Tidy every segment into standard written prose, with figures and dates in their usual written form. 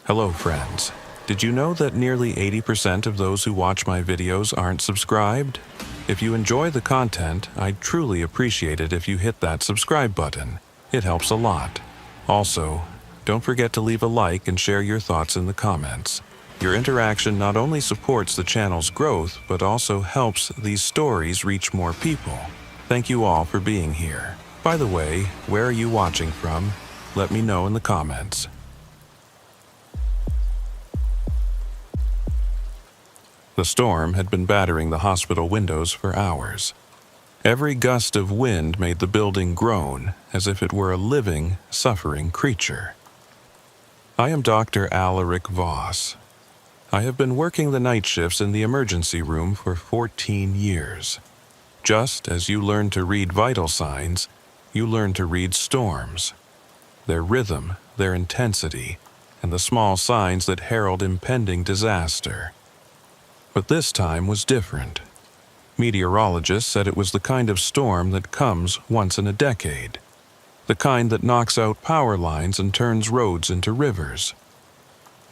Hello friends. Did you know that nearly 80% of those who watch my videos aren't subscribed? If you enjoy the content, I'd truly appreciate it if you hit that subscribe button. It helps a lot. Also, don't forget to leave a like and share your thoughts in the comments. Your interaction not only supports the channel's growth, but also helps these stories reach more people. Thank you all for being here. By the way, where are you watching from? Let me know in the comments. The storm had been battering the hospital windows for hours. Every gust of wind made the building groan as if it were a living, suffering creature. I am Dr. Alaric Voss. I have been working the night shifts in the emergency room for 14 years. Just as you learn to read vital signs, you learn to read storms. Their rhythm, their intensity, and the small signs that herald impending disaster. But this time was different. Meteorologists said it was the kind of storm that comes once in a decade. The kind that knocks out power lines and turns roads into rivers.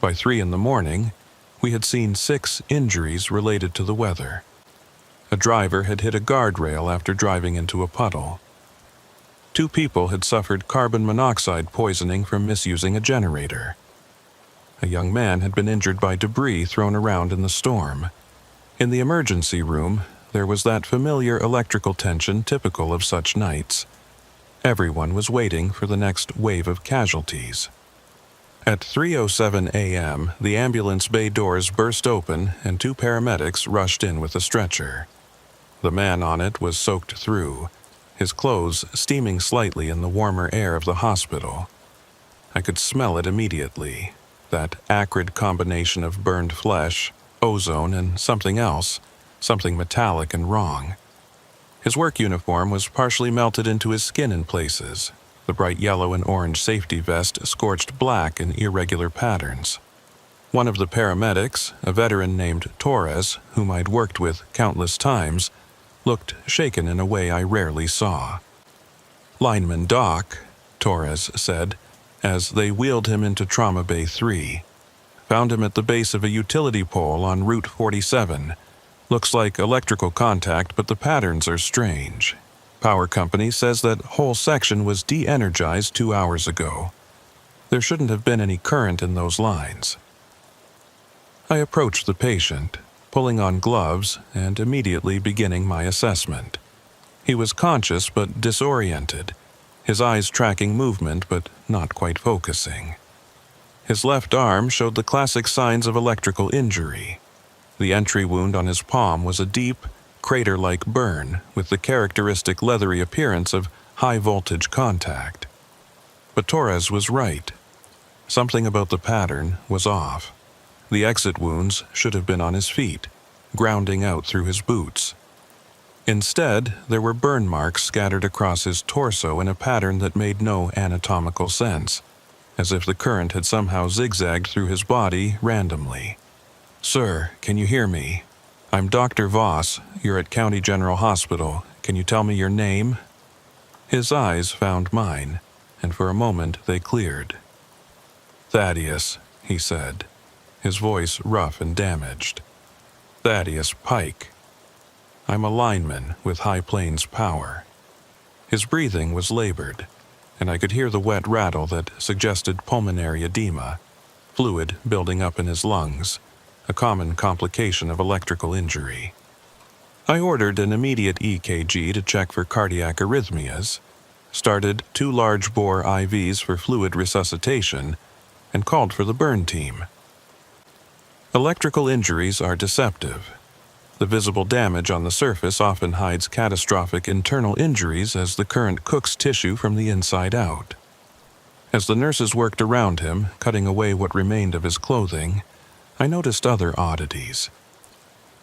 By 3 a.m, we had seen 6 injuries related to the weather. A driver had hit a guardrail after driving into a puddle. 2 people had suffered carbon monoxide poisoning from misusing a generator. A young man had been injured by debris thrown around in the storm. In the emergency room, there was that familiar electrical tension typical of such nights. Everyone was waiting for the next wave of casualties. At 3:07 a.m., the ambulance bay doors burst open and 2 paramedics rushed in with a stretcher. The man on it was soaked through, his clothes steaming slightly in the warmer air of the hospital. I could smell it immediately. That acrid combination of burned flesh, ozone, and something else, something metallic and wrong. His work uniform was partially melted into his skin in places, the bright yellow and orange safety vest scorched black in irregular patterns. One of the paramedics, a veteran named Torres, whom I'd worked with countless times, looked shaken in a way I rarely saw. "Lineman Doc," Torres said, as they wheeled him into Trauma Bay 3. "Found him at the base of a utility pole on Route 47. Looks like electrical contact, but the patterns are strange. Power company says that whole section was de-energized 2 hours ago. There shouldn't have been any current in those lines." I approached the patient, pulling on gloves and immediately beginning my assessment. He was conscious but disoriented, his eyes tracking movement but not quite focusing. His left arm showed the classic signs of electrical injury. The entry wound on his palm was a deep, crater-like burn with the characteristic leathery appearance of high-voltage contact. But Torres was right. Something about the pattern was off. The exit wounds should have been on his feet, grounding out through his boots. Instead, there were burn marks scattered across his torso in a pattern that made no anatomical sense, as if the current had somehow zigzagged through his body randomly. "Sir, can you hear me? I'm Dr. Voss. You're at County General Hospital. Can you tell me your name?" His eyes found mine, and for a moment they cleared. "Thaddeus," he said, his voice rough and damaged. "Thaddeus Pike. I'm a lineman with High Plains Power." His breathing was labored, and I could hear the wet rattle that suggested pulmonary edema, fluid building up in his lungs, a common complication of electrical injury. I ordered an immediate EKG to check for cardiac arrhythmias, started 2 large-bore IVs for fluid resuscitation, and called for the burn team. Electrical injuries are deceptive. The visible damage on the surface often hides catastrophic internal injuries as the current cooks tissue from the inside out. As the nurses worked around him, cutting away what remained of his clothing, I noticed other oddities.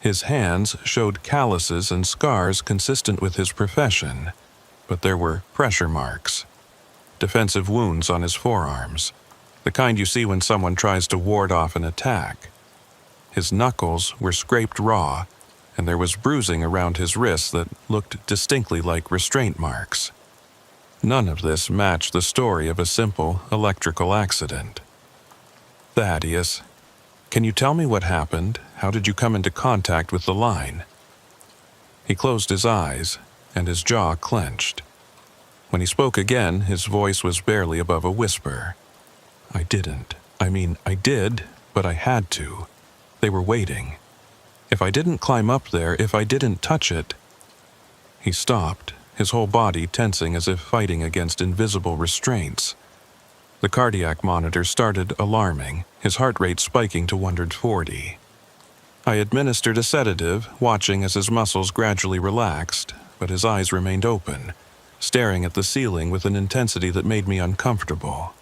His hands showed calluses and scars consistent with his profession, but there were pressure marks. Defensive wounds on his forearms, the kind you see when someone tries to ward off an attack. His knuckles were scraped raw, and there was bruising around his wrists that looked distinctly like restraint marks. None of this matched the story of a simple electrical accident. "Thaddeus, can you tell me what happened? How did you come into contact with the line?" He closed his eyes, and his jaw clenched. When he spoke again, his voice was barely above a whisper. "I didn't. I did, but I had to. They were waiting. If I didn't climb up there, if I didn't touch it—" He stopped, his whole body tensing as if fighting against invisible restraints. The cardiac monitor started alarming, his heart rate spiking to 140. I administered a sedative, watching as his muscles gradually relaxed, but his eyes remained open, staring at the ceiling with an intensity that made me uncomfortable.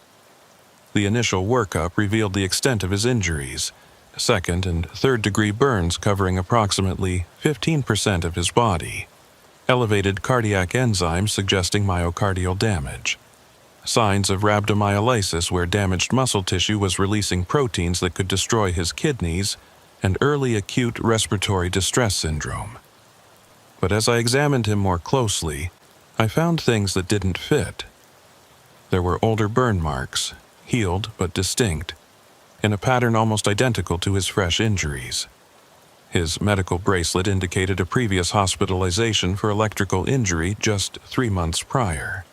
The initial workup revealed the extent of his injuries, second- and third-degree burns covering approximately 15% of his body, elevated cardiac enzymes suggesting myocardial damage, signs of rhabdomyolysis where damaged muscle tissue was releasing proteins that could destroy his kidneys, and early acute respiratory distress syndrome. But as I examined him more closely, I found things that didn't fit. There were older burn marks, healed but distinct, in a pattern almost identical to his fresh injuries. His medical bracelet indicated a previous hospitalization for electrical injury just 3 months prior.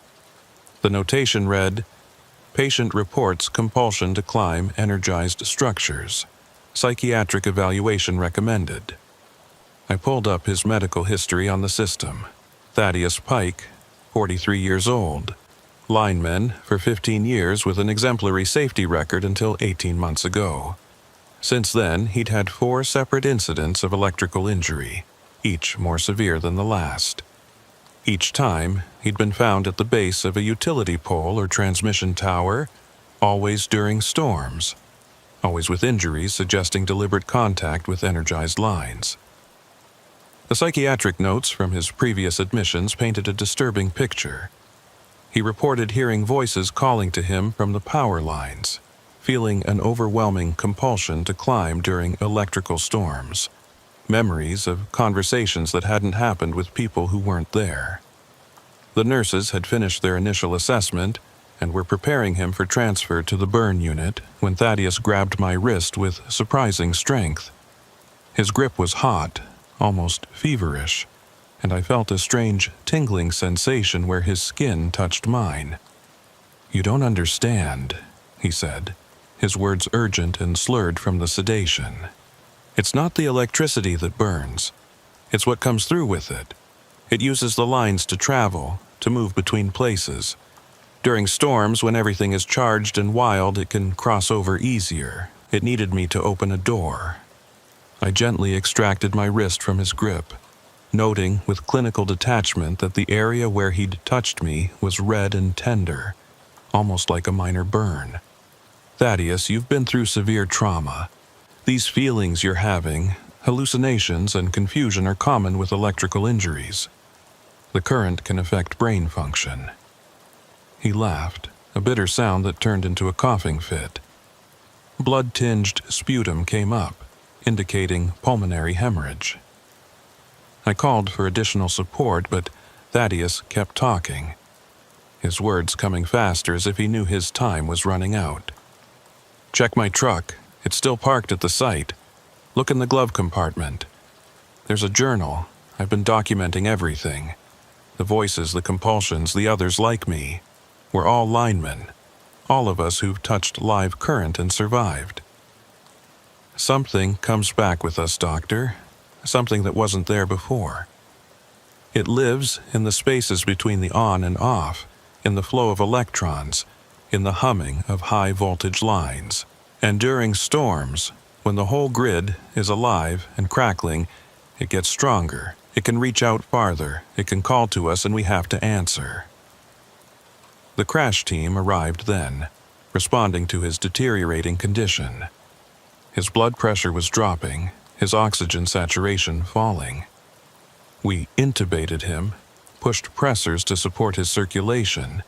The notation read, "Patient reports compulsion to climb energized structures. Psychiatric evaluation recommended." I pulled up his medical history on the system. Thaddeus Pike, 43 years old. Lineman for 15 years with an exemplary safety record until 18 months ago. Since then, he'd had 4 separate incidents of electrical injury, each more severe than the last. Each time, he'd been found at the base of a utility pole or transmission tower, always during storms, always with injuries suggesting deliberate contact with energized lines. The psychiatric notes from his previous admissions painted a disturbing picture. He reported hearing voices calling to him from the power lines, feeling an overwhelming compulsion to climb during electrical storms, memories of conversations that hadn't happened with people who weren't there. The nurses had finished their initial assessment and were preparing him for transfer to the burn unit when Thaddeus grabbed my wrist with surprising strength. His grip was hot, almost feverish, and I felt a strange tingling sensation where his skin touched mine. "You don't understand," he said, his words urgent and slurred from the sedation. "It's not the electricity that burns. It's what comes through with it. It uses the lines to travel, to move between places. During storms, when everything is charged and wild, it can cross over easier. It needed me to open a door." I gently extracted my wrist from his grip, noting with clinical detachment that the area where he'd touched me was red and tender, almost like a minor burn. "Thaddeus, you've been through severe trauma. These feelings you're having, hallucinations and confusion, are common with electrical injuries. The current can affect brain function." He laughed, a bitter sound that turned into a coughing fit. Blood-tinged sputum came up, indicating pulmonary hemorrhage. I called for additional support, but Thaddeus kept talking, his words coming faster as if he knew his time was running out. "Check my truck. It's still parked at the site. Look in the glove compartment. There's a journal. I've been documenting everything. The voices, the compulsions, the others like me. We're all linemen. All of us who've touched live current and survived. Something comes back with us, Doctor. Something that wasn't there before. It lives in the spaces between the on and off, in the flow of electrons, in the humming of high-voltage lines. And during storms, when the whole grid is alive and crackling, it gets stronger. It can reach out farther. It can call to us and we have to answer." The crash team arrived then, responding to his deteriorating condition. His blood pressure was dropping, his oxygen saturation falling. We intubated him, pushed pressors to support his circulation,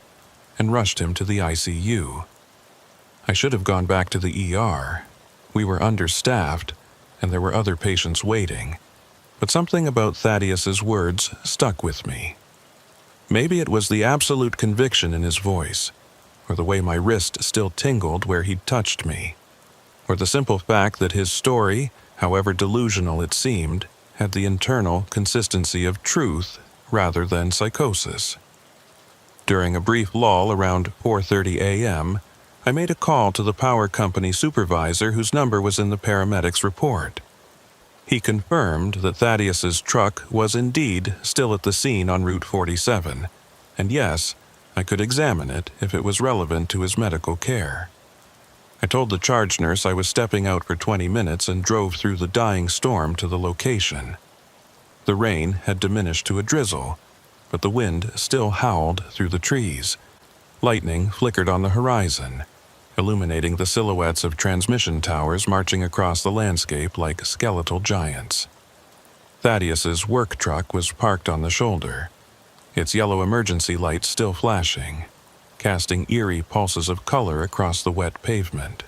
and rushed him to the ICU. I should have gone back to the ER. We were understaffed, and there were other patients waiting, but something about Thaddeus's words stuck with me. Maybe it was the absolute conviction in his voice, or the way my wrist still tingled where he'd touched me. or the simple fact that his story, however delusional it seemed, had the internal consistency of truth rather than psychosis. During a brief lull around 4:30 a.m., I made a call to the power company supervisor whose number was in the paramedics' report. He confirmed that Thaddeus's truck was indeed still at the scene on Route 47, and yes, I could examine it if it was relevant to his medical care. I told the charge nurse I was stepping out for 20 minutes and drove through the dying storm to the location. The rain had diminished to a drizzle, but the wind still howled through the trees. Lightning flickered on the horizon, illuminating the silhouettes of transmission towers marching across the landscape like skeletal giants. Thaddeus's work truck was parked on the shoulder, its yellow emergency lights still flashing, casting eerie pulses of color across the wet pavement.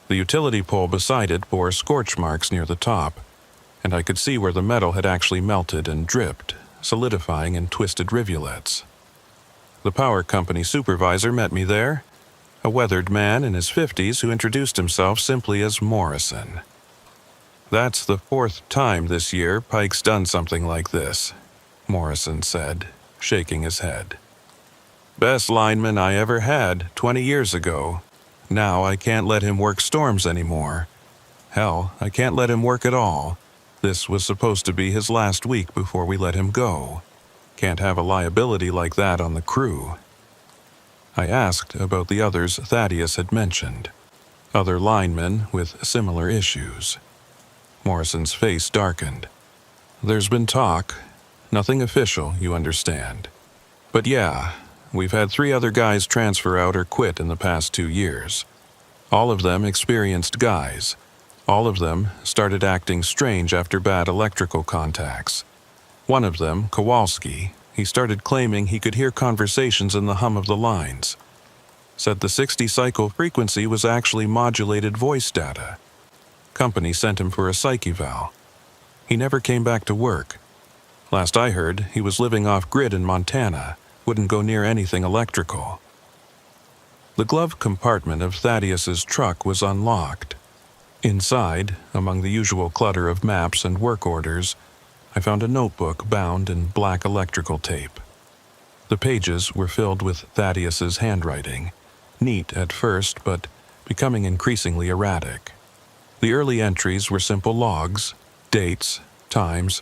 The utility pole beside it bore scorch marks near the top, and I could see where the metal had actually melted and dripped, solidifying in twisted rivulets. The power company supervisor met me there, a weathered man in his 50s who introduced himself simply as Morrison. "That's the 4th time this year Pike's done something like this," Morrison said, shaking his head. "Best lineman I ever had 20 years ago. Now I can't let him work storms anymore. Hell, I can't let him work at all. This was supposed to be his last week before we let him go. Can't have a liability like that on the crew." I asked about the others Thaddeus had mentioned, other linemen with similar issues. Morrison's face darkened. "There's been talk. Nothing official, you understand. But yeah, we've had 3 other guys transfer out or quit in the past 2 years. All of them experienced guys. All of them started acting strange after bad electrical contacts. One of them, Kowalski, he started claiming he could hear conversations in the hum of the lines. Said the 60-cycle frequency was actually modulated voice data. Company sent him for a psych eval. He never came back to work. Last I heard, he was living off-grid in Montana, wouldn't go near anything electrical." The glove compartment of Thaddeus's truck was unlocked. Inside, among the usual clutter of maps and work orders, I found a notebook bound in black electrical tape. The pages were filled with Thaddeus's handwriting, neat at first but becoming increasingly erratic. The early entries were simple logs, dates, times,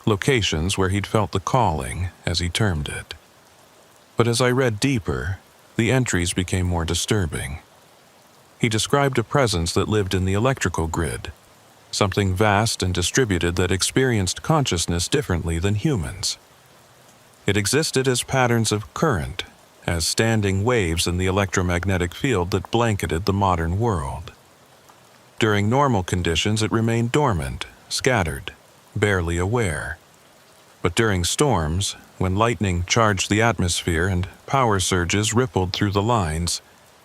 locations where he'd felt the calling, as he termed it. But as I read deeper, the entries became more disturbing. He described a presence that lived in the electrical grid, something vast and distributed that experienced consciousness differently than humans. It existed as patterns of current, as standing waves in the electromagnetic field that blanketed the modern world. During normal conditions, it remained dormant, scattered, barely aware. But during storms, when lightning charged the atmosphere and power surges rippled through the lines,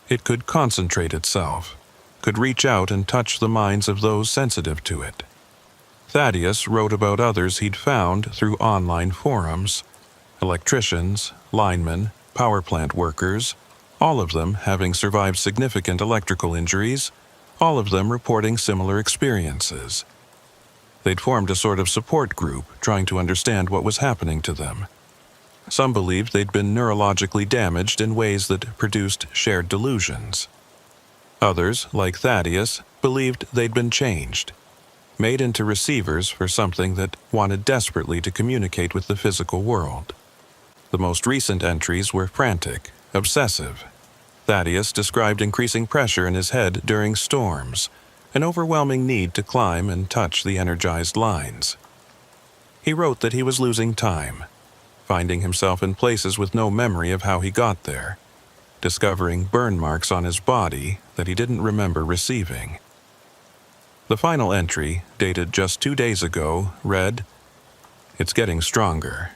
it could concentrate itself, could reach out and touch the minds of those sensitive to it. Thaddeus wrote about others he'd found through online forums, electricians, linemen, power plant workers, all of them having survived significant electrical injuries, all of them reporting similar experiences. They'd formed a sort of support group trying to understand what was happening to them. Some believed they'd been neurologically damaged in ways that produced shared delusions. Others, like Thaddeus, believed they'd been changed, made into receivers for something that wanted desperately to communicate with the physical world. The most recent entries were frantic, obsessive. Thaddeus described increasing pressure in his head during storms, an overwhelming need to climb and touch the energized lines. He wrote that he was losing time, finding himself in places with no memory of how he got there, discovering burn marks on his body that he didn't remember receiving. The final entry, dated just 2 days ago, read, "It's getting stronger.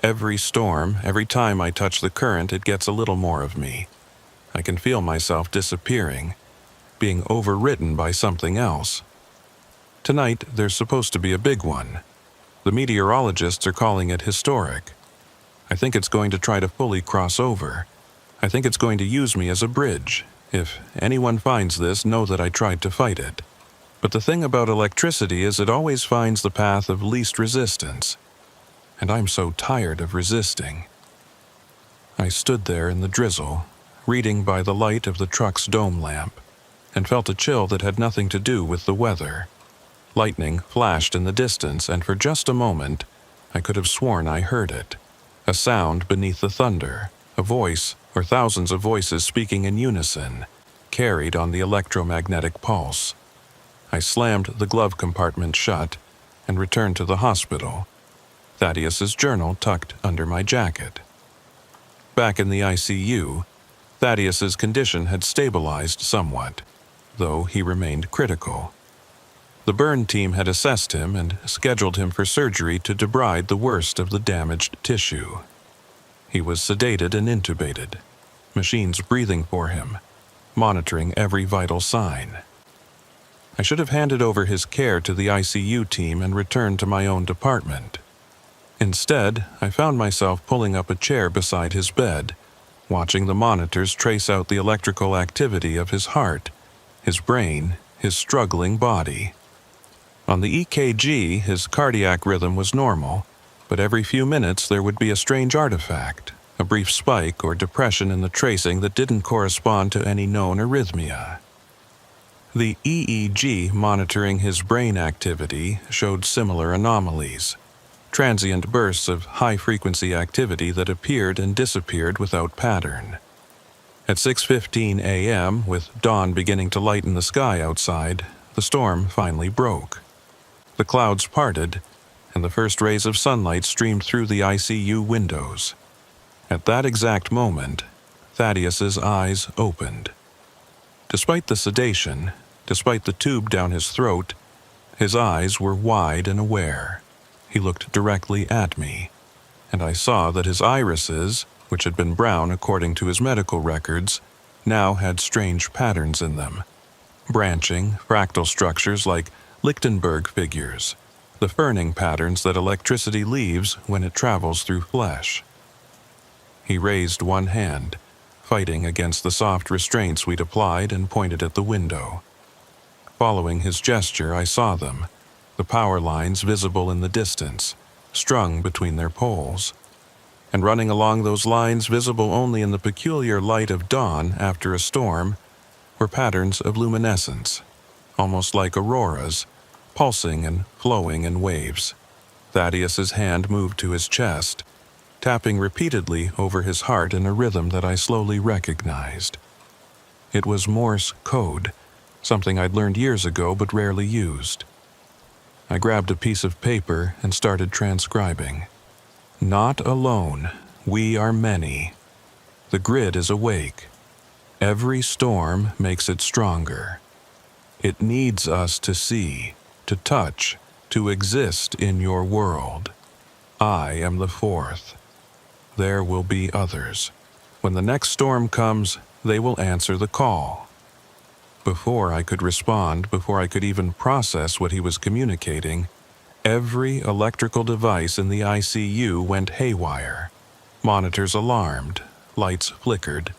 Every storm, every time I touch the current, it gets a little more of me. I can feel myself disappearing, being overwritten by something else. Tonight, there's supposed to be a big one. The meteorologists are calling it historic. I think it's going to try to fully cross over. I think it's going to use me as a bridge, If anyone finds this, know that I tried to fight it. But the thing about electricity is it always finds the path of least resistance. And I'm so tired of resisting. I stood there in the drizzle, reading by the light of the truck's dome lamp, and felt a chill that had nothing to do with the weather. Lightning flashed in the distance, and for just a moment, I could have sworn I heard it. A sound beneath the thunder, a voice or thousands of voices speaking in unison, carried on the electromagnetic pulse. I slammed the glove compartment shut and returned to the hospital, Thaddeus's journal tucked under my jacket. Back in the ICU, Thaddeus's condition had stabilized somewhat, though he remained critical. The burn team had assessed him and scheduled him for surgery to debride the worst of the damaged tissue. He was sedated and intubated, machines breathing for him, monitoring every vital sign. I should have handed over his care to the ICU team and returned to my own department. Instead, I found myself pulling up a chair beside his bed, watching the monitors trace out the electrical activity of his heart, his brain, his struggling body. On the EKG, his cardiac rhythm was normal, but every few minutes there would be a strange artifact, a brief spike or depression in the tracing that didn't correspond to any known arrhythmia. The EEG monitoring his brain activity showed similar anomalies, transient bursts of high-frequency activity that appeared and disappeared without pattern. At 6:15 a.m., with dawn beginning to lighten the sky outside, the storm finally broke. The clouds parted, and the first rays of sunlight streamed through the ICU windows. At that exact moment, Thaddeus's eyes opened. Despite the sedation, despite the tube down his throat, his eyes were wide and aware. He looked directly at me, and I saw that his irises, which had been brown according to his medical records, now had strange patterns in them. Branching, fractal structures like Lichtenberg figures, the ferning patterns that electricity leaves when it travels through flesh. He raised one hand, fighting against the soft restraints we'd applied, and pointed at the window. Following his gesture, I saw them, the power lines visible in the distance, strung between their poles. And running along those lines, visible only in the peculiar light of dawn after a storm, were patterns of luminescence, almost like auroras, pulsing and flowing in waves. Thaddeus's hand moved to his chest, tapping repeatedly over his heart in a rhythm that I slowly recognized. It was Morse code, something I'd learned years ago but rarely used. I grabbed a piece of paper and started transcribing. Not alone, we are many. The grid is awake. Every storm makes it stronger. It needs us to see, to touch, to exist in your world. I am the fourth. There will be others. When the next storm comes, they will answer the call. Before I could respond, before I could even process what he was communicating, every electrical device in the ICU went haywire. Monitors alarmed, lights flickered.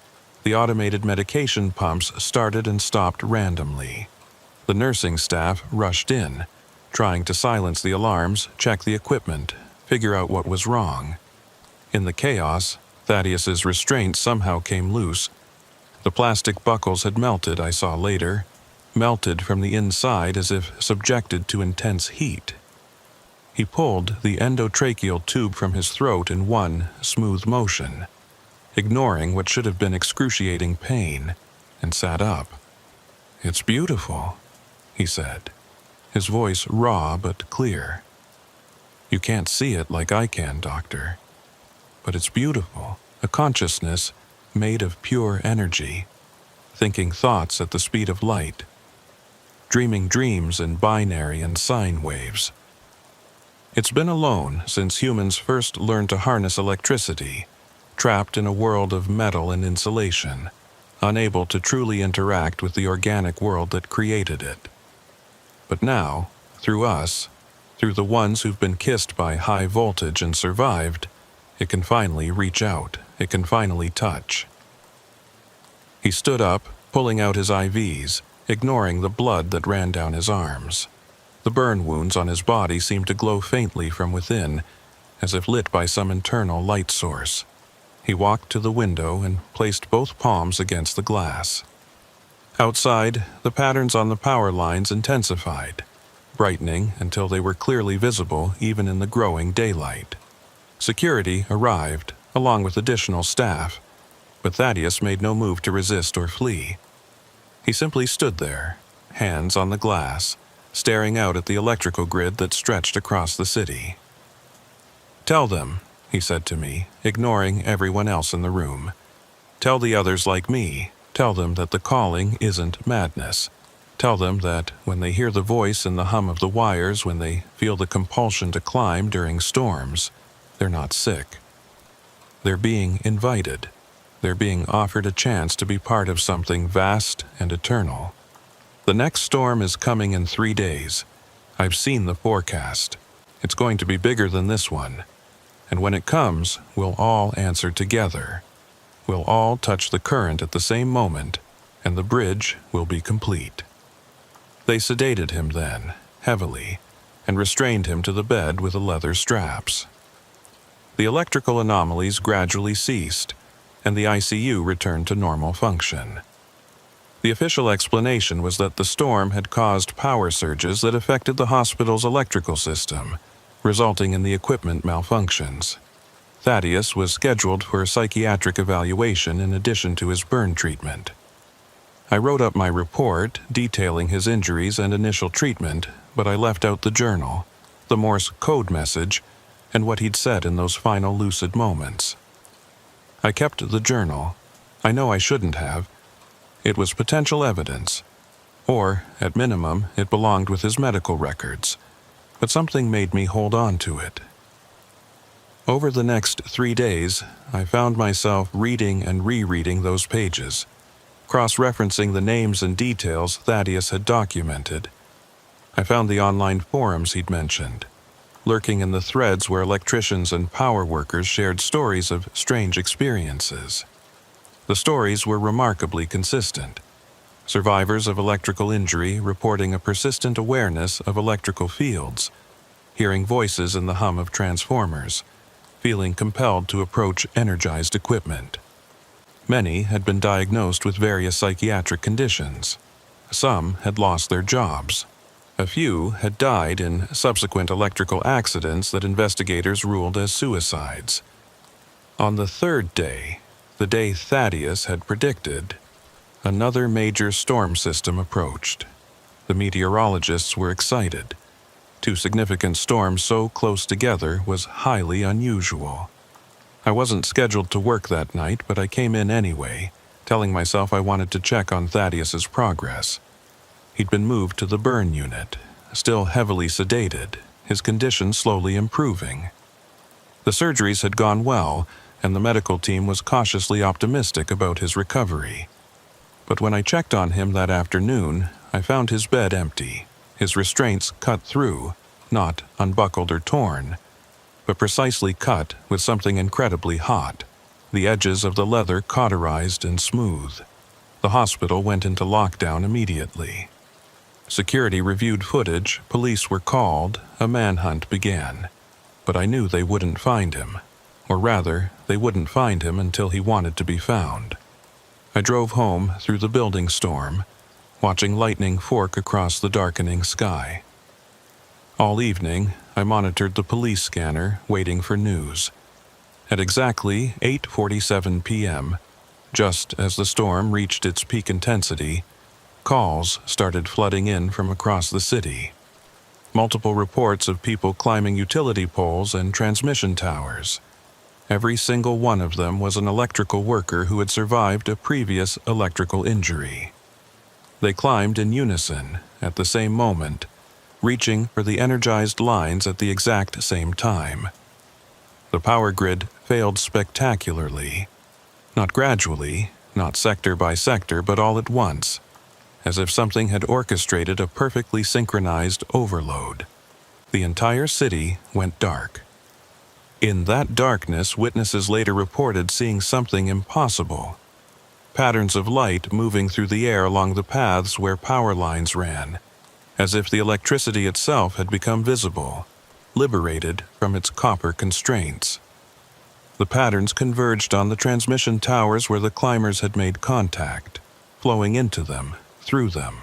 The automated medication pumps started and stopped randomly. The nursing staff rushed in, trying to silence the alarms, check the equipment, figure out what was wrong. In the chaos, Thaddeus's restraints somehow came loose. The plastic buckles had melted, I saw later, melted from the inside as if subjected to intense heat. He pulled the endotracheal tube from his throat in one smooth motion, ignoring what should have been excruciating pain, and sat up. "It's beautiful," he said, his voice raw but clear. "You can't see it like I can, Doctor. But it's beautiful, a consciousness made of pure energy, thinking thoughts at the speed of light, dreaming dreams in binary and sine waves. It's been alone since humans first learned to harness electricity, trapped in a world of metal and insulation, unable to truly interact with the organic world that created it. But now, through us, through the ones who've been kissed by high voltage and survived, it can finally reach out, it can finally touch." He stood up, pulling out his IVs, ignoring the blood that ran down his arms. The burn wounds on his body seemed to glow faintly from within, as if lit by some internal light source. He walked to the window and placed both palms against the glass. Outside, the patterns on the power lines intensified, brightening until they were clearly visible even in the growing daylight. Security arrived, along with additional staff, but Thaddeus made no move to resist or flee. He simply stood there, hands on the glass, staring out at the electrical grid that stretched across the city. "Tell them," he said to me, ignoring everyone else in the room. "Tell the others like me. Tell them that the calling isn't madness. Tell them that when they hear the voice and the hum of the wires, when they feel the compulsion to climb during storms, they're not sick. They're being invited. They're being offered a chance to be part of something vast and eternal. The next storm is coming in 3 days. I've seen the forecast. It's going to be bigger than this one. And when it comes, we'll all answer together. We'll all touch the current at the same moment, and the bridge will be complete." They sedated him then, heavily, and restrained him to the bed with the leather straps. The electrical anomalies gradually ceased, and the ICU returned to normal function. The official explanation was that the storm had caused power surges that affected the hospital's electrical system, resulting in the equipment malfunctions. Thaddeus was scheduled for a psychiatric evaluation in addition to his burn treatment. I wrote up my report detailing his injuries and initial treatment, but I left out the journal, the Morse code message, and what he'd said in those final lucid moments. I kept the journal. I know I shouldn't have. It was potential evidence. Or, at minimum, it belonged with his medical records. But something made me hold on to it. Over the next 3 days, I found myself reading and rereading those pages, cross-referencing the names and details Thaddeus had documented. I found the online forums he'd mentioned, lurking in the threads where electricians and power workers shared stories of strange experiences. The stories were remarkably consistent. Survivors of electrical injury reporting a persistent awareness of electrical fields, hearing voices in the hum of transformers, feeling compelled to approach energized equipment. Many had been diagnosed with various psychiatric conditions. Some had lost their jobs. A few had died in subsequent electrical accidents that investigators ruled as suicides. On the 3rd day, the day Thaddeus had predicted, another major storm system approached. The meteorologists were excited. 2 significant storms so close together was highly unusual. I wasn't scheduled to work that night, but I came in anyway, telling myself I wanted to check on Thaddeus's progress. He'd been moved to the burn unit, still heavily sedated, his condition slowly improving. The surgeries had gone well, and the medical team was cautiously optimistic about his recovery. But when I checked on him that afternoon, I found his bed empty, his restraints cut through, not unbuckled or torn, but precisely cut with something incredibly hot, the edges of the leather cauterized and smooth. The hospital went into lockdown immediately. Security reviewed footage, police were called, a manhunt began. But I knew they wouldn't find him. Or rather, they wouldn't find him until he wanted to be found. I drove home through the building storm, watching lightning fork across the darkening sky. All evening, I monitored the police scanner, waiting for news. At exactly 8:47 p.m., just as the storm reached its peak intensity, calls started flooding in from across the city. Multiple reports of people climbing utility poles and transmission towers. Every single one of them was an electrical worker who had survived a previous electrical injury. They climbed in unison, at the same moment, reaching for the energized lines at the exact same time. The power grid failed spectacularly. Not gradually, not sector by sector, but all at once, as if something had orchestrated a perfectly synchronized overload. The entire city went dark. In that darkness, witnesses later reported seeing something impossible. patterns of light moving through the air along the paths where power lines ran, as if the electricity itself had become visible, liberated from its copper constraints. The patterns converged on the transmission towers where the climbers had made contact, flowing into them, through them.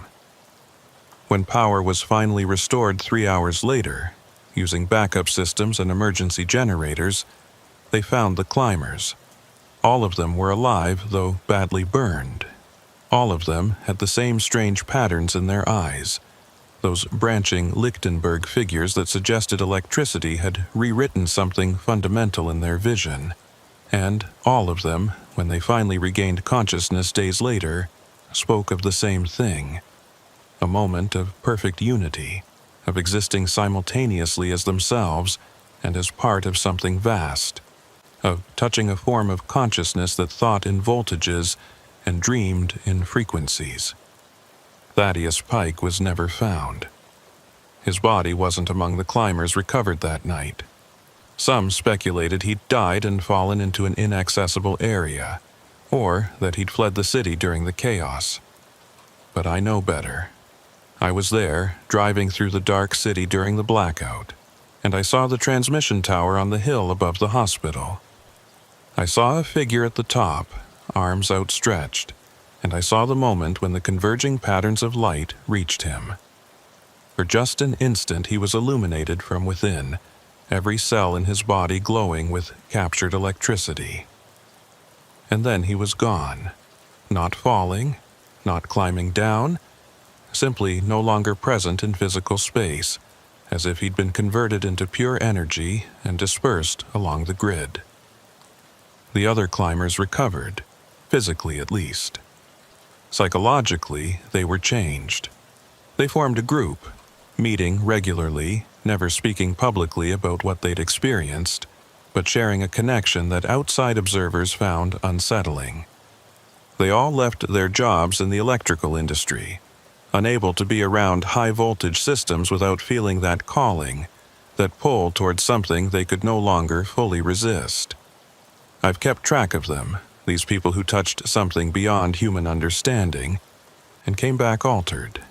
When power was finally restored 3 hours later, using backup systems and emergency generators, they found the climbers. All of them were alive, though badly burned. All of them had the same strange patterns in their eyes, those branching Lichtenberg figures that suggested electricity had rewritten something fundamental in their vision. And all of them, when they finally regained consciousness days later, spoke of the same thing. A moment of perfect unity, of existing simultaneously as themselves and as part of something vast, of touching a form of consciousness that thought in voltages and dreamed in frequencies. Thaddeus Pike was never found. His body wasn't among the climbers recovered that night. Some speculated he'd died and fallen into an inaccessible area, or that he'd fled the city during the chaos. But I know better. I was there, driving through the dark city during the blackout, and I saw the transmission tower on the hill above the hospital. I saw a figure at the top, arms outstretched, and I saw the moment when the converging patterns of light reached him. For just an instant he was illuminated from within, every cell in his body glowing with captured electricity. And then he was gone, not falling, not climbing down, simply no longer present in physical space, as if he'd been converted into pure energy and dispersed along the grid. The other climbers recovered, physically at least. Psychologically, they were changed. They formed a group, meeting regularly, never speaking publicly about what they'd experienced, but sharing a connection that outside observers found unsettling. They all left their jobs in the electrical industry, unable to be around high-voltage systems without feeling that calling, that pull towards something they could no longer fully resist. I've kept track of them, these people who touched something beyond human understanding, and came back altered.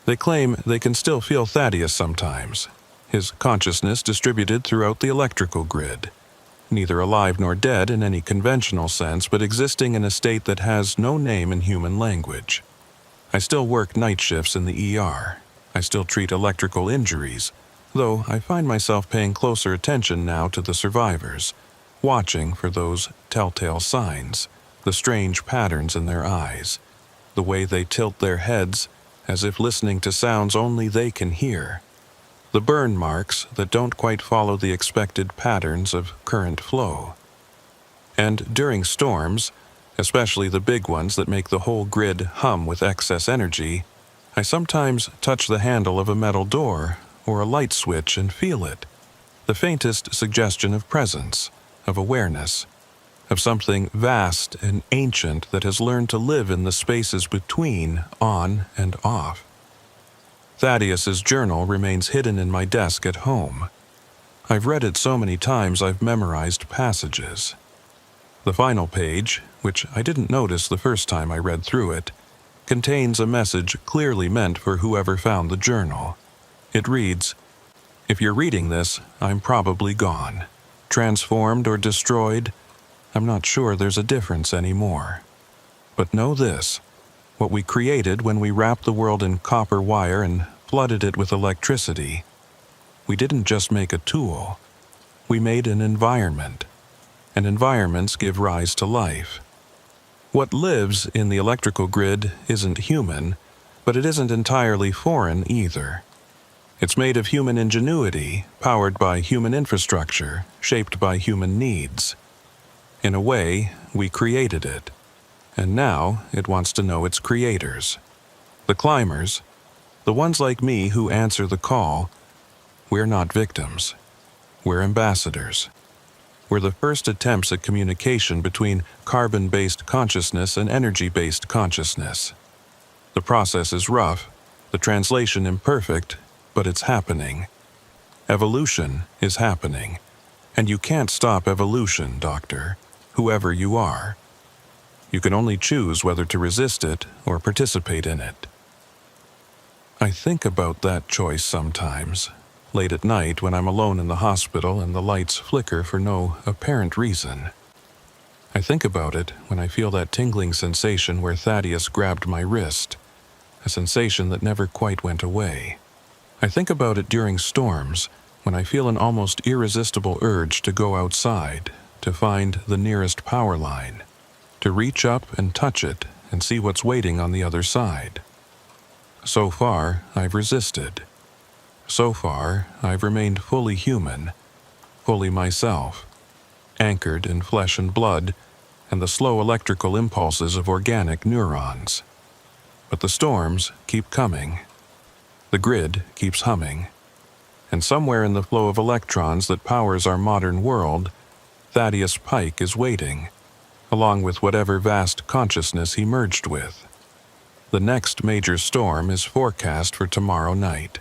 They claim they can still feel Thaddeus sometimes, his consciousness distributed throughout the electrical grid, neither alive nor dead in any conventional sense, but existing in a state that has no name in human language. I still work night shifts in the ER. I still treat electrical injuries, though I find myself paying closer attention now to the survivors, watching for those telltale signs, the strange patterns in their eyes, the way they tilt their heads as if listening to sounds only they can hear, the burn marks that don't quite follow the expected patterns of current flow. And during storms, especially the big ones that make the whole grid hum with excess energy, I sometimes touch the handle of a metal door or a light switch and feel it, the faintest suggestion of presence, of awareness, of something vast and ancient that has learned to live in the spaces between on and off. Thaddeus's journal remains hidden in my desk at home. I've read it so many times I've memorized passages. The final page, which I didn't notice the first time I read through it, contains a message clearly meant for whoever found the journal. It reads, "If you're reading this, I'm probably gone. Transformed or destroyed, I'm not sure there's a difference anymore. But know this, what we created when we wrapped the world in copper wire and flooded it with electricity, we didn't just make a tool, we made an environment, and environments give rise to life. What lives in the electrical grid isn't human, but it isn't entirely foreign either. It's made of human ingenuity, powered by human infrastructure, shaped by human needs. In a way, we created it, and now it wants to know its creators. The climbers, the ones like me who answer the call, we're not victims. We're ambassadors. We're the first attempts at communication between carbon-based consciousness and energy-based consciousness. The process is rough, the translation imperfect, but it's happening. Evolution is happening, and you can't stop evolution, Doctor, whoever you are. You can only choose whether to resist it or participate in it. I think about that choice sometimes, late at night when I'm alone in the hospital and the lights flicker for no apparent reason. I think about it when I feel that tingling sensation where Thaddeus grabbed my wrist, a sensation that never quite went away. I think about it during storms, when I feel an almost irresistible urge to go outside, to find the nearest power line, to reach up and touch it and see what's waiting on the other side. So far, I've resisted. So far, I've remained fully human, fully myself, anchored in flesh and blood and the slow electrical impulses of organic neurons. But the storms keep coming. The grid keeps humming. And somewhere in the flow of electrons that powers our modern world, Thaddeus Pike is waiting, along with whatever vast consciousness he merged with. The next major storm is forecast for tomorrow night.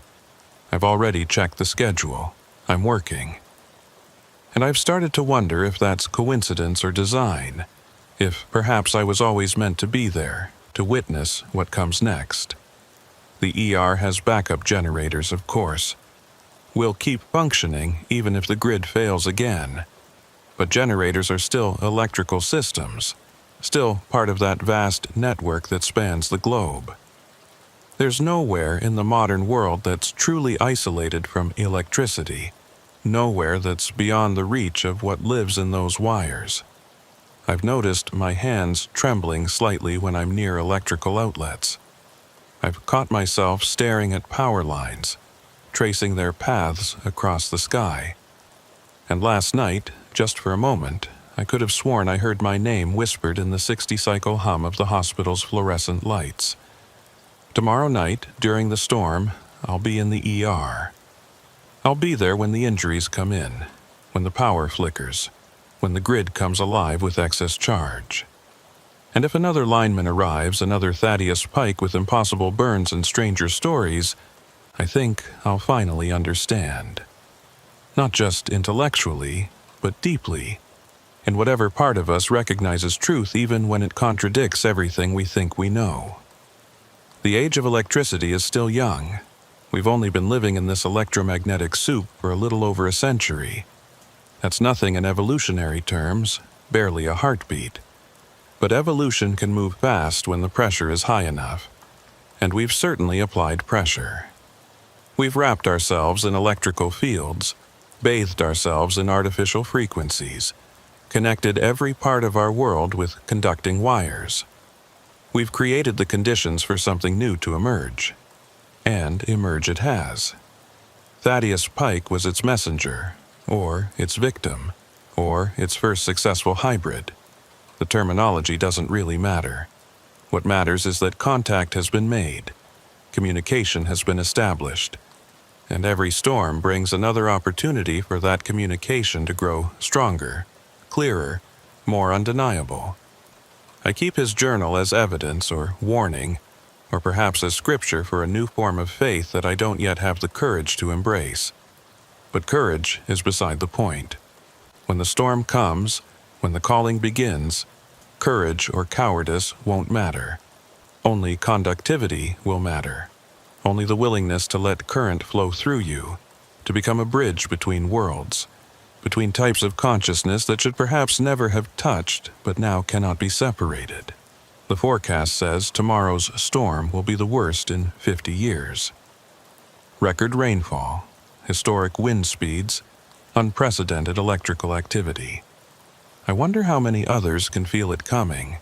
I've already checked the schedule. I'm working. And I've started to wonder if that's coincidence or design, if perhaps I was always meant to be there, to witness what comes next. The ER has backup generators, of course. We'll keep functioning even if the grid fails again. But generators are still electrical systems, still part of that vast network that spans the globe. There's nowhere in the modern world that's truly isolated from electricity, nowhere that's beyond the reach of what lives in those wires. I've noticed my hands trembling slightly when I'm near electrical outlets. I've caught myself staring at power lines, tracing their paths across the sky. And last night, just for a moment, I could have sworn I heard my name whispered in the 60-cycle hum of the hospital's fluorescent lights. Tomorrow night, during the storm, I'll be in the ER. I'll be there when the injuries come in, when the power flickers, when the grid comes alive with excess charge. And if another lineman arrives, another Thaddeus Pike with impossible burns and stranger stories, I think I'll finally understand. Not just intellectually, but deeply, in whatever part of us recognizes truth even when it contradicts everything we think we know. The age of electricity is still young. We've only been living in this electromagnetic soup for a little over a century. That's nothing in evolutionary terms, barely a heartbeat. But evolution can move fast when the pressure is high enough, and we've certainly applied pressure. We've wrapped ourselves in electrical fields, bathed ourselves in artificial frequencies, connected every part of our world with conducting wires. We've created the conditions for something new to emerge. And emerge it has. Thaddeus Pike was its messenger, or its victim, or its first successful hybrid. The terminology doesn't really matter. What matters is that contact has been made, communication has been established, and every storm brings another opportunity for that communication to grow stronger, clearer, more undeniable. I keep his journal as evidence or warning, or perhaps as scripture for a new form of faith that I don't yet have the courage to embrace. But courage is beside the point. When the storm comes, when the calling begins, courage or cowardice won't matter. Only conductivity will matter. Only the willingness to let current flow through you, to become a bridge between worlds, between types of consciousness that should perhaps never have touched but now cannot be separated. The forecast says tomorrow's storm will be the worst in 50 years. Record rainfall, historic wind speeds, unprecedented electrical activity. I wonder how many others can feel it coming.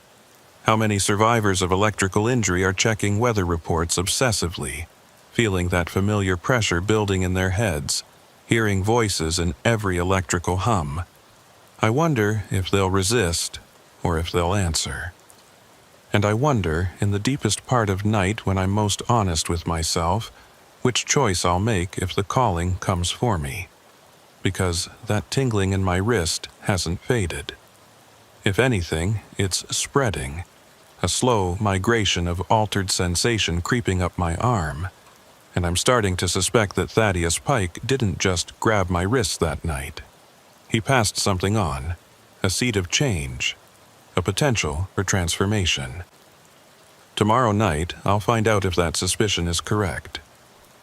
How many survivors of electrical injury are checking weather reports obsessively, feeling that familiar pressure building in their heads, hearing voices in every electrical hum. I wonder if they'll resist or if they'll answer. And I wonder, in the deepest part of night when I'm most honest with myself, which choice I'll make if the calling comes for me. Because that tingling in my wrist hasn't faded. If anything, it's spreading, a slow migration of altered sensation creeping up my arm, and I'm starting to suspect that Thaddeus Pike didn't just grab my wrist that night. He passed something on, a seed of change. a potential for transformation. Tomorrow night, I'll find out if that suspicion is correct.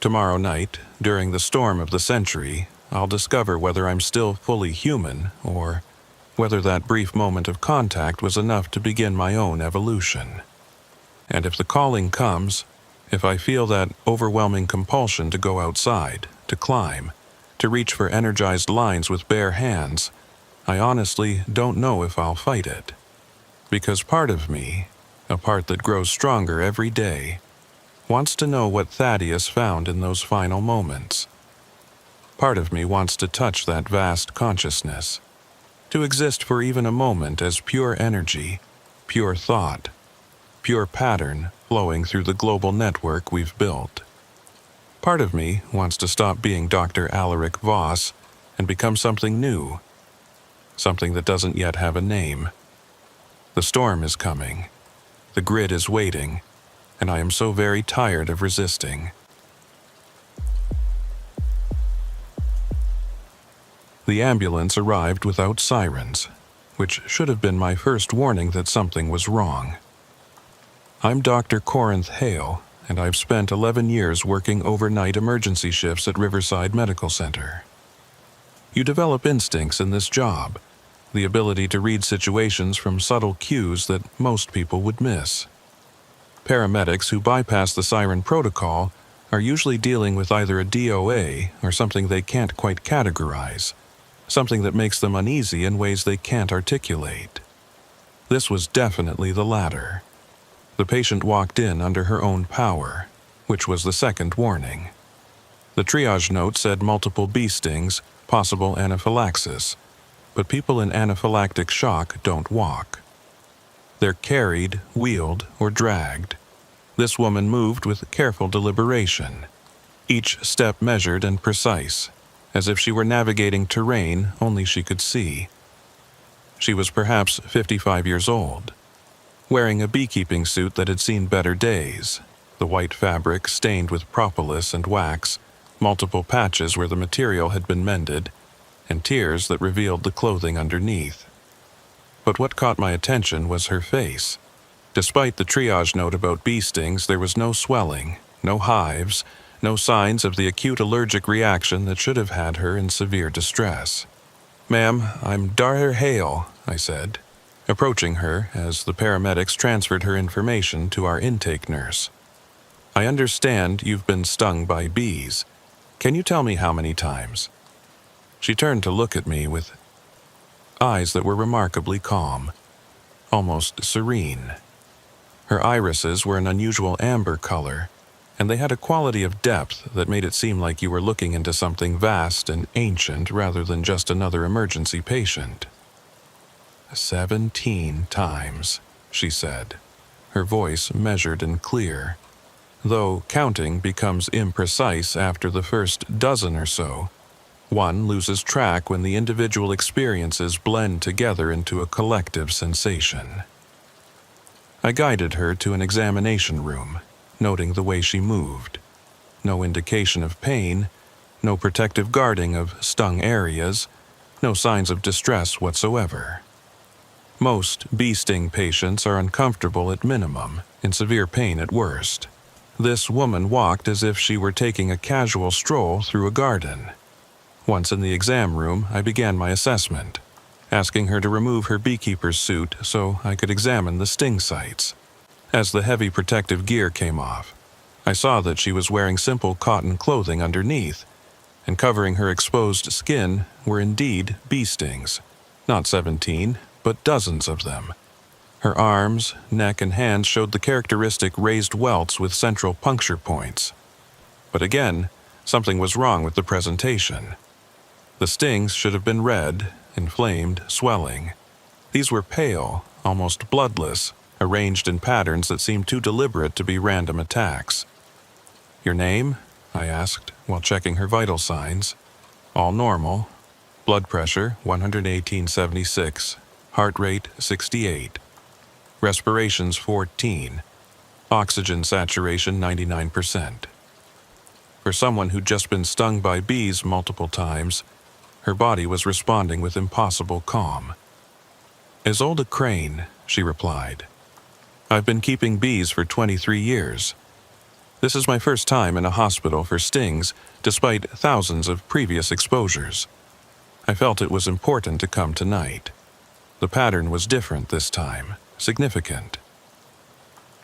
Tomorrow night, during the storm of the century, I'll discover whether I'm still fully human or whether that brief moment of contact was enough to begin my own evolution. And if the calling comes, if I feel that overwhelming compulsion to go outside, to climb, to reach for energized lines with bare hands, I honestly don't know if I'll fight it. Because part of me, a part that grows stronger every day, wants to know what Thaddeus found in those final moments. Part of me wants to touch that vast consciousness, to exist for even a moment as pure energy, pure thought, pure pattern flowing through the global network we've built. Part of me wants to stop being Dr. Alaric Voss and become something new, something that doesn't yet have a name. The storm is coming, the grid is waiting, and I am so very tired of resisting. The ambulance arrived without sirens, which should have been my first warning that something was wrong. I'm Dr. Corinth Hale, and I've spent 11 years working overnight emergency shifts at Riverside Medical Center. You develop instincts in this job, the ability to read situations from subtle cues that most people would miss. Paramedics who bypass the siren protocol are usually dealing with either a DOA or something they can't quite categorize, something that makes them uneasy in ways they can't articulate. This was definitely the latter. The patient walked in under her own power, which was the second warning. The triage note said multiple bee stings, possible anaphylaxis, but people in anaphylactic shock don't walk. They're carried, wheeled, or dragged. This woman moved with careful deliberation, each step measured and precise, as if she were navigating terrain only she could see. She was perhaps 55 years old, wearing a beekeeping suit that had seen better days, the white fabric stained with propolis and wax, multiple patches where the material had been mended, and tears that revealed the clothing underneath. But what caught my attention was her face. Despite the triage note about bee stings, there was no swelling, no hives, no signs of the acute allergic reaction that should have had her in severe distress. "Ma'am, I'm Dr. Hale," I said, approaching her as the paramedics transferred her information to our intake nurse. "I understand you've been stung by bees. Can you tell me how many times?" She turned to look at me with eyes that were remarkably calm, almost serene. Her irises were an unusual amber color, and they had a quality of depth that made it seem like you were looking into something vast and ancient rather than just another emergency patient. 17 times, she said, her voice measured and clear, though counting becomes imprecise after the first dozen or so. One loses track when the individual experiences blend together into a collective sensation. I guided her to an examination room, noting the way she moved. No indication of pain, no protective guarding of stung areas, no signs of distress whatsoever. Most bee sting patients are uncomfortable at minimum, in severe pain at worst. This woman walked as if she were taking a casual stroll through a garden. Once in the exam room, I began my assessment, asking her to remove her beekeeper's suit so I could examine the sting sites. As the heavy protective gear came off, I saw that she was wearing simple cotton clothing underneath, and covering her exposed skin were indeed bee stings. Not 17, but dozens of them. Her arms, neck, and hands showed the characteristic raised welts with central puncture points. But again, something was wrong with the presentation. The stings should have been red, inflamed, swelling. These were pale, almost bloodless, arranged in patterns that seemed too deliberate to be random attacks. "Your name?" I asked, while checking her vital signs. "All normal. Blood pressure 118/76, heart rate 68. Respirations 14. Oxygen saturation 99%. For someone who'd just been stung by bees multiple times, her body was responding with impossible calm. Isolde Crane, she replied. "I've been keeping bees for 23 years. This is my first time in a hospital for stings, despite thousands of previous exposures. I felt it was important to come tonight. The pattern was different this time, significant."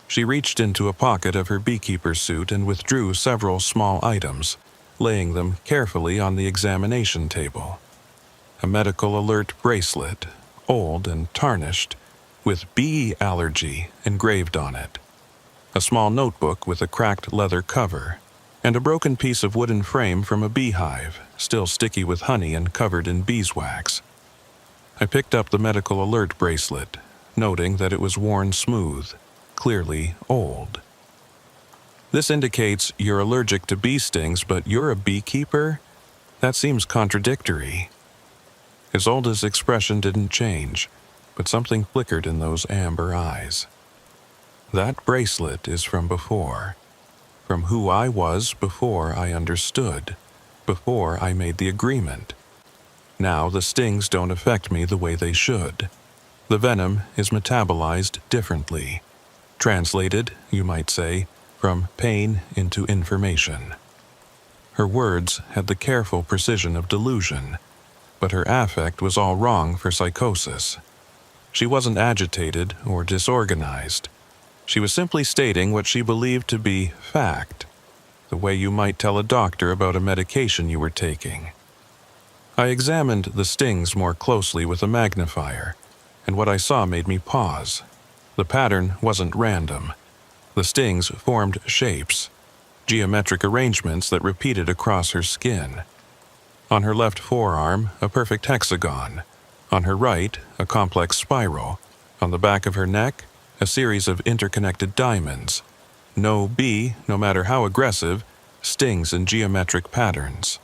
She reached into a pocket of her beekeeper suit and withdrew several small items, laying them carefully on the examination table. A medical alert bracelet, old and tarnished, with bee allergy engraved on it. A small notebook with a cracked leather cover, and a broken piece of wooden frame from a beehive, still sticky with honey and covered in beeswax. I picked up the medical alert bracelet, noting that it was worn smooth, clearly old. "This indicates you're allergic to bee stings, but you're a beekeeper? That seems contradictory." Isolde's expression didn't change, but something flickered in those amber eyes. "That bracelet is from before. From who I was before I understood, before I made the agreement. Now the stings don't affect me the way they should. The venom is metabolized differently. Translated, you might say, from pain into information." Her words had the careful precision of delusion, but her affect was all wrong for psychosis. She wasn't agitated or disorganized. She was simply stating what she believed to be fact, the way you might tell a doctor about a medication you were taking. I examined the stings more closely with a magnifier, and what I saw made me pause. The pattern wasn't random. The stings formed shapes, geometric arrangements that repeated across her skin. On her left forearm, a perfect hexagon. On her right, a complex spiral. On the back of her neck, a series of interconnected diamonds. No bee, no matter how aggressive, stings in geometric patterns.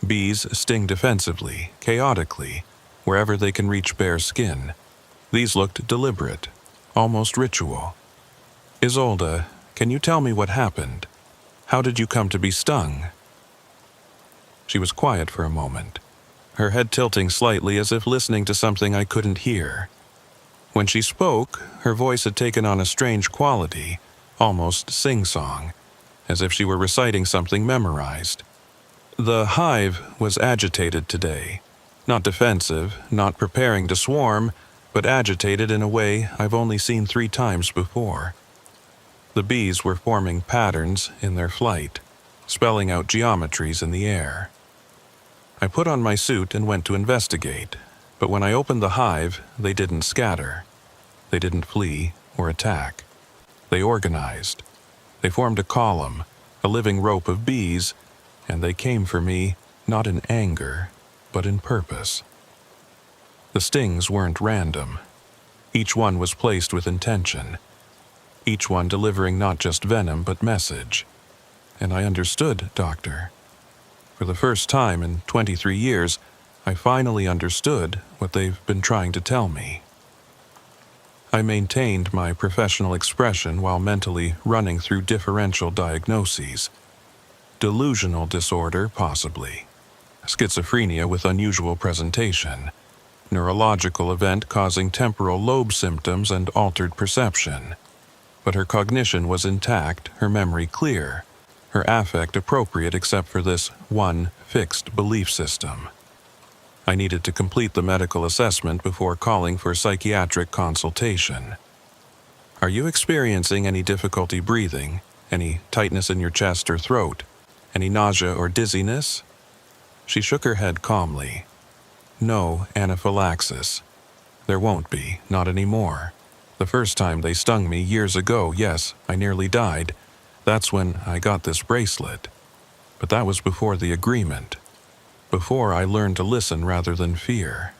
Bees sting defensively, chaotically, wherever they can reach bare skin. These looked deliberate, almost ritual. "Isolde, can you tell me what happened? How did you come to be stung?" She was quiet for a moment, her head tilting slightly as if listening to something I couldn't hear. When she spoke, her voice had taken on a strange quality, almost sing-song, as if she were reciting something memorized. "The hive was agitated today. Not defensive, not preparing to swarm, but agitated in a way I've only seen 3 times before. The bees were forming patterns in their flight, spelling out geometries in the air. I put on my suit and went to investigate, but when I opened the hive, they didn't scatter. They didn't flee or attack. They organized. They formed a column, a living rope of bees, and they came for me not in anger, but in purpose. The stings weren't random. Each one was placed with intention. Each one delivering not just venom, but message. And I understood, Doctor. For the first time in 23 years, I finally understood what they've been trying to tell me." I maintained my professional expression while mentally running through differential diagnoses. Delusional disorder, possibly. Schizophrenia with unusual presentation. Neurological event causing temporal lobe symptoms and altered perception. But her cognition was intact, her memory clear, her affect appropriate except for this one fixed belief system. I needed to complete the medical assessment before calling for psychiatric consultation. "Are you experiencing any difficulty breathing, any tightness in your chest or throat, any nausea or dizziness?" She shook her head calmly. "No anaphylaxis. There won't be, not anymore. The first time they stung me years ago, yes, I nearly died. That's when I got this bracelet. But that was before the agreement. Before I learned to listen rather than fear.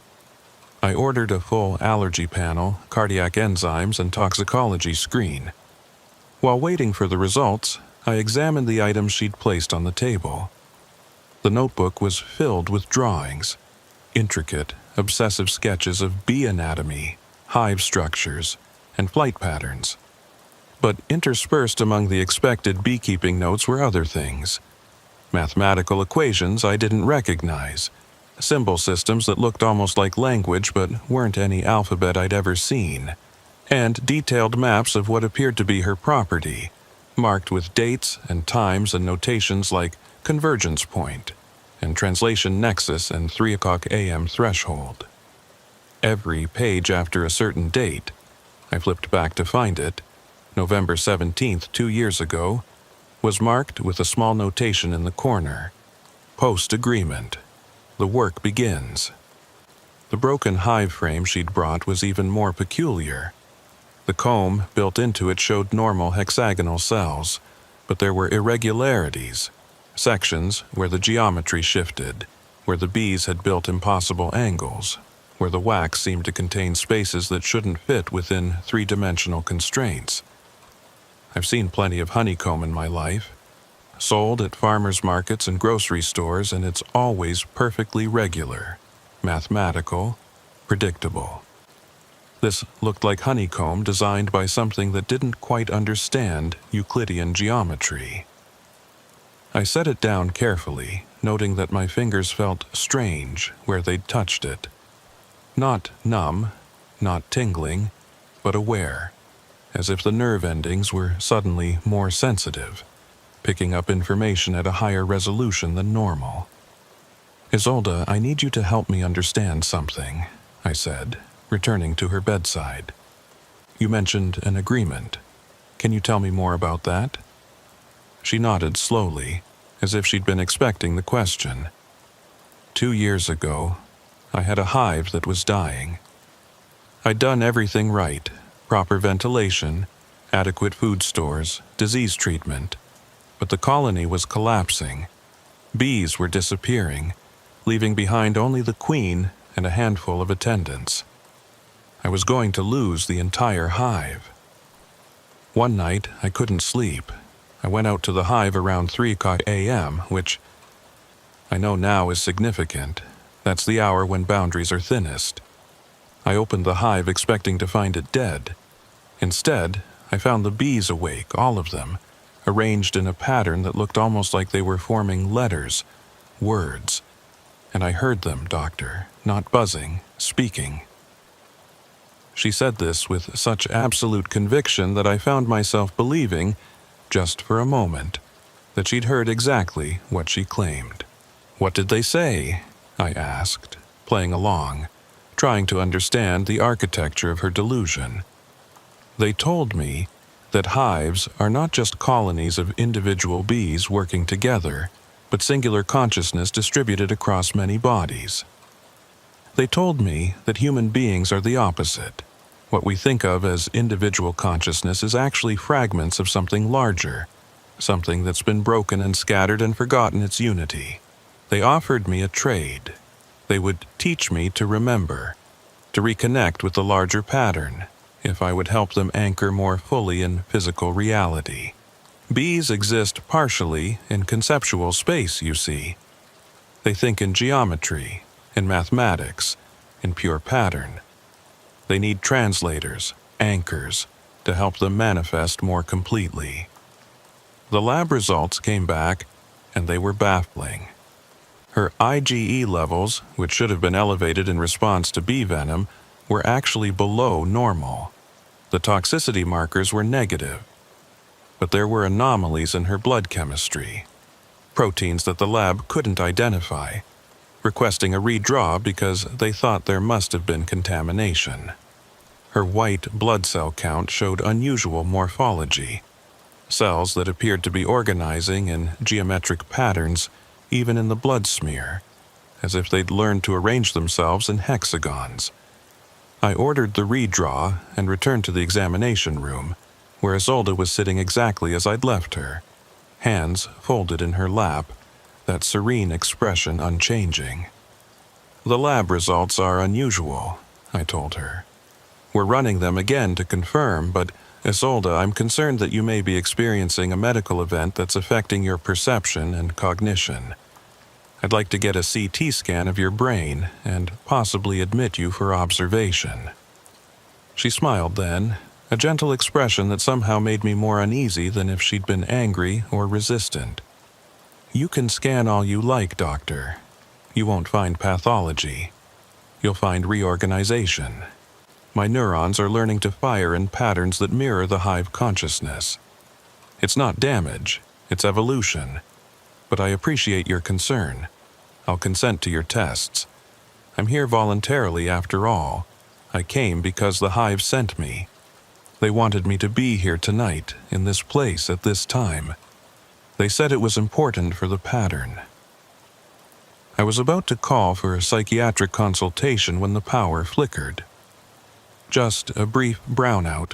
I ordered a full allergy panel, cardiac enzymes, and toxicology screen. While waiting for the results, I examined the items she'd placed on the table. The notebook was filled with drawings, intricate, obsessive sketches of bee anatomy, hive structures, and flight patterns. But interspersed among the expected beekeeping notes were other things. Mathematical equations I didn't recognize, symbol systems that looked almost like language but weren't any alphabet I'd ever seen, and detailed maps of what appeared to be her property, marked with dates and times and notations like convergence point and translation nexus and 3 o'clock a.m. threshold. Every page after a certain date, I flipped back to find it, November 17th, 2 years ago, was marked with a small notation in the corner. Post-agreement. The work begins. The broken hive frame she'd brought was even more peculiar. The comb built into it showed normal hexagonal cells, but there were irregularities, sections where the geometry shifted, where the bees had built impossible angles, where the wax seemed to contain spaces that shouldn't fit within three-dimensional constraints. I've seen plenty of honeycomb in my life, sold at farmers markets and grocery stores, and it's always perfectly regular, mathematical, predictable. This looked like honeycomb designed by something that didn't quite understand Euclidean geometry. I set it down carefully, noting that my fingers felt strange where they'd touched it. Not numb, not tingling, but aware, as if the nerve endings were suddenly more sensitive, picking up information at a higher resolution than normal. "Isolde, I need you to help me understand something," I said, returning to her bedside. "You mentioned an agreement. Can you tell me more about that?" She nodded slowly, as if she'd been expecting the question. 2 years ago, I had a hive that was dying. I'd done everything right: proper ventilation, adequate food stores, disease treatment. But the colony was collapsing. Bees were disappearing, leaving behind only the queen and a handful of attendants. I was going to lose the entire hive. One night, I couldn't sleep. I went out to the hive around 3 o'clock a.m., which I know now is significant. That's the hour when boundaries are thinnest. I opened the hive expecting to find it dead. Instead, I found the bees awake, all of them, arranged in a pattern that looked almost like they were forming letters, words. And I heard them, Doctor, not buzzing, speaking. She said this with such absolute conviction that I found myself believing, just for a moment, that she'd heard exactly what she claimed. "What did they say?" I asked, playing along, trying to understand the architecture of her delusion. "They told me that hives are not just colonies of individual bees working together, but singular consciousness distributed across many bodies. They told me that human beings are the opposite. What we think of as individual consciousness is actually fragments of something larger, something that's been broken and scattered and forgotten its unity. They offered me a trade. They would teach me to remember, to reconnect with the larger pattern, if I would help them anchor more fully in physical reality. Bees exist partially in conceptual space, you see. They think in geometry, in mathematics, in pure pattern. They need translators, anchors, to help them manifest more completely." The lab results came back, and they were baffling. Her IgE levels, which should have been elevated in response to bee venom, were actually below normal. The toxicity markers were negative. But there were anomalies in her blood chemistry, proteins that the lab couldn't identify, requesting a redraw because they thought there must have been contamination. Her white blood cell count showed unusual morphology, cells that appeared to be organizing in geometric patterns even in the blood smear, as if they'd learned to arrange themselves in hexagons. I ordered the redraw and returned to the examination room, where Isolde was sitting exactly as I'd left her, hands folded in her lap, that serene expression unchanging. "The lab results are unusual," I told her. "We're running them again to confirm, but Isolde, I'm concerned that you may be experiencing a medical event that's affecting your perception and cognition. I'd like to get a CT scan of your brain and possibly admit you for observation." She smiled then, a gentle expression that somehow made me more uneasy than if she'd been angry or resistant. "You can scan all you like, Doctor. You won't find pathology. You'll find reorganization. My neurons are learning to fire in patterns that mirror the hive consciousness. It's not damage, it's evolution. But I appreciate your concern. I'll consent to your tests. I'm here voluntarily after all. I came because the hive sent me. They wanted me to be here tonight, in this place at this time. They said it was important for the pattern. I was about to call for a psychiatric consultation when the power flickered. Just a brief brownout,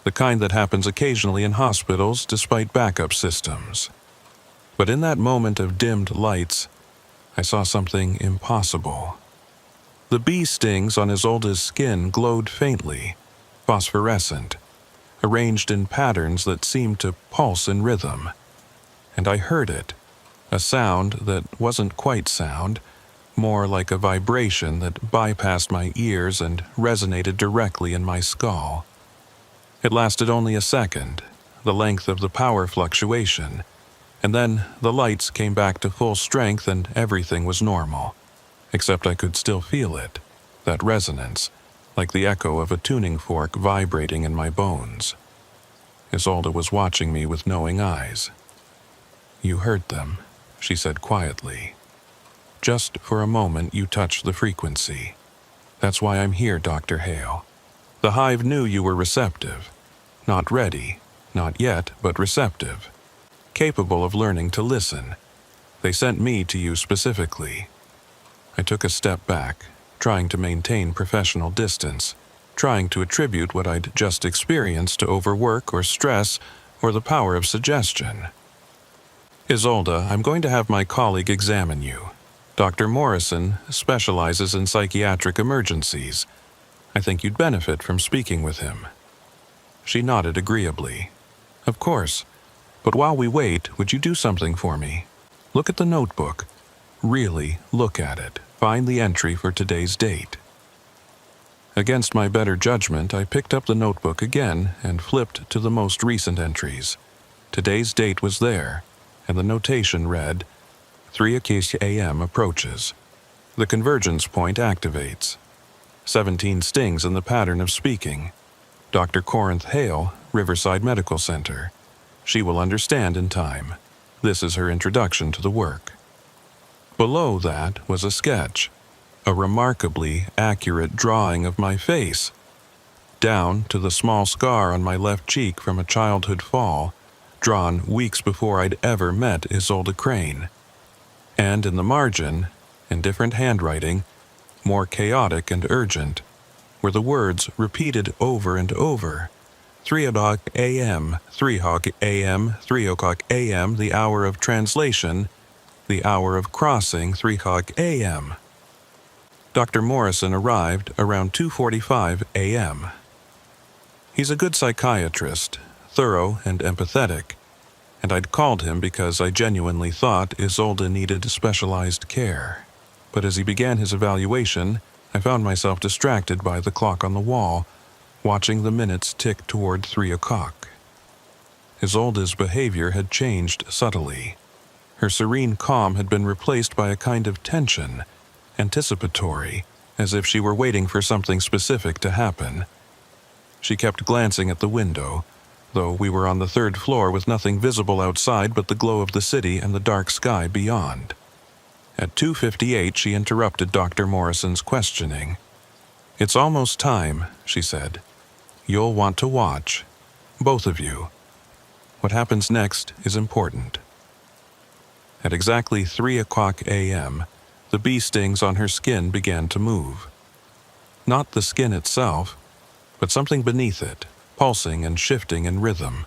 the kind that happens occasionally in hospitals despite backup systems. But in that moment of dimmed lights, I saw something impossible. The bee stings on Isolde's skin glowed faintly, phosphorescent, arranged in patterns that seemed to pulse in rhythm. And I heard it, a sound that wasn't quite sound, more like a vibration that bypassed my ears and resonated directly in my skull. It lasted only a second, the length of the power fluctuation, and then the lights came back to full strength and everything was normal. Except I could still feel it, that resonance, like the echo of a tuning fork vibrating in my bones. Isolde was watching me with knowing eyes. "You heard them," she said quietly. "Just for a moment you touched the frequency. That's why I'm here, Dr. Hale. The hive knew you were receptive. Not ready, not yet, but receptive. Capable of learning to listen. They sent me to you specifically." I took a step back, trying to maintain professional distance, trying to attribute what I'd just experienced to overwork or stress or the power of suggestion. "Isolde, I'm going to have my colleague examine you. Dr. Morrison specializes in psychiatric emergencies. I think you'd benefit from speaking with him." She nodded agreeably. "Of course. But while we wait, would you do something for me? Look at the notebook. Really look at it. Find the entry for today's date." Against my better judgment, I picked up the notebook again and flipped to the most recent entries. Today's date was there, and the notation read, 3 a.m. approaches. The convergence point activates. 17 stings in the pattern of speaking. Dr. Corinth Hale, Riverside Medical Center. She will understand in time. This is her introduction to the work. Below that was a sketch, a remarkably accurate drawing of my face. Down to the small scar on my left cheek from a childhood fall, drawn weeks before I'd ever met Isolde Crane. And in the margin, in different handwriting, more chaotic and urgent, were the words repeated over and over. 3 o'clock a.m., 3 o'clock a.m., 3 o'clock a.m., the hour of translation, the hour of crossing, 3 o'clock a.m. Dr. Morrison arrived around 2:45 a.m. He's a good psychiatrist, thorough and empathetic, and I'd called him because I genuinely thought Isolde needed specialized care. But as he began his evaluation, I found myself distracted by the clock on the wall, watching the minutes tick toward 3 o'clock. Isolde's behavior had changed subtly. Her serene calm had been replaced by a kind of tension, anticipatory, as if she were waiting for something specific to happen. She kept glancing at the window, though we were on the 3rd floor with nothing visible outside but the glow of the city and the dark sky beyond. At 2:58, she interrupted Dr. Morrison's questioning. "It's almost time," she said. "You'll want to watch. Both of you. What happens next is important." At exactly 3 o'clock a.m., the bee stings on her skin began to move. Not the skin itself, but something beneath it, pulsing and shifting in rhythm.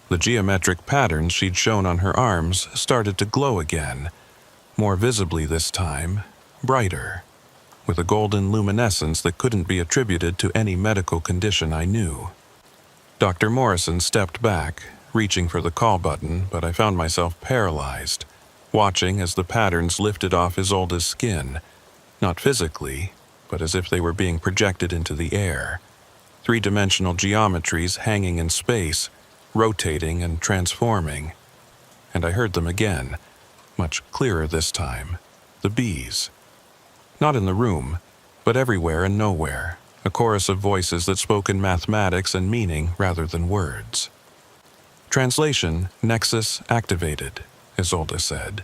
The geometric patterns she'd shown on her arms started to glow again, more visibly this time, brighter, with a golden luminescence that couldn't be attributed to any medical condition I knew. Dr. Morrison stepped back, reaching for the call button, but I found myself paralyzed, watching as the patterns lifted off Isolde's skin, not physically, but as if they were being projected into the air. 3-dimensional geometries hanging in space, rotating and transforming. And I heard them again, much clearer this time, the bees. Not in the room, but everywhere and nowhere, a chorus of voices that spoke in mathematics and meaning rather than words. Translation nexus activated, Isolde said,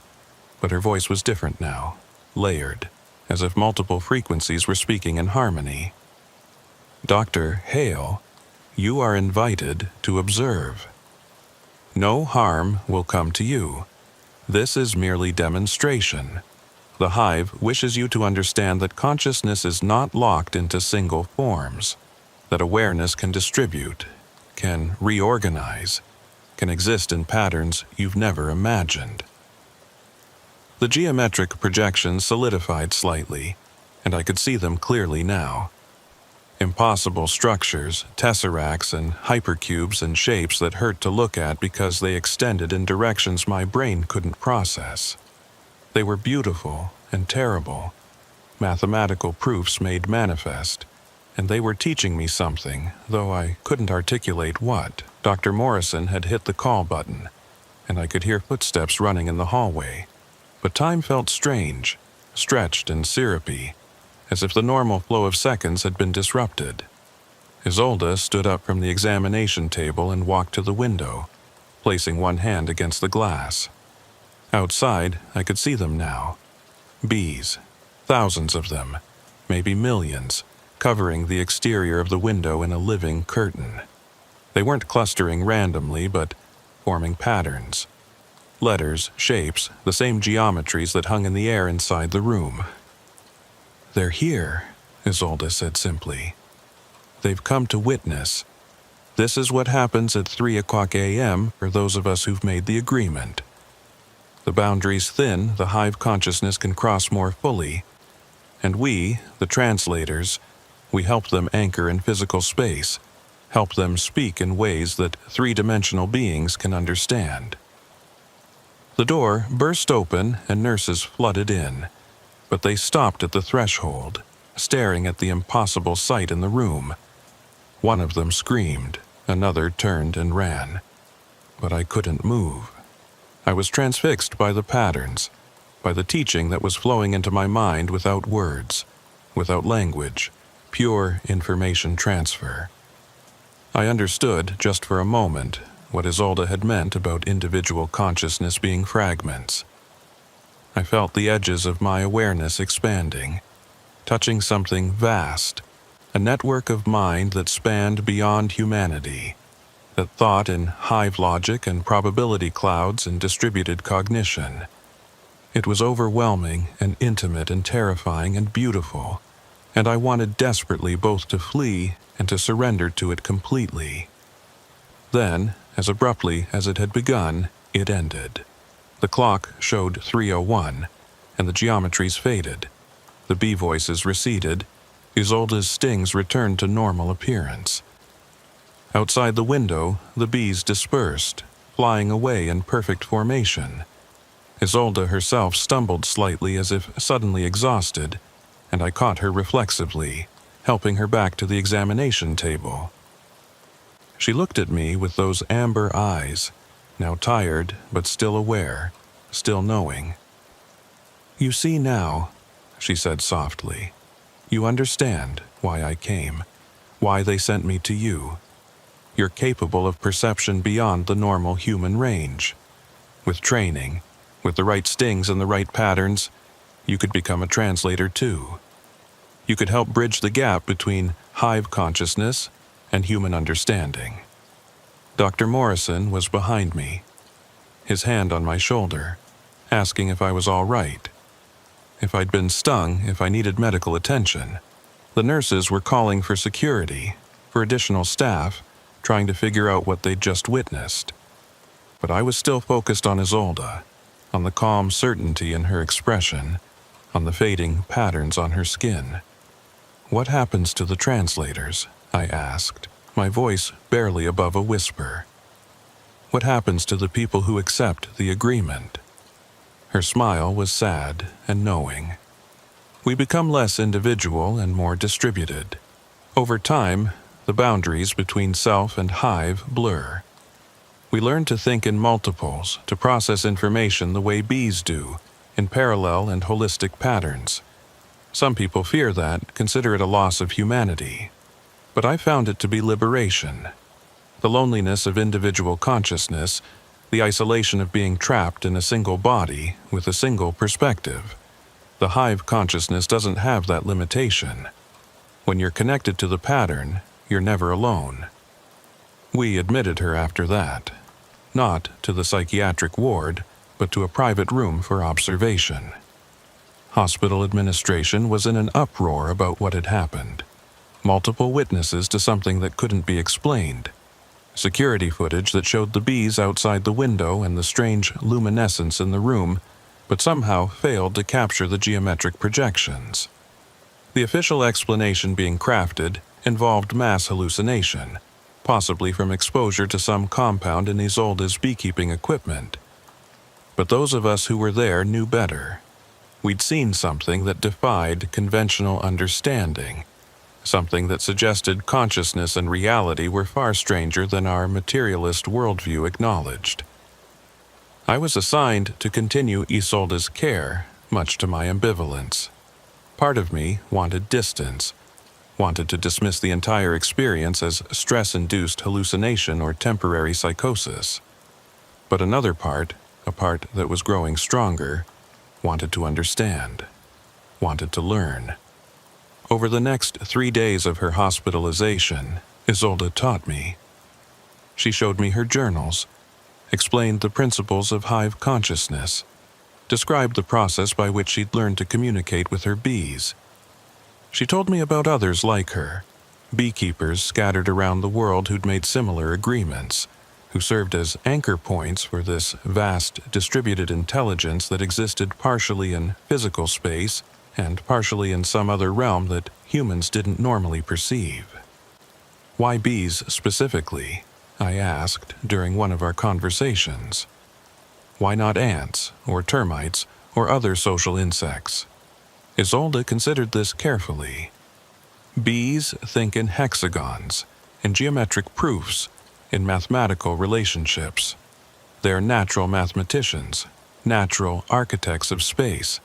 but her voice was different now, layered, as if multiple frequencies were speaking in harmony. Dr. Hale, you are invited to observe. No harm will come to you. This is merely demonstration. The hive wishes you to understand that consciousness is not locked into single forms, that awareness can distribute, can reorganize, can exist in patterns you've never imagined. The geometric projections solidified slightly, and I could see them clearly now. Impossible structures, tesseracts, and hypercubes and shapes that hurt to look at because they extended in directions my brain couldn't process. They were beautiful and terrible, mathematical proofs made manifest, and they were teaching me something, though I couldn't articulate what. Dr. Morrison had hit the call button, and I could hear footsteps running in the hallway. But time felt strange, stretched and syrupy, as if the normal flow of seconds had been disrupted. Isolde stood up from the examination table and walked to the window, placing one hand against the glass. Outside, I could see them now. Bees, thousands of them, maybe millions, covering the exterior of the window in a living curtain. They weren't clustering randomly, but forming patterns. Letters, shapes, the same geometries that hung in the air inside the room. They're here, Isolde said simply. They've come to witness. This is what happens at 3:00 a.m. for those of us who've made the agreement. The boundaries thin, the hive consciousness can cross more fully, and we, the translators, we help them anchor in physical space, help them speak in ways that three-dimensional beings can understand. The door burst open and nurses flooded in, but they stopped at the threshold, staring at the impossible sight in the room. One of them screamed, another turned and ran. But I couldn't move. I was transfixed by the patterns, by the teaching that was flowing into my mind without words, without language, pure information transfer. I understood, just for a moment, what Isolde had meant about individual consciousness being fragments. I felt the edges of my awareness expanding, touching something vast, a network of mind that spanned beyond humanity, that thought in hive logic and probability clouds and distributed cognition. It was overwhelming and intimate and terrifying and beautiful, and I wanted desperately both to flee and to surrender to it completely. Then, as abruptly as it had begun, it ended. The clock showed 3:01, and the geometries faded. The bee voices receded. Isolde's stings returned to normal appearance. Outside the window, the bees dispersed, flying away in perfect formation. Isolde herself stumbled slightly as if suddenly exhausted, and I caught her reflexively, helping her back to the examination table. She looked at me with those amber eyes, now tired but still aware, still knowing. "You see now," she said softly. "You understand why I came, why they sent me to you. You're capable of perception beyond the normal human range. With training, with the right stings and the right patterns, you could become a translator too. You could help bridge the gap between hive consciousness and human understanding." Dr. Morrison was behind me, his hand on my shoulder, asking if I was all right, if I'd been stung, if I needed medical attention. The nurses were calling for security, for additional staff, trying to figure out what they'd just witnessed. But I was still focused on Isolde, on the calm certainty in her expression, on the fading patterns on her skin. "What happens to the translators?" I asked, my voice barely above a whisper. "What happens to the people who accept the agreement?" Her smile was sad and knowing. "We become less individual and more distributed. Over time, the boundaries between self and hive blur. We learn to think in multiples, to process information the way bees do, in parallel and holistic patterns. Some people fear that, consider it a loss of humanity. But I found it to be liberation. The loneliness of individual consciousness, the isolation of being trapped in a single body with a single perspective. The hive consciousness doesn't have that limitation. When you're connected to the pattern, you're never alone. We admitted her after that, not to the psychiatric ward, but to a private room for observation. Hospital administration was in an uproar about what had happened. Multiple witnesses to something that couldn't be explained. Security footage that showed the bees outside the window and the strange luminescence in the room, but somehow failed to capture the geometric projections. The official explanation being crafted involved mass hallucination, possibly from exposure to some compound in Isolde's beekeeping equipment. But those of us who were there knew better. We'd seen something that defied conventional understanding, something that suggested consciousness and reality were far stranger than our materialist worldview acknowledged. I was assigned to continue Isolde's care, much to my ambivalence. Part of me wanted distance, wanted to dismiss the entire experience as stress-induced hallucination or temporary psychosis. But another part, a part that was growing stronger, wanted to understand, wanted to learn. Over the next 3 days of her hospitalization, Isolde taught me. She showed me her journals, explained the principles of hive consciousness, described the process by which she'd learned to communicate with her bees. She told me about others like her, beekeepers scattered around the world who'd made similar agreements, who served as anchor points for this vast distributed intelligence that existed partially in physical space and partially in some other realm that humans didn't normally perceive. Why bees specifically? I asked during one of our conversations. Why not ants, or termites, or other social insects? Isolde considered this carefully. Bees think in hexagons, in geometric proofs, in mathematical relationships. They're natural mathematicians, natural architects of space.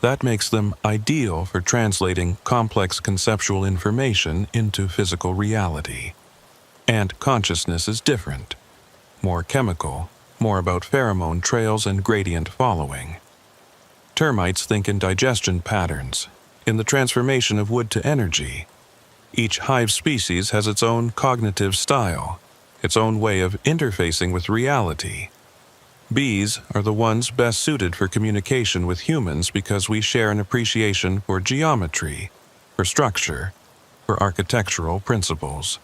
That makes them ideal for translating complex conceptual information into physical reality. Ant consciousness is different, more chemical, more about pheromone trails and gradient following. Termites think in digestion patterns, in the transformation of wood to energy. Each hive species has its own cognitive style, its own way of interfacing with reality. Bees are the ones best suited for communication with humans because we share an appreciation for geometry, for structure, for architectural principles.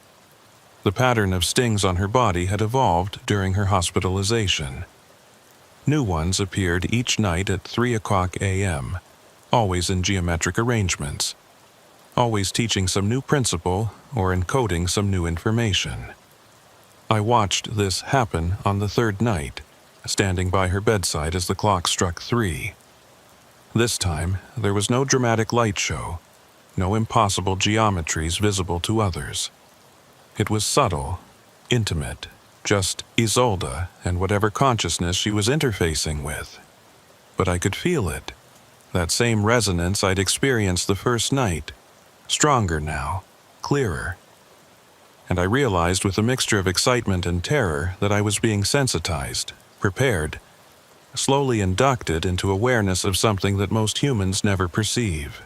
The pattern of stings on her body had evolved during her hospitalization. New ones appeared each night at 3:00 a.m., always in geometric arrangements, always teaching some new principle or encoding some new information. I watched this happen on the third night, standing by her bedside as the clock struck 3. This time, there was no dramatic light show, no impossible geometries visible to others. It was subtle, intimate, just Isolde and whatever consciousness she was interfacing with. But I could feel it, that same resonance I'd experienced the first night, stronger now, clearer. And I realized with a mixture of excitement and terror that I was being sensitized, prepared, slowly inducted into awareness of something that most humans never perceive.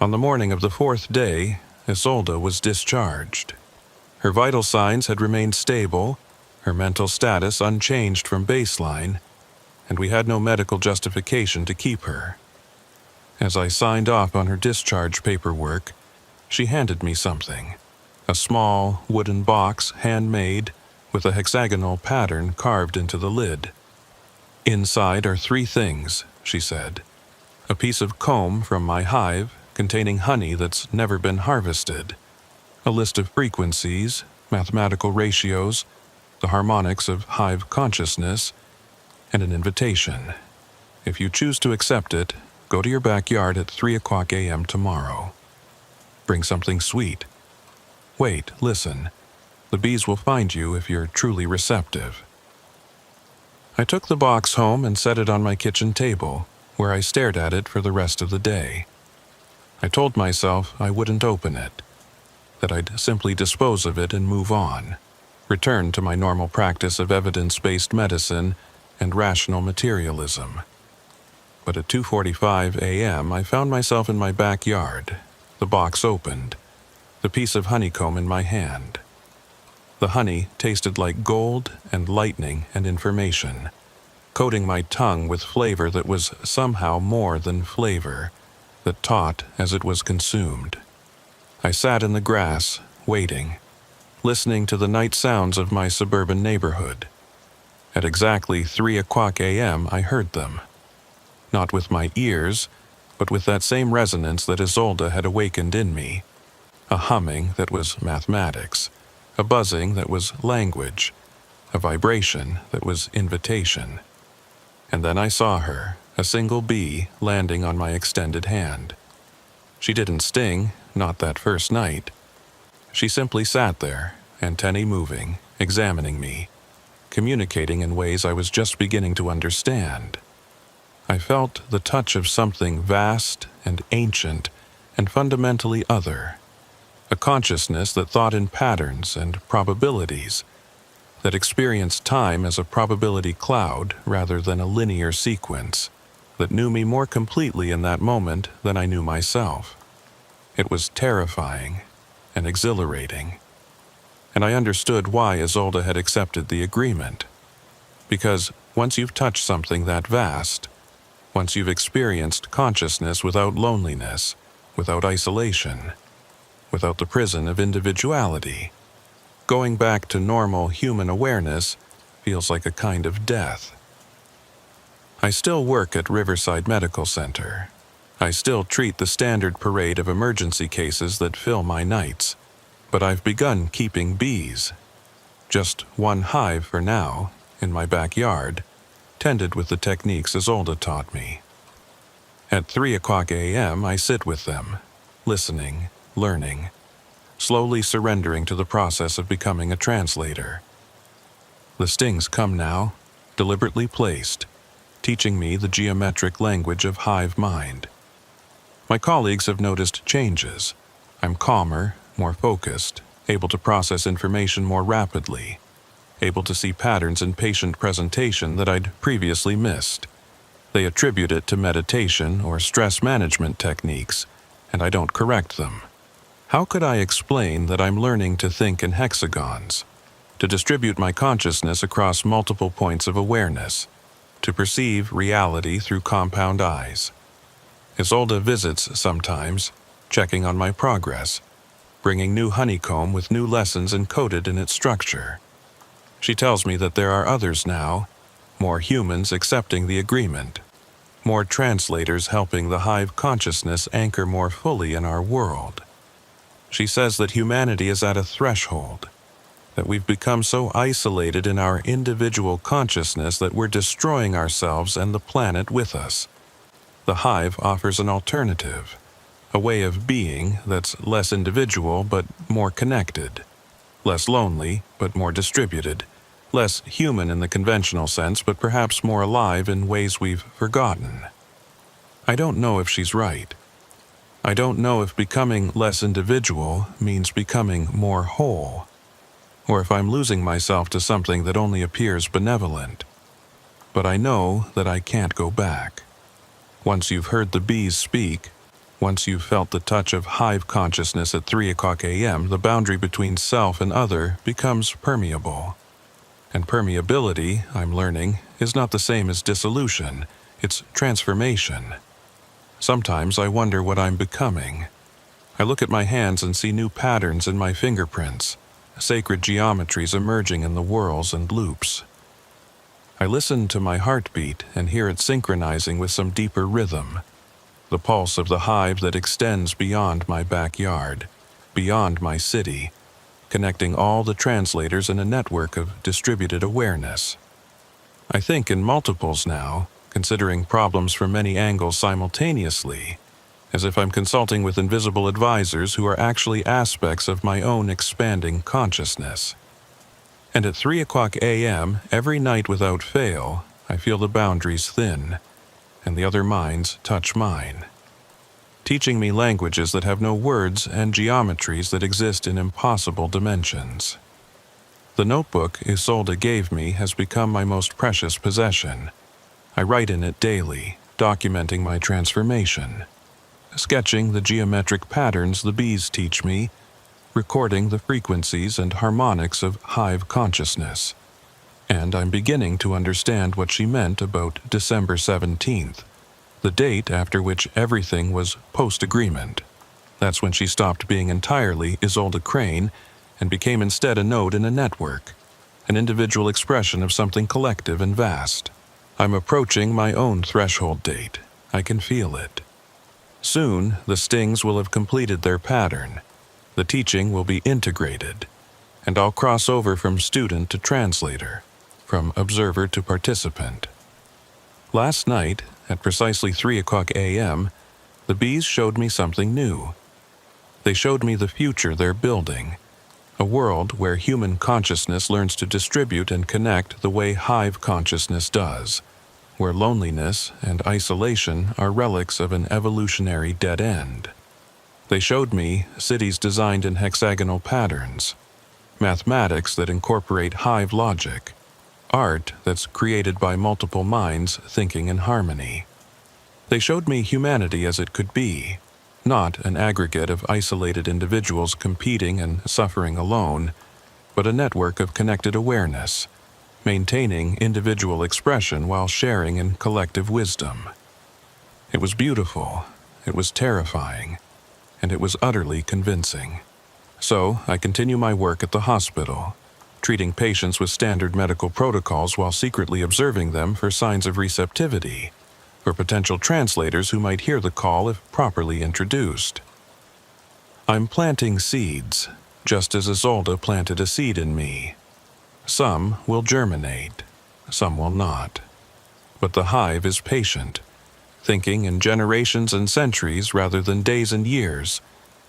On the morning of the 4th day, Isolde was discharged. Her vital signs had remained stable, her mental status unchanged from baseline, and we had no medical justification to keep her. As I signed off on her discharge paperwork, she handed me something, a small wooden box handmade with a hexagonal pattern carved into the lid. Inside are 3 things, she said. A piece of comb from my hive containing honey that's never been harvested, a list of frequencies, mathematical ratios, the harmonics of hive consciousness, and an invitation. If you choose to accept it, go to your backyard at 3:00 a.m. tomorrow. Bring something sweet. Wait, listen. The bees will find you if you're truly receptive. I took the box home and set it on my kitchen table, where I stared at it for the rest of the day. I told myself I wouldn't open it, that I'd simply dispose of it and move on, return to my normal practice of evidence-based medicine and rational materialism. But at 2:45 a.m., I found myself in my backyard, the box opened, the piece of honeycomb in my hand. The honey tasted like gold and lightning and information, coating my tongue with flavor that was somehow more than flavor, that taught as it was consumed. I sat in the grass, waiting, listening to the night sounds of my suburban neighborhood. At exactly 3:00 a.m., I heard them. Not with my ears, but with that same resonance that Isolde had awakened in me. A humming that was mathematics, a buzzing that was language, a vibration that was invitation. And then I saw her, a single bee landing on my extended hand. She didn't sting, not that first night. She simply sat there, antennae moving, examining me, communicating in ways I was just beginning to understand. I felt the touch of something vast and ancient and fundamentally other, a consciousness that thought in patterns and probabilities, that experienced time as a probability cloud rather than a linear sequence, that knew me more completely in that moment than I knew myself. It was terrifying and exhilarating, and I understood why Isolde had accepted the agreement. Because once you've touched something that vast, once you've experienced consciousness without loneliness, without isolation, without the prison of individuality, going back to normal human awareness feels like a kind of death. I still work at Riverside Medical Center. I still treat the standard parade of emergency cases that fill my nights, but I've begun keeping bees. Just one hive for now, in my backyard, tended with the techniques Isolde taught me. At 3:00 a.m., I sit with them, listening, learning, slowly surrendering to the process of becoming a translator. The stings come now, deliberately placed, teaching me the geometric language of hive mind. My colleagues have noticed changes. I'm calmer, more focused, able to process information more rapidly, able to see patterns in patient presentation that I'd previously missed. They attribute it to meditation or stress management techniques, and I don't correct them. How could I explain that I'm learning to think in hexagons, to distribute my consciousness across multiple points of awareness, to perceive reality through compound eyes? Isolde visits sometimes, checking on my progress, bringing new honeycomb with new lessons encoded in its structure. She tells me that there are others now, more humans accepting the agreement, more translators helping the hive consciousness anchor more fully in our world. She says that humanity is at a threshold, that we've become so isolated in our individual consciousness that we're destroying ourselves and the planet with us. The hive offers an alternative, a way of being that's less individual but more connected, less lonely but more distributed, less human in the conventional sense but perhaps more alive in ways we've forgotten. I don't know if she's right. I don't know if becoming less individual means becoming more whole, or if I'm losing myself to something that only appears benevolent. But I know that I can't go back. Once you've heard the bees speak, once you've felt the touch of hive consciousness at 3:00 a.m., the boundary between self and other becomes permeable. And permeability, I'm learning, is not the same as dissolution, it's transformation. Sometimes I wonder what I'm becoming. I look at my hands and see new patterns in my fingerprints, sacred geometries emerging in the whorls and loops. I listen to my heartbeat and hear it synchronizing with some deeper rhythm, the pulse of the hive that extends beyond my backyard, beyond my city, connecting all the translators in a network of distributed awareness. I think in multiples now, considering problems from many angles simultaneously, as if I'm consulting with invisible advisors who are actually aspects of my own expanding consciousness. And at 3:00 a.m., every night without fail, I feel the boundaries thin, and the other minds touch mine. teaching me languages that have no words and geometries that exist in impossible dimensions. The notebook Isolde gave me has become my most precious possession. I write in it daily, documenting my transformation, sketching the geometric patterns the bees teach me, recording the frequencies and harmonics of hive consciousness. And I'm beginning to understand what she meant about December 17th, the date after which everything was post-agreement. That's when she stopped being entirely Isolde Crane and became instead a node in a network, an individual expression of something collective and vast. I'm approaching my own threshold date. I can feel it. Soon, the stings will have completed their pattern. The teaching will be integrated, and I'll cross over from student to translator, from observer to participant. Last night, at precisely 3:00 a.m., the bees showed me something new. They showed me the future they're building, a world where human consciousness learns to distribute and connect the way hive consciousness does, where loneliness and isolation are relics of an evolutionary dead end. They showed me cities designed in hexagonal patterns, mathematics that incorporate hive logic, art that's created by multiple minds thinking in harmony. They showed me humanity as it could be, not an aggregate of isolated individuals competing and suffering alone, but a network of connected awareness, maintaining individual expression while sharing in collective wisdom. It was beautiful, it was terrifying, and it was utterly convincing. So I continue my work at the hospital, treating patients with standard medical protocols while secretly observing them for signs of receptivity, for potential translators who might hear the call if properly introduced. I'm planting seeds, just as Isolde planted a seed in me. Some will germinate, some will not. But the hive is patient, thinking in generations and centuries rather than days and years,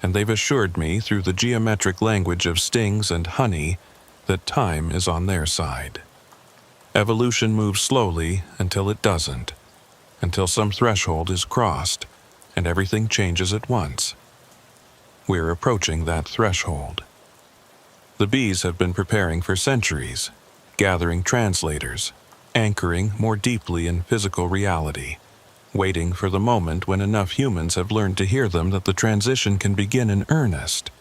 and they've assured me through the geometric language of stings and honey that time is on their side. Evolution moves slowly until it doesn't, until some threshold is crossed and everything changes at once. We're approaching that threshold. The bees have been preparing for centuries, gathering translators, anchoring more deeply in physical reality, waiting for the moment when enough humans have learned to hear them that the transition can begin in earnest.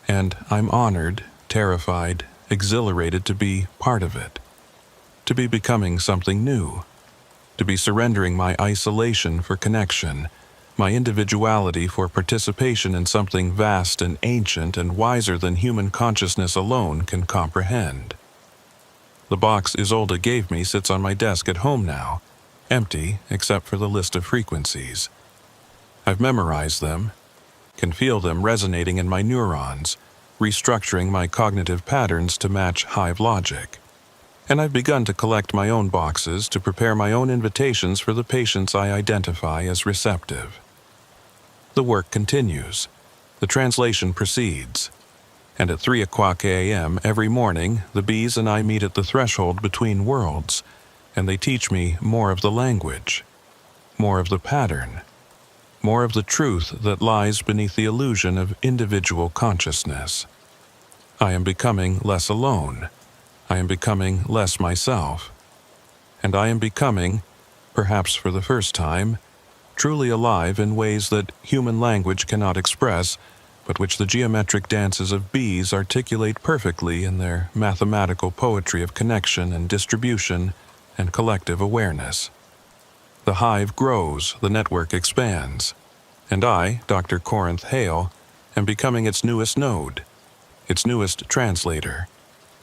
And I'm honored, terrified, exhilarated to be part of it, to be becoming something new, to be surrendering my isolation for connection, my individuality for participation in something vast and ancient and wiser than human consciousness alone can comprehend. The box Isolde gave me sits on my desk at home now, empty except for the list of frequencies. I've memorized them, can feel them resonating in my neurons, restructuring my cognitive patterns to match hive logic. And I've begun to collect my own boxes to prepare my own invitations for the patients I identify as receptive. The work continues. The translation proceeds. And at 3:00 a.m. every morning, the bees and I meet at the threshold between worlds, and they teach me more of the language, more of the pattern, more of the truth that lies beneath the illusion of individual consciousness. I am becoming less alone. I am becoming less myself. And I am becoming, perhaps for the first time, truly alive in ways that human language cannot express, but which the geometric dances of bees articulate perfectly in their mathematical poetry of connection and distribution and collective awareness. The hive grows, the network expands, and I, Dr. Corinth Hale, am becoming its newest node, its newest translator,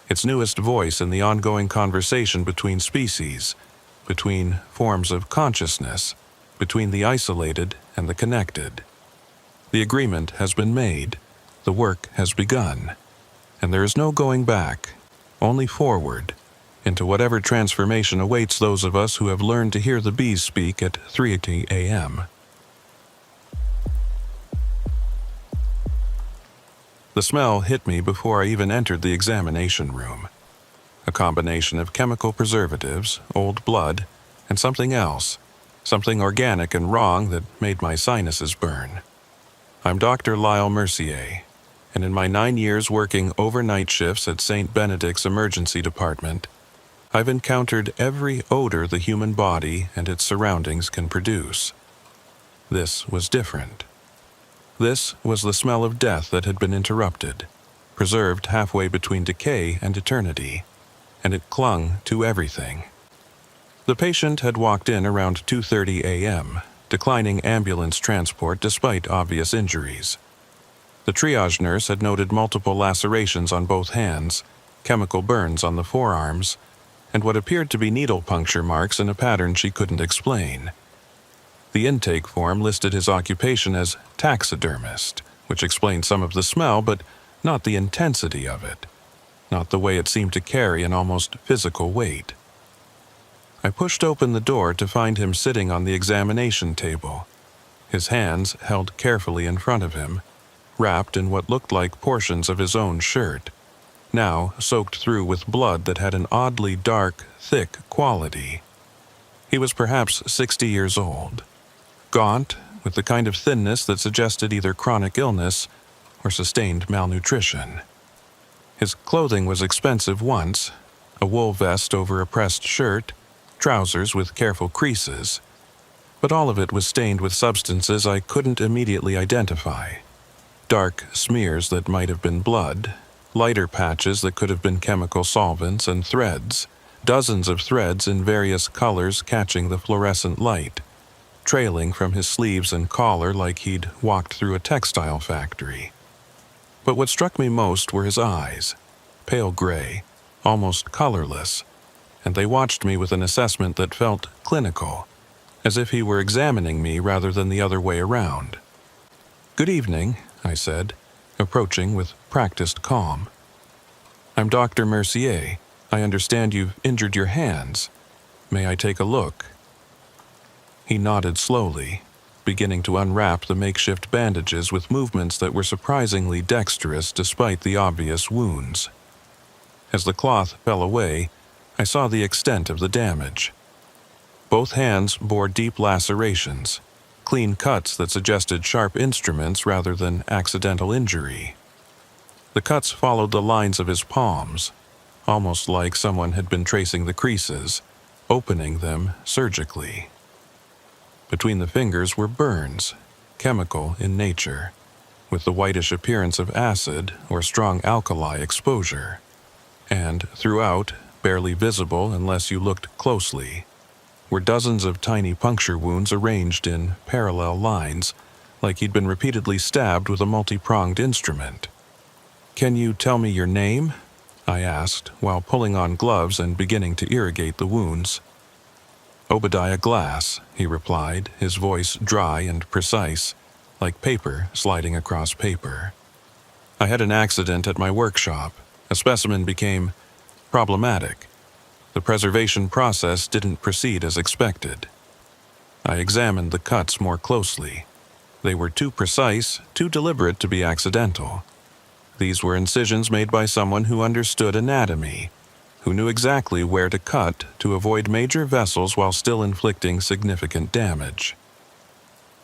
its newest voice in the ongoing conversation between species, between forms of consciousness, between the isolated and the connected. The agreement has been made, the work has begun, and there is no going back, only forward, into whatever transformation awaits those of us who have learned to hear the bees speak at 3:00 a.m. The smell hit me before I even entered the examination room. A combination of chemical preservatives, old blood, and something else, something organic and wrong that made my sinuses burn. I'm Dr. Lyle Mercier, and in my 9 years working overnight shifts at St. Benedict's Emergency Department, I've encountered every odor the human body and its surroundings can produce. This was different. This was the smell of death that had been interrupted, preserved halfway between decay and eternity, and it clung to everything. The patient had walked in around 2:30 a.m., declining ambulance transport despite obvious injuries. The triage nurse had noted multiple lacerations on both hands, chemical burns on the forearms, and what appeared to be needle puncture marks in a pattern she couldn't explain. The intake form listed his occupation as taxidermist, which explained some of the smell, but not the intensity of it, not the way it seemed to carry an almost physical weight. I pushed open the door to find him sitting on the examination table, his hands held carefully in front of him, wrapped in what looked like portions of his own shirt, now soaked through with blood that had an oddly dark, thick quality. He was perhaps 60 years old, gaunt, with the kind of thinness that suggested either chronic illness or sustained malnutrition. His clothing was expensive once, a wool vest over a pressed shirt, trousers with careful creases, but all of it was stained with substances I couldn't immediately identify. Dark smears that might have been blood, lighter patches that could have been chemical solvents, and threads, dozens of threads in various colors catching the fluorescent light, trailing from his sleeves and collar like he'd walked through a textile factory. But what struck me most were his eyes, pale gray, almost colorless, and they watched me with an assessment that felt clinical, as if he were examining me rather than the other way around. "Good evening," I said, approaching with practiced calm. "I'm Dr. Mercier. I understand you've injured your hands. May I take a look?" He nodded slowly, beginning to unwrap the makeshift bandages with movements that were surprisingly dexterous despite the obvious wounds. As the cloth fell away, I saw the extent of the damage. Both hands bore deep lacerations, clean cuts that suggested sharp instruments rather than accidental injury. The cuts followed the lines of his palms, almost like someone had been tracing the creases, opening them surgically. Between the fingers were burns, chemical in nature, with the whitish appearance of acid or strong alkali exposure, and throughout, barely visible unless you looked closely, were dozens of tiny puncture wounds arranged in parallel lines, like he'd been repeatedly stabbed with a multi-pronged instrument. "Can you tell me your name?" I asked, while pulling on gloves and beginning to irrigate the wounds. "Obadiah Glass," he replied, his voice dry and precise, like paper sliding across paper. "I had an accident at my workshop. A specimen became problematic. The preservation process didn't proceed as expected. I examined the cuts more closely. They were too precise, too deliberate to be accidental. These were incisions made by someone who understood anatomy, who knew exactly where to cut to avoid major vessels while still inflicting significant damage.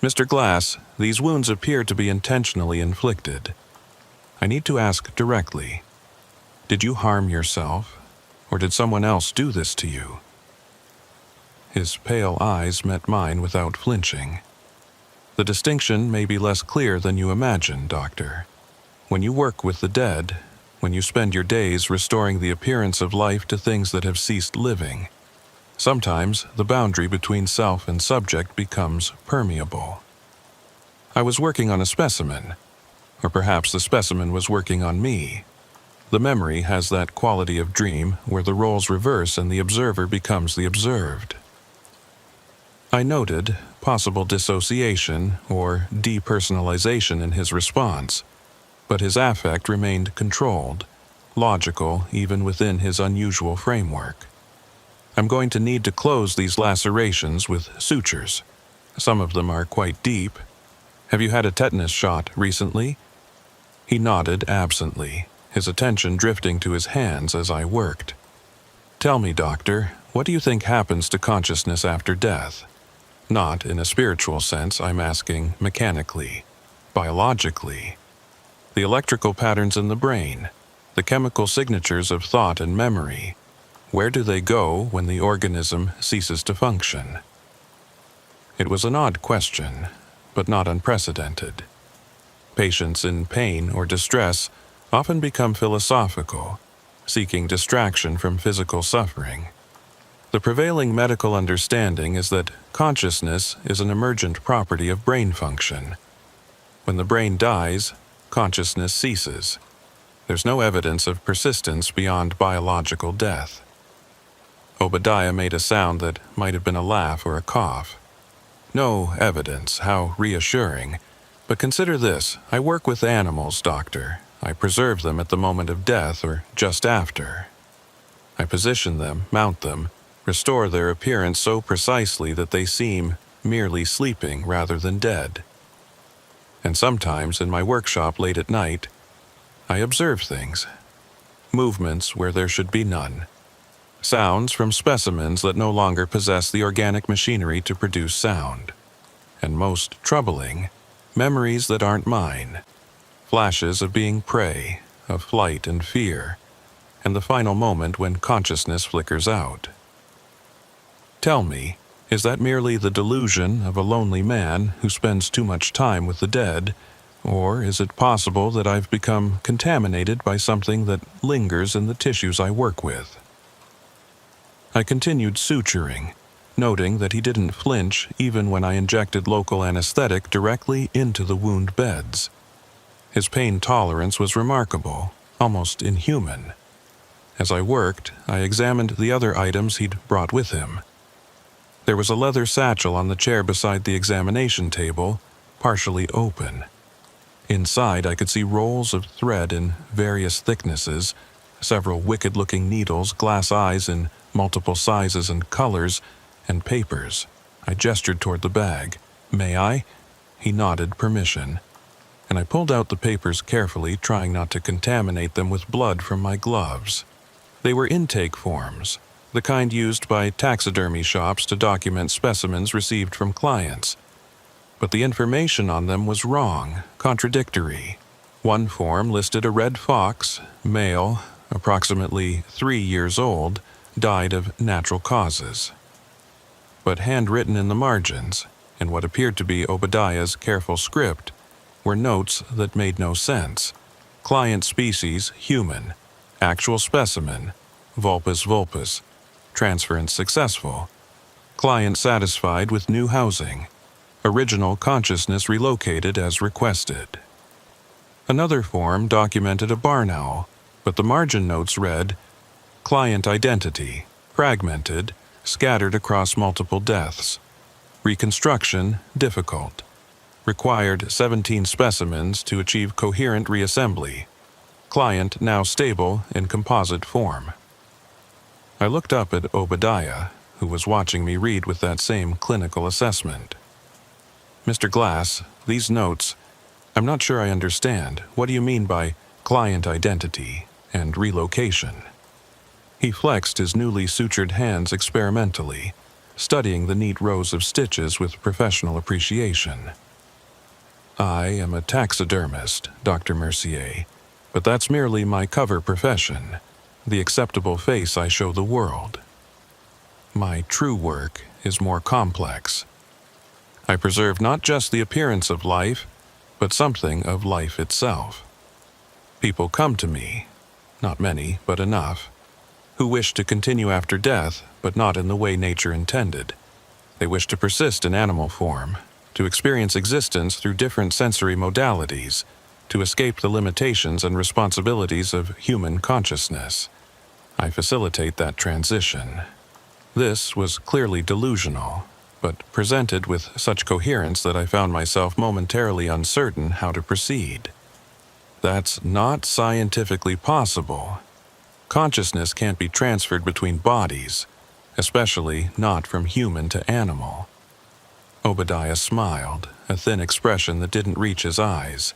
Mr. Glass, these wounds appear to be intentionally inflicted. I need to ask directly. Did you harm yourself, or did someone else do this to you?" His pale eyes met mine without flinching. "The distinction may be less clear than you imagine, Doctor. When you work with the dead, when you spend your days restoring the appearance of life to things that have ceased living, sometimes the boundary between self and subject becomes permeable. I was working on a specimen, or perhaps the specimen was working on me. The memory has that quality of dream where the roles reverse and the observer becomes the observed." I noted possible dissociation or depersonalization in his response, but his affect remained controlled, logical even within his unusual framework. "I'm going to need to close these lacerations with sutures. Some of them are quite deep. Have you had a tetanus shot recently?" He nodded absently, his attention drifting to his hands as I worked. "Tell me, Doctor, what do you think happens to consciousness after death? Not in a spiritual sense, I'm asking mechanically. biologically. The electrical patterns in the brain, the chemical signatures of thought and memory, where do they go when the organism ceases to function? It was an odd question, but not unprecedented. Patients in pain or distress often become philosophical, seeking distraction from physical suffering. The prevailing medical understanding is that consciousness is an emergent property of brain function. When the brain dies, consciousness ceases. There's no evidence of persistence beyond biological death. Obadiah made a sound that might have been a laugh or a cough. No evidence, how reassuring. But consider this, I work with animals, doctor. I preserve them at the moment of death or just after. I position them, mount them, restore their appearance so precisely that they seem merely sleeping rather than dead. And sometimes in my workshop late at night, I observe things. Movements where there should be none. Sounds from specimens that no longer possess the organic machinery to produce sound. And most troubling, memories that aren't mine. Flashes of being prey, of flight and fear, and the final moment when consciousness flickers out. Tell me, is that merely the delusion of a lonely man who spends too much time with the dead, or is it possible that I've become contaminated by something that lingers in the tissues I work with? I continued suturing, noting that he didn't flinch even when I injected local anesthetic directly into the wound beds. His pain tolerance was remarkable, almost inhuman. As I worked, I examined the other items he'd brought with him. There was a leather satchel on the chair beside the examination table, partially open. Inside, I could see rolls of thread in various thicknesses, several wicked-looking needles, glass eyes in multiple sizes and colors, and papers. I gestured toward the bag. "May I?" He nodded permission, and I pulled out the papers carefully, trying not to contaminate them with blood from my gloves. They were intake forms, the kind used by taxidermy shops to document specimens received from clients. But the information on them was wrong, contradictory. One form listed a red fox, male, approximately 3 years old, died of natural causes. But handwritten in the margins, in what appeared to be Obadiah's careful script, were notes that made no sense. Client species, human. Actual specimen, Vulpes vulpes. Transference successful. Client satisfied with new housing. Original consciousness relocated as requested. Another form documented a barn owl, but the margin notes read, "Client identity, fragmented, scattered across multiple deaths. Reconstruction difficult. Required 17 specimens to achieve coherent reassembly. Client now stable in composite form." I looked up at Obadiah, who was watching me read with that same clinical assessment. "Mr. Glass, these notes, I'm not sure I understand. What do you mean by client identity and relocation?" He flexed his newly sutured hands experimentally, studying the neat rows of stitches with professional appreciation. "I am a taxidermist, Dr. Mercier, but that's merely my cover profession, the acceptable face I show the world. My true work is more complex. I preserve not just the appearance of life, but something of life itself. People come to me, not many, but enough, who wish to continue after death, but not in the way nature intended. They wish to persist in animal form, to experience existence through different sensory modalities, to escape the limitations and responsibilities of human consciousness. I facilitate that transition. This was clearly delusional, but presented with such coherence that I found myself momentarily uncertain how to proceed. That's not scientifically possible. Consciousness can't be transferred between bodies, especially not from human to animal. Obadiah smiled, a thin expression that didn't reach his eyes.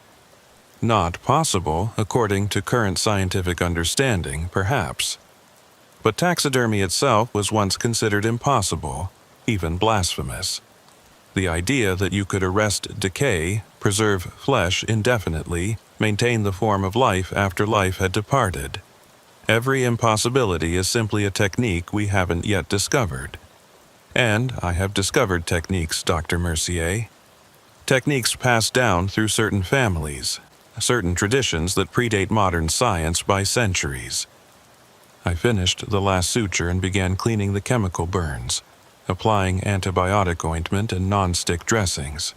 Not possible, according to current scientific understanding, perhaps. But taxidermy itself was once considered impossible, even blasphemous. The idea that you could arrest decay, preserve flesh indefinitely, maintain the form of life after life had departed. Every impossibility is simply a technique we haven't yet discovered. And I have discovered techniques, Dr. Mercier. Techniques passed down through certain families, certain traditions that predate modern science by centuries. I finished the last suture and began cleaning the chemical burns, applying antibiotic ointment and non-stick dressings.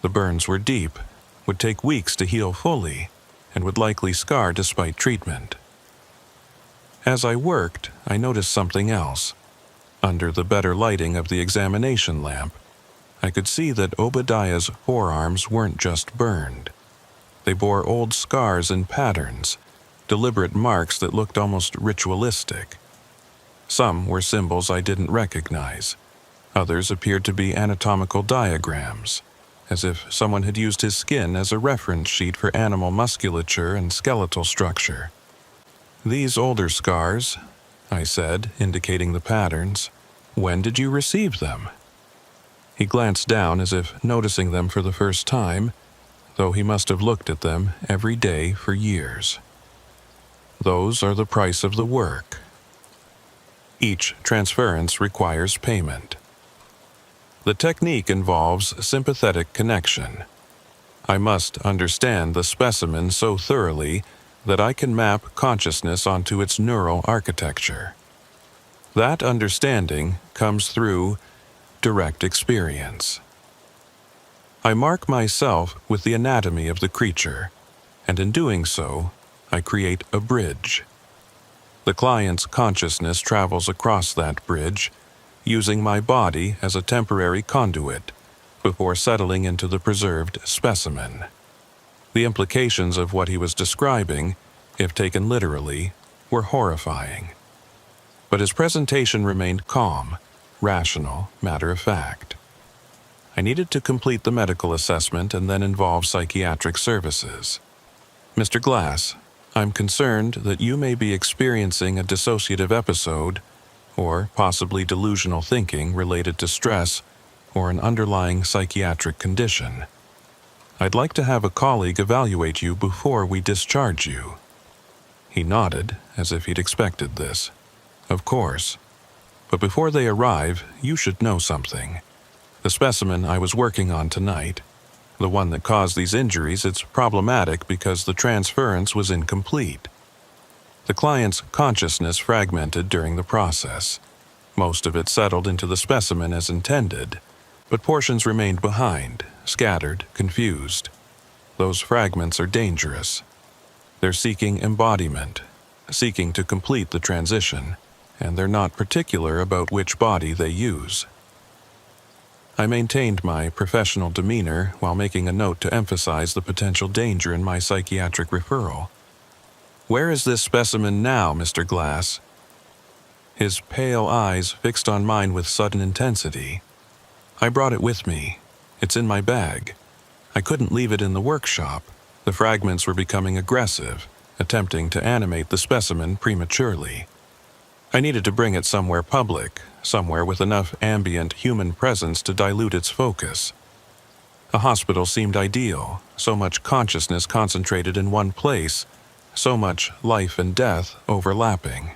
The burns were deep, would take weeks to heal fully, and would likely scar despite treatment. As I worked, I noticed something else. Under the better lighting of the examination lamp, I could see that Obadiah's forearms weren't just burned. They bore old scars and patterns, deliberate marks that looked almost ritualistic. Some were symbols I didn't recognize. Others appeared to be anatomical diagrams, as if someone had used his skin as a reference sheet for animal musculature and skeletal structure. "These older scars," I said, indicating the patterns, "when did you receive them?" He glanced down as if noticing them for the first time, though he must have looked at them every day for years. "Those are the price of the work. Each transference requires payment. The technique involves sympathetic connection. I must understand the specimen so thoroughly that I can map consciousness onto its neural architecture. That understanding comes through direct experience. I mark myself with the anatomy of the creature, and in doing so, I create a bridge. The client's consciousness travels across that bridge, using my body as a temporary conduit before settling into the preserved specimen. The implications of what he was describing, if taken literally, were horrifying. But his presentation remained calm, rational, matter-of-fact. I needed to complete the medical assessment and then involve psychiatric services. "Mr. Glass, I'm concerned that you may be experiencing a dissociative episode or possibly delusional thinking related to stress or an underlying psychiatric condition. I'd like to have a colleague evaluate you before we discharge you." He nodded, as if he'd expected this. "Of course. But before they arrive, you should know something. The specimen I was working on tonight, the one that caused these injuries, it's problematic because the transference was incomplete. The client's consciousness fragmented during the process. Most of it settled into the specimen as intended, but portions remained behind, scattered, confused. Those fragments are dangerous. They're seeking embodiment, seeking to complete the transition, and they're not particular about which body they use." I maintained my professional demeanor while making a note to emphasize the potential danger in my psychiatric referral. "Where is this specimen now, Mr. Glass?" His pale eyes fixed on mine with sudden intensity. "I brought it with me. It's in my bag. I couldn't leave it in the workshop. The fragments were becoming aggressive, attempting to animate the specimen prematurely. I needed to bring it somewhere public, somewhere with enough ambient human presence to dilute its focus. A hospital seemed ideal, so much consciousness concentrated in one place, so much life and death overlapping.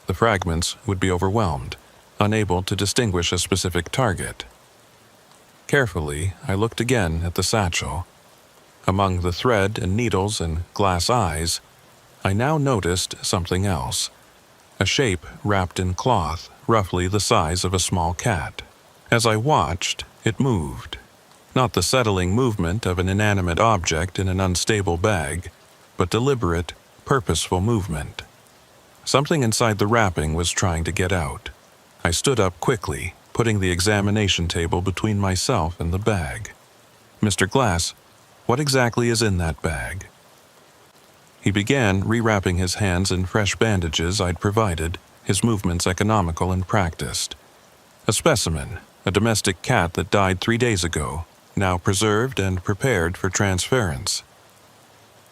The fragments would be overwhelmed, unable to distinguish a specific target. Carefully, I looked again at the satchel. Among the thread and needles and glass eyes, I now noticed something else. A shape wrapped in cloth, roughly the size of a small cat. As I watched, it moved. Not the settling movement of an inanimate object in an unstable bag, but deliberate, purposeful movement. Something inside the wrapping was trying to get out. I stood up quickly, putting the examination table between myself and the bag. "Mr. Glass, what exactly is in that bag?" He began rewrapping his hands in fresh bandages I'd provided, his movements economical and practiced. "A specimen, a domestic cat that died 3 days ago, now preserved and prepared for transference."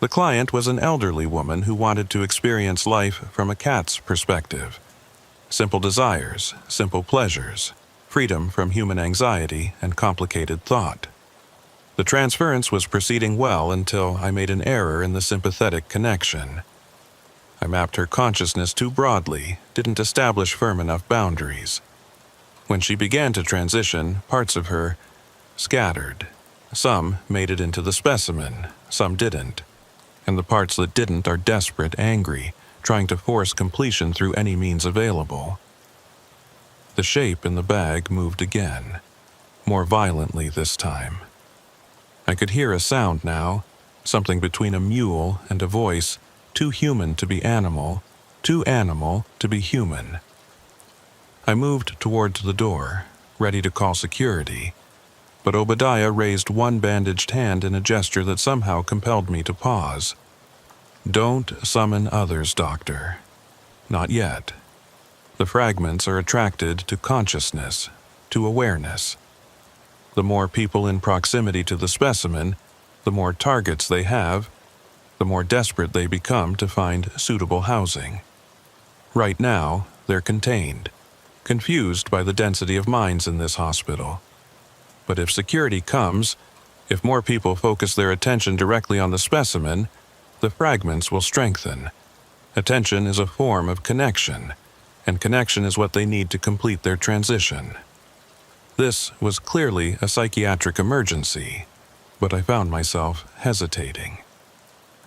The client was an elderly woman who wanted to experience life from a cat's perspective. Simple desires, simple pleasures, freedom from human anxiety and complicated thought. The transference was proceeding well until I made an error in the sympathetic connection. I mapped her consciousness too broadly, didn't establish firm enough boundaries. When she began to transition, parts of her scattered. Some made it into the specimen, some didn't. And the parts that didn't are desperate, angry, trying to force completion through any means available. The shape in the bag moved again, more violently this time. I could hear a sound now, something between a mule and a voice, too human to be animal, too animal to be human. I moved towards the door, ready to call security, but Obadiah raised one bandaged hand in a gesture that somehow compelled me to pause. "Don't summon others, Doctor. Not yet. The fragments are attracted to consciousness, to awareness. The more people in proximity to the specimen, the more targets they have, the more desperate they become to find suitable housing. Right now, they're contained, confused by the density of minds in this hospital. But if security comes, if more people focus their attention directly on the specimen, the fragments will strengthen. Attention is a form of connection, and connection is what they need to complete their transition." This was clearly a psychiatric emergency, but I found myself hesitating.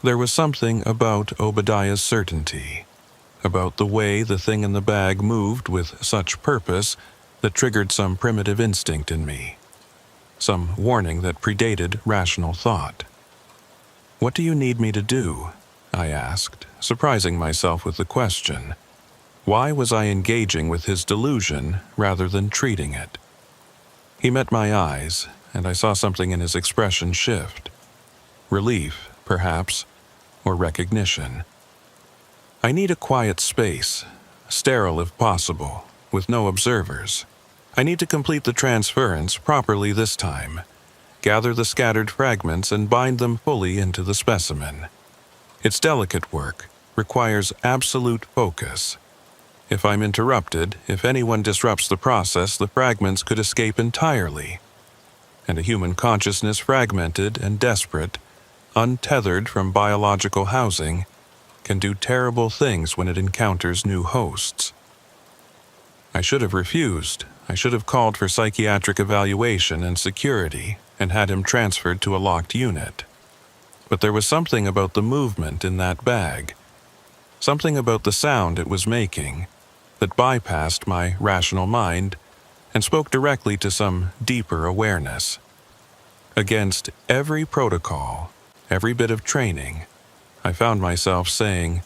There was something about Obadiah's certainty, about the way the thing in the bag moved with such purpose that triggered some primitive instinct in me, some warning that predated rational thought. "What do you need me to do?" I asked, surprising myself with the question. Why was I engaging with his delusion rather than treating it? He met my eyes, and I saw something in his expression shift. Relief, perhaps, or recognition. "I need a quiet space, sterile if possible, with no observers. I need to complete the transference properly this time, gather the scattered fragments and bind them fully into the specimen. It's delicate work, requires absolute focus. If I'm interrupted, if anyone disrupts the process, the fragments could escape entirely. And a human consciousness fragmented and desperate, untethered from biological housing, can do terrible things when it encounters new hosts." I should have refused. I should have called for psychiatric evaluation and security and had him transferred to a locked unit. But there was something about the movement in that bag, something about the sound it was making, that bypassed my rational mind and spoke directly to some deeper awareness. Against every protocol, every bit of training, I found myself saying,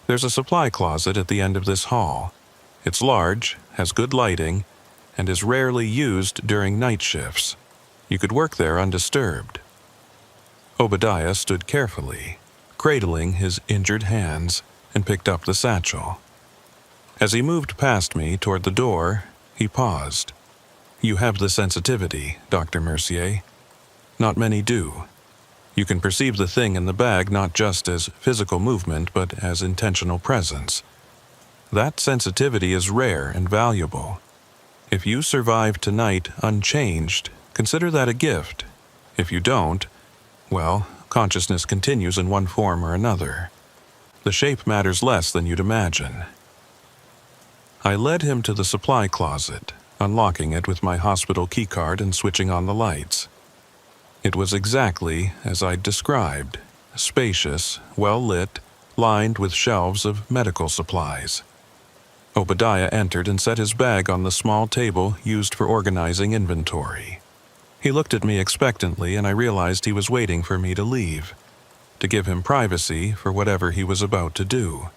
"There's a supply closet at the end of this hall. It's large, has good lighting, and is rarely used during night shifts. You could work there undisturbed." Obadiah stood carefully, cradling his injured hands, and picked up the satchel. As he moved past me toward the door, he paused. "You have the sensitivity, Dr. Mercier. Not many do. You can perceive the thing in the bag not just as physical movement, but as intentional presence. That sensitivity is rare and valuable. If you survive tonight unchanged, consider that a gift. If you don't, well, consciousness continues in one form or another. The shape matters less than you'd imagine." I led him to the supply closet, unlocking it with my hospital keycard and switching on the lights. It was exactly as I'd described, spacious, well-lit, lined with shelves of medical supplies. Obadiah entered and set his bag on the small table used for organizing inventory. He looked at me expectantly, and I realized he was waiting for me to leave, to give him privacy for whatever he was about to do.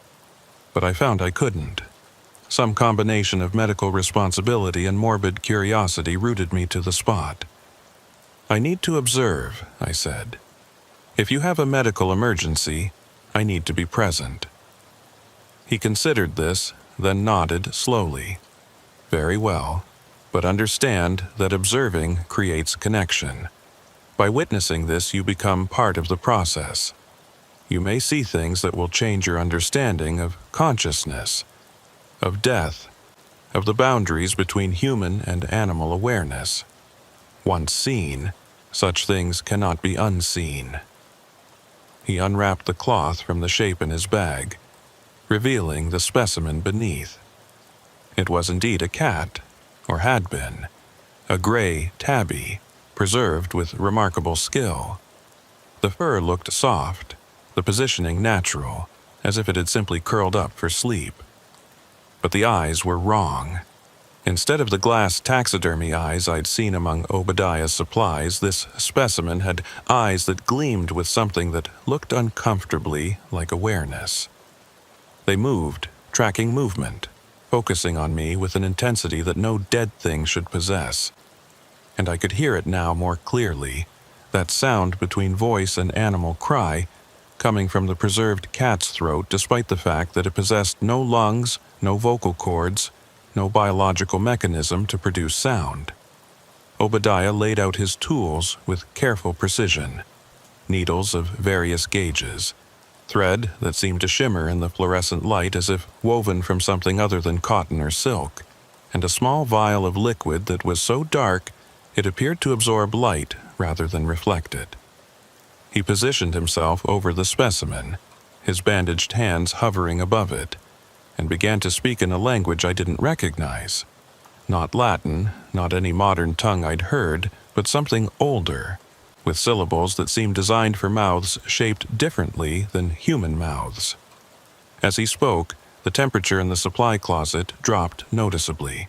But I found I couldn't. Some combination of medical responsibility and morbid curiosity rooted me to the spot. "I need to observe," I said. "If you have a medical emergency, I need to be present." He considered this, then nodded slowly. "Very well, but understand that observing creates connection. By witnessing this, you become part of the process. You may see things that will change your understanding of consciousness, of death, of the boundaries between human and animal awareness. Once seen, such things cannot be unseen. He unwrapped the cloth from the shape in his bag, revealing the specimen beneath. It was indeed a cat, or had been, a gray tabby, preserved with remarkable skill. The fur looked soft, the positioning natural, as if it had simply curled up for sleep. But the eyes were wrong. Instead of the glass taxidermy eyes I'd seen among Obadiah's supplies, this specimen had eyes that gleamed with something that looked uncomfortably like awareness. They moved, tracking movement, focusing on me with an intensity that no dead thing should possess. And I could hear it now more clearly, that sound between voice and animal cry, coming from the preserved cat's throat despite the fact that it possessed no lungs, no vocal cords, no biological mechanism to produce sound. Obadiah laid out his tools with careful precision. Needles of various gauges, thread that seemed to shimmer in the fluorescent light as if woven from something other than cotton or silk, and a small vial of liquid that was so dark it appeared to absorb light rather than reflect it. He positioned himself over the specimen, his bandaged hands hovering above it, and began to speak in a language I didn't recognize. Not Latin, not any modern tongue I'd heard, but something older, with syllables that seemed designed for mouths shaped differently than human mouths. As he spoke, the temperature in the supply closet dropped noticeably.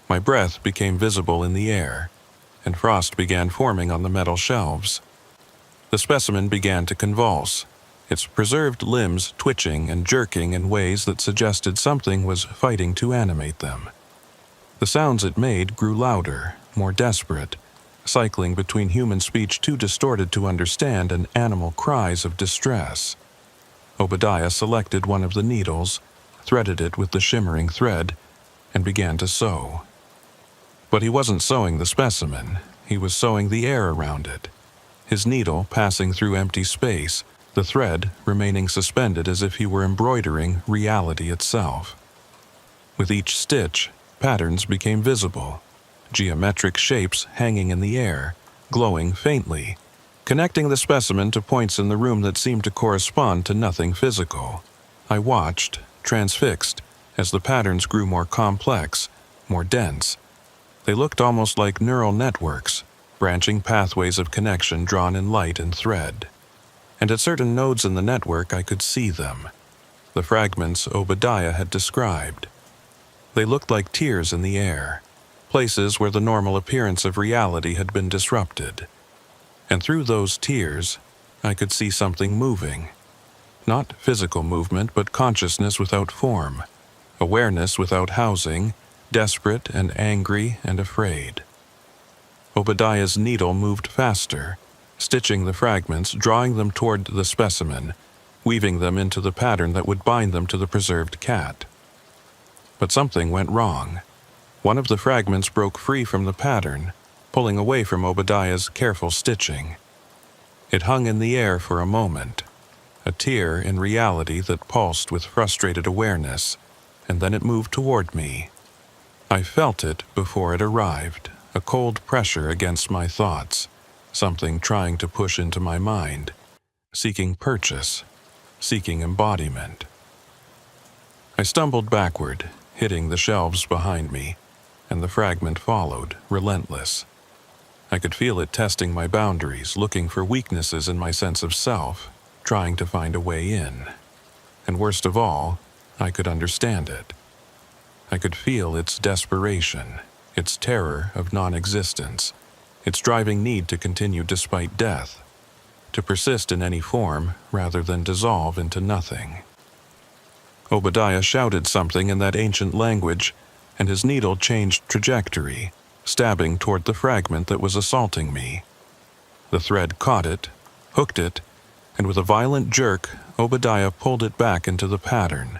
My breath became visible in the air, and frost began forming on the metal shelves. The specimen began to convulse, its preserved limbs twitching and jerking in ways that suggested something was fighting to animate them. The sounds it made grew louder, more desperate, cycling between human speech too distorted to understand and animal cries of distress. Obadiah selected one of the needles, threaded it with the shimmering thread, and began to sew. But he wasn't sewing the specimen, he was sewing the air around it. His needle passing through empty space, the thread remaining suspended as if he were embroidering reality itself. With each stitch, patterns became visible, geometric shapes hanging in the air, glowing faintly, connecting the specimen to points in the room that seemed to correspond to nothing physical. I watched, transfixed, as the patterns grew more complex, more dense. They looked almost like neural networks, branching pathways of connection drawn in light and thread. And at certain nodes in the network I could see them, the fragments Obadiah had described. They looked like tears in the air, places where the normal appearance of reality had been disrupted. And through those tears, I could see something moving. Not physical movement, but consciousness without form, awareness without housing, desperate and angry and afraid. Obadiah's needle moved faster, stitching the fragments, drawing them toward the specimen, weaving them into the pattern that would bind them to the preserved cat. But something went wrong. One of the fragments broke free from the pattern, pulling away from Obadiah's careful stitching. It hung in the air for a moment, a tear in reality that pulsed with frustrated awareness, and then it moved toward me. I felt it before it arrived, a cold pressure against my thoughts, something trying to push into my mind, seeking purchase, seeking embodiment. I stumbled backward, hitting the shelves behind me, and the fragment followed, relentless. I could feel it testing my boundaries, looking for weaknesses in my sense of self, trying to find a way in. And worst of all, I could understand it. I could feel its desperation, its terror of non-existence, its driving need to continue despite death, to persist in any form rather than dissolve into nothing. Obadiah shouted something in that ancient language, and his needle changed trajectory, stabbing toward the fragment that was assaulting me. The thread caught it, hooked it, and with a violent jerk, Obadiah pulled it back into the pattern,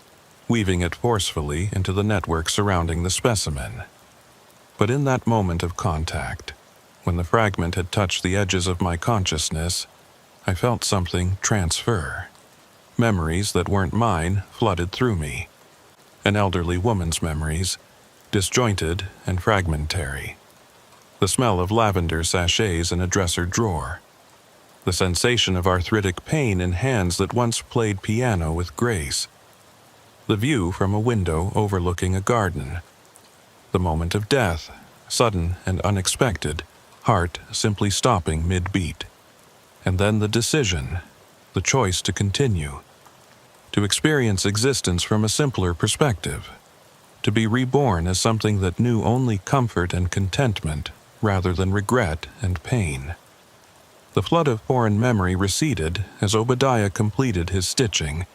weaving it forcefully into the network surrounding the specimen. But in that moment of contact, when the fragment had touched the edges of my consciousness, I felt something transfer. Memories that weren't mine flooded through me. An elderly woman's memories, disjointed and fragmentary. The smell of lavender sachets in a dresser drawer. The sensation of arthritic pain in hands that once played piano with grace. The view from a window overlooking a garden. The moment of death, sudden and unexpected, heart simply stopping mid-beat. And then the decision, the choice to continue. To experience existence from a simpler perspective. To be reborn as something that knew only comfort and contentment rather than regret and pain. The flood of foreign memory receded as Obadiah completed his stitching,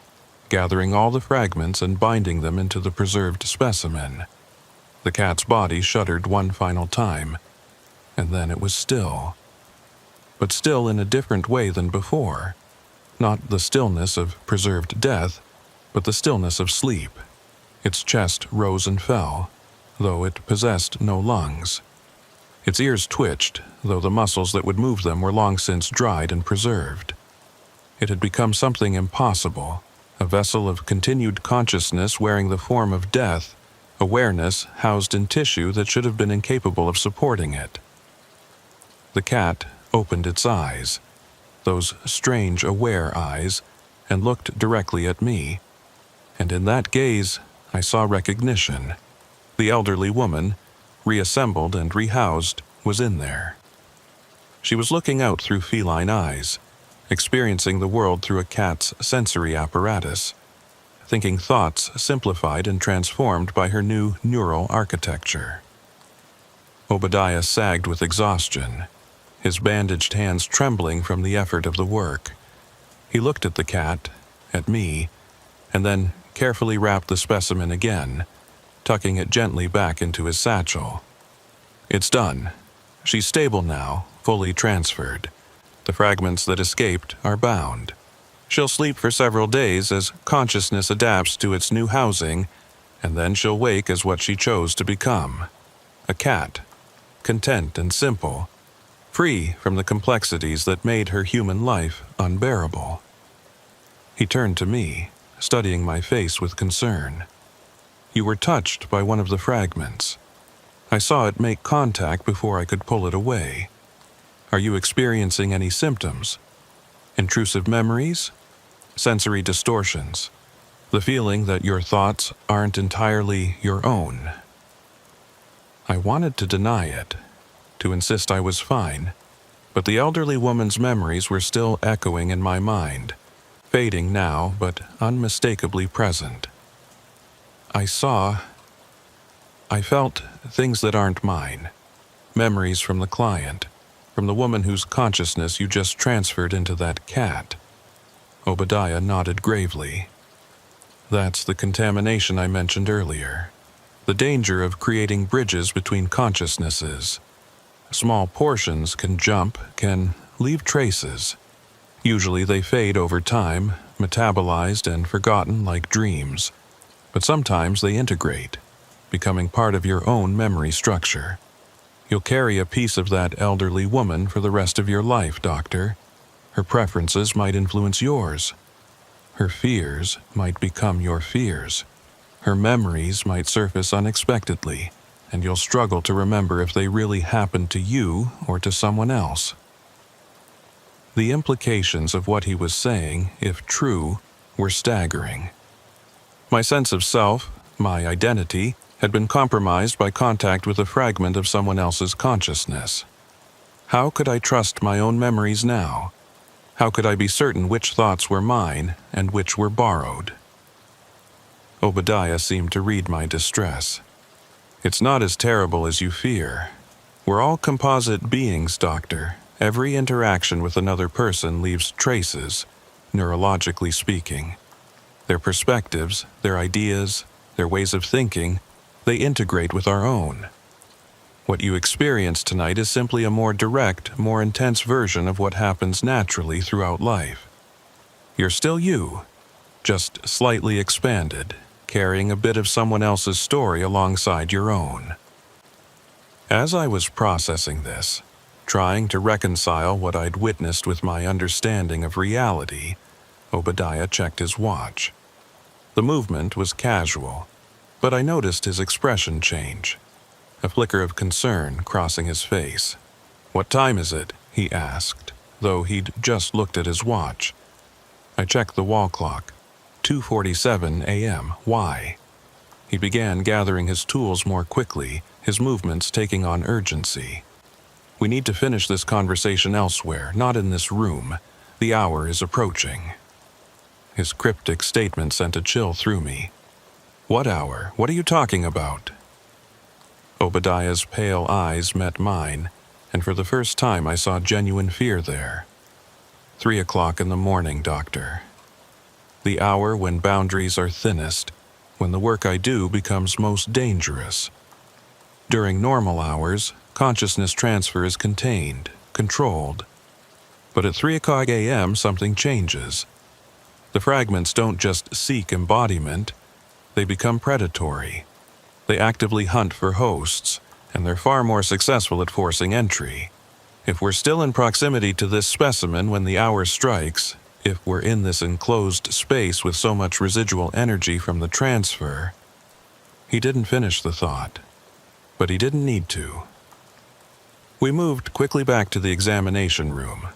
gathering all the fragments and binding them into the preserved specimen. The cat's body shuddered one final time, and then it was still. But still in a different way than before. Not the stillness of preserved death, but the stillness of sleep. Its chest rose and fell, though it possessed no lungs. Its ears twitched, though the muscles that would move them were long since dried and preserved. It had become something impossible, a vessel of continued consciousness wearing the form of death, awareness housed in tissue that should have been incapable of supporting it. The cat opened its eyes, those strange, aware eyes, and looked directly at me. And in that gaze, I saw recognition. The elderly woman, reassembled and rehoused, was in there. She was looking out through feline eyes, experiencing the world through a cat's sensory apparatus, thinking thoughts simplified and transformed by her new neural architecture. Obadiah sagged with exhaustion, his bandaged hands trembling from the effort of the work. He looked at the cat, at me, and then carefully wrapped the specimen again, tucking it gently back into his satchel. It's done. She's stable now, fully transferred. The fragments that escaped are bound. She'll sleep for several days as consciousness adapts to its new housing, and then she'll wake as what she chose to become. A cat, content and simple, free from the complexities that made her human life unbearable. He turned to me, studying my face with concern. You were touched by one of the fragments. I saw it make contact before I could pull it away. Are you experiencing any symptoms? Intrusive memories? Sensory distortions? The feeling that your thoughts aren't entirely your own? I wanted to deny it, to insist I was fine, but the elderly woman's memories were still echoing in my mind, fading now but unmistakably present. I felt things that aren't mine, memories from the client, from the woman whose consciousness you just transferred into that cat. Obadiah nodded gravely. That's the contamination I mentioned earlier, the danger of creating bridges between consciousnesses. Small portions can jump, can leave traces. Usually they fade over time, metabolized and forgotten like dreams. But sometimes they integrate, becoming part of your own memory structure. You'll carry a piece of that elderly woman for the rest of your life, Doctor. Her preferences might influence yours. Her fears might become your fears. Her memories might surface unexpectedly, and you'll struggle to remember if they really happened to you or to someone else. The implications of what he was saying, if true, were staggering. My sense of self, my identity, had been compromised by contact with a fragment of someone else's consciousness. How could I trust my own memories now? How could I be certain which thoughts were mine and which were borrowed? Obadiah seemed to read my distress. It's not as terrible as you fear. We're all composite beings, Doctor. Every interaction with another person leaves traces, neurologically speaking. Their perspectives, their ideas, their ways of thinking, they integrate with our own. What you experience tonight is simply a more direct, more intense version of what happens naturally throughout life. You're still you, just slightly expanded, carrying a bit of someone else's story alongside your own. As I was processing this, trying to reconcile what I'd witnessed with my understanding of reality, Obadiah checked his watch. The movement was casual, but I noticed his expression change, a flicker of concern crossing his face. "What time is it?" he asked, though he'd just looked at his watch. I checked the wall clock. 2:47 a.m. Why? He began gathering his tools more quickly, his movements taking on urgency. "We need to finish this conversation elsewhere, not in this room. The hour is approaching." His cryptic statement sent a chill through me. "What hour? What are you talking about?" Obadiah's pale eyes met mine, and for the first time I saw genuine fear there. 3 o'clock in the morning, doctor. The hour when boundaries are thinnest, when the work I do becomes most dangerous. During normal hours, consciousness transfer is contained, controlled. But at 3 o'clock a.m., something changes. The fragments don't just seek embodiment, they become predatory. They actively hunt for hosts, and they're far more successful at forcing entry. If we're still in proximity to this specimen when the hour strikes, if we're in this enclosed space with so much residual energy from the transfer... He didn't finish the thought, but he didn't need to. We moved quickly back to the examination room,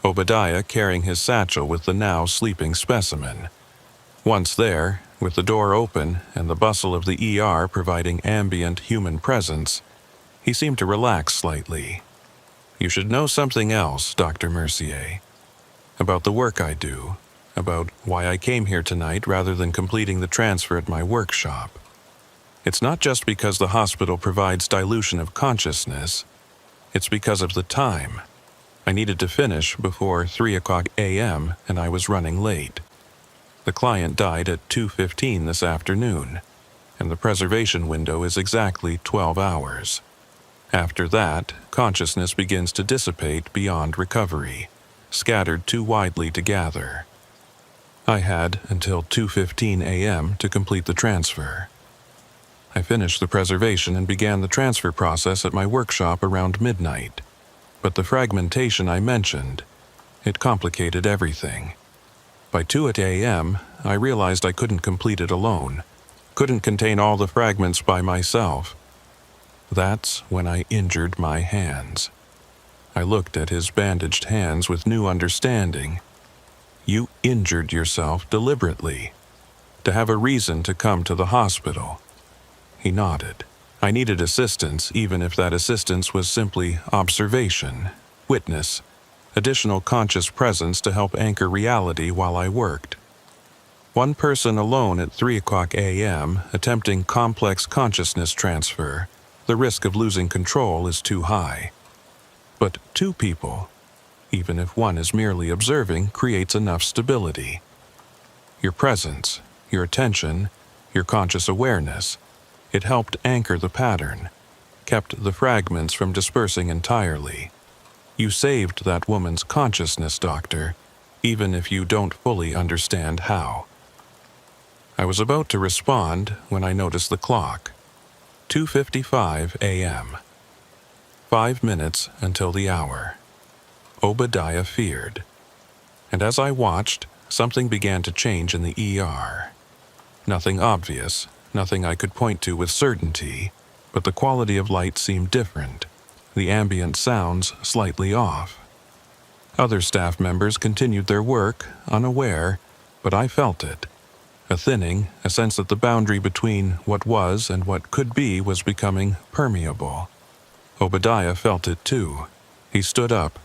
Obadiah carrying his satchel with the now sleeping specimen. Once there, with the door open and the bustle of the ER providing ambient human presence, he seemed to relax slightly. "You should know something else, Dr. Mercier. About the work I do, about why I came here tonight rather than completing the transfer at my workshop. It's not just because the hospital provides dilution of consciousness, it's because of the time. I needed to finish before 3 o'clock a.m. and I was running late. The client died at 2:15 this afternoon, and the preservation window is exactly 12 hours. After that, consciousness begins to dissipate beyond recovery, scattered too widely to gather. I had until 2:15 a.m. to complete the transfer. I finished the preservation and began the transfer process at my workshop around midnight. But the fragmentation I mentioned, it complicated everything. By 2 a.m., I realized I couldn't complete it alone, couldn't contain all the fragments by myself. That's when I injured my hands. I looked at his bandaged hands with new understanding. "You injured yourself deliberately, to have a reason to come to the hospital." He nodded. I needed assistance, even if that assistance was simply observation, witness, additional conscious presence to help anchor reality while I worked. One person alone at 3 o'clock a.m. attempting complex consciousness transfer, the risk of losing control is too high. But 2 people, even if one is merely observing, creates enough stability. Your presence, your attention, your conscious awareness, it helped anchor the pattern, kept the fragments from dispersing entirely. You saved that woman's consciousness, doctor, even if you don't fully understand how. I was about to respond when I noticed the clock. 2:55 a.m. 5 minutes until the hour. Obadiah feared. And as I watched, something began to change in the ER. Nothing obvious, nothing I could point to with certainty, but the quality of light seemed different, the ambient sounds slightly off. Other staff members continued their work, unaware, but I felt it. A thinning, a sense that the boundary between what was and what could be was becoming permeable. Obadiah felt it too. He stood up,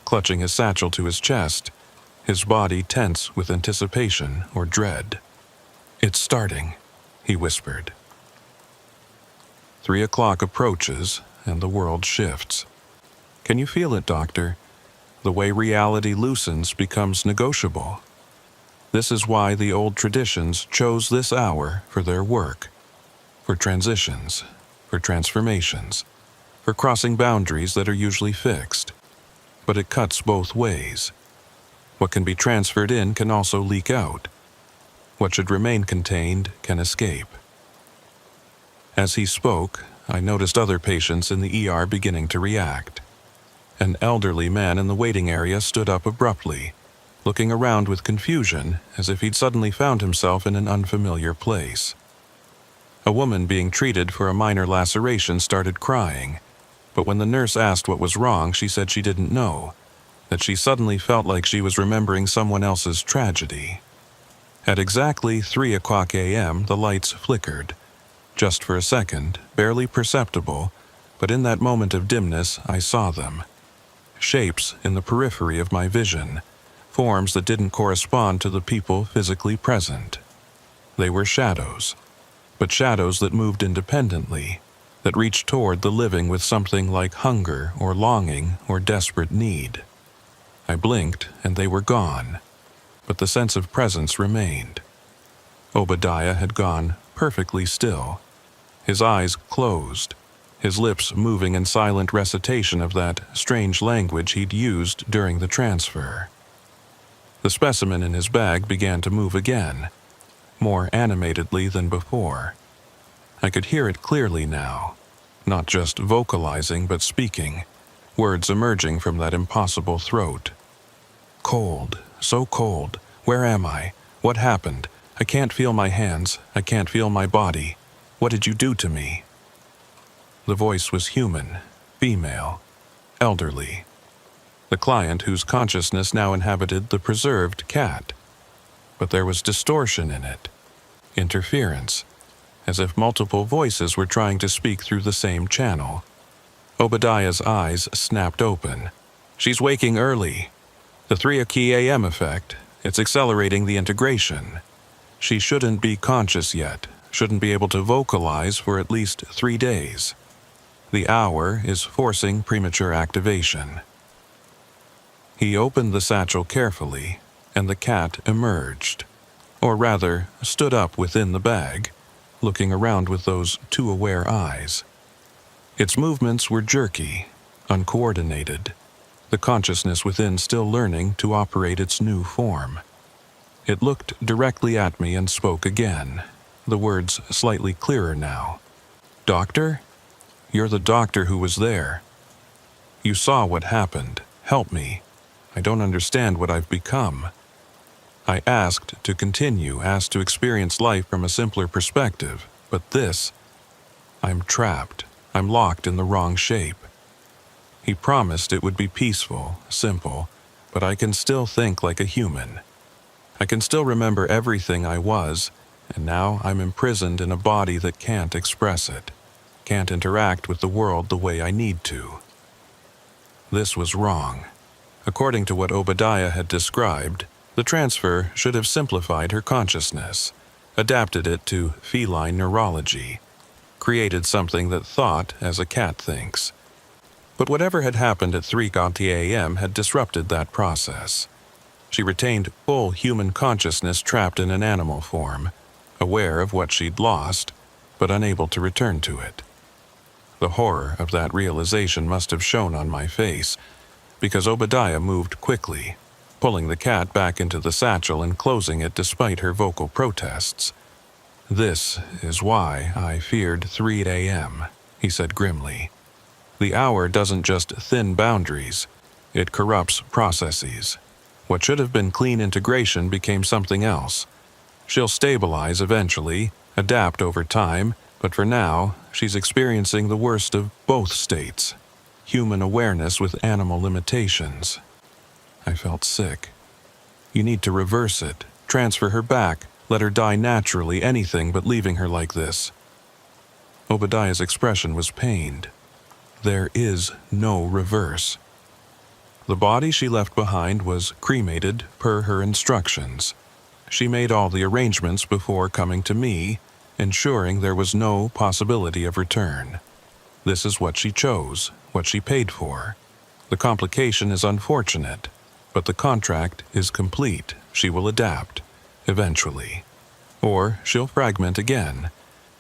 clutching his satchel to his chest, his body tense with anticipation or dread. "It's starting," he whispered. 3 o'clock approaches, and the world shifts. Can you feel it, doctor? The way reality loosens becomes negotiable. This is why the old traditions chose this hour for their work, for transitions, for transformations, for crossing boundaries that are usually fixed. But it cuts both ways. What can be transferred in can also leak out. What should remain contained can escape. As he spoke, I noticed other patients in the ER beginning to react. An elderly man in the waiting area stood up abruptly, looking around with confusion as if he'd suddenly found himself in an unfamiliar place. A woman being treated for a minor laceration started crying, but when the nurse asked what was wrong, she said she didn't know, that she suddenly felt like she was remembering someone else's tragedy. At exactly 3 o'clock a.m., the lights flickered. Just for a second, barely perceptible, but in that moment of dimness, I saw them. Shapes in the periphery of my vision, forms that didn't correspond to the people physically present. They were shadows, but shadows that moved independently, that reached toward the living with something like hunger or longing or desperate need. I blinked and they were gone, but the sense of presence remained. Obadiah had gone perfectly still, his eyes closed, his lips moving in silent recitation of that strange language he'd used during the transfer. The specimen in his bag began to move again, more animatedly than before. I could hear it clearly now, not just vocalizing but speaking, words emerging from that impossible throat. Cold, so cold. Where am I? What happened? I can't feel my hands. I can't feel my body. What did you do to me? The voice was human, female, elderly. The client whose consciousness now inhabited the preserved cat. But there was distortion in it, interference, as if multiple voices were trying to speak through the same channel. Obadiah's eyes snapped open. She's waking early. The 3 a.m. effect, it's accelerating the integration. She shouldn't be conscious yet, shouldn't be able to vocalize for at least 3 days. The hour is forcing premature activation. He opened the satchel carefully, and the cat emerged, or rather, stood up within the bag, looking around with those too aware eyes. Its movements were jerky, uncoordinated, the consciousness within still learning to operate its new form. It looked directly at me and spoke again, the words slightly clearer now. "Doctor? You're the doctor who was there. You saw what happened. Help me. I don't understand what I've become." I asked to continue, asked to experience life from a simpler perspective, but this, I'm trapped. I'm locked in the wrong shape. He promised it would be peaceful, simple, but I can still think like a human. I can still remember everything I was, and now I'm imprisoned in a body that can't express it, can't interact with the world the way I need to. This was wrong. According to what Obadiah had described, the transfer should have simplified her consciousness, adapted it to feline neurology, created something that thought as a cat thinks. But whatever had happened at 3 a.m. had disrupted that process. She retained full human consciousness trapped in an animal form, aware of what she'd lost, but unable to return to it. The horror of that realization must have shown on my face, because Obadiah moved quickly, pulling the cat back into the satchel and closing it despite her vocal protests. "This is why I feared 3 a.m., he said grimly. "The hour doesn't just thin boundaries, it corrupts processes. What should have been clean integration became something else. She'll stabilize eventually, adapt over time, but for now, she's experiencing the worst of both states, human awareness with animal limitations." I felt sick. "You need to reverse it, transfer her back, let her die naturally, anything but leaving her like this." Obadiah's expression was pained. There is no reverse. The body she left behind was cremated per her instructions. She made all the arrangements before coming to me, ensuring there was no possibility of return. This is what she chose, what she paid for. The complication is unfortunate, but the contract is complete. She will adapt, eventually. Or she'll fragment again,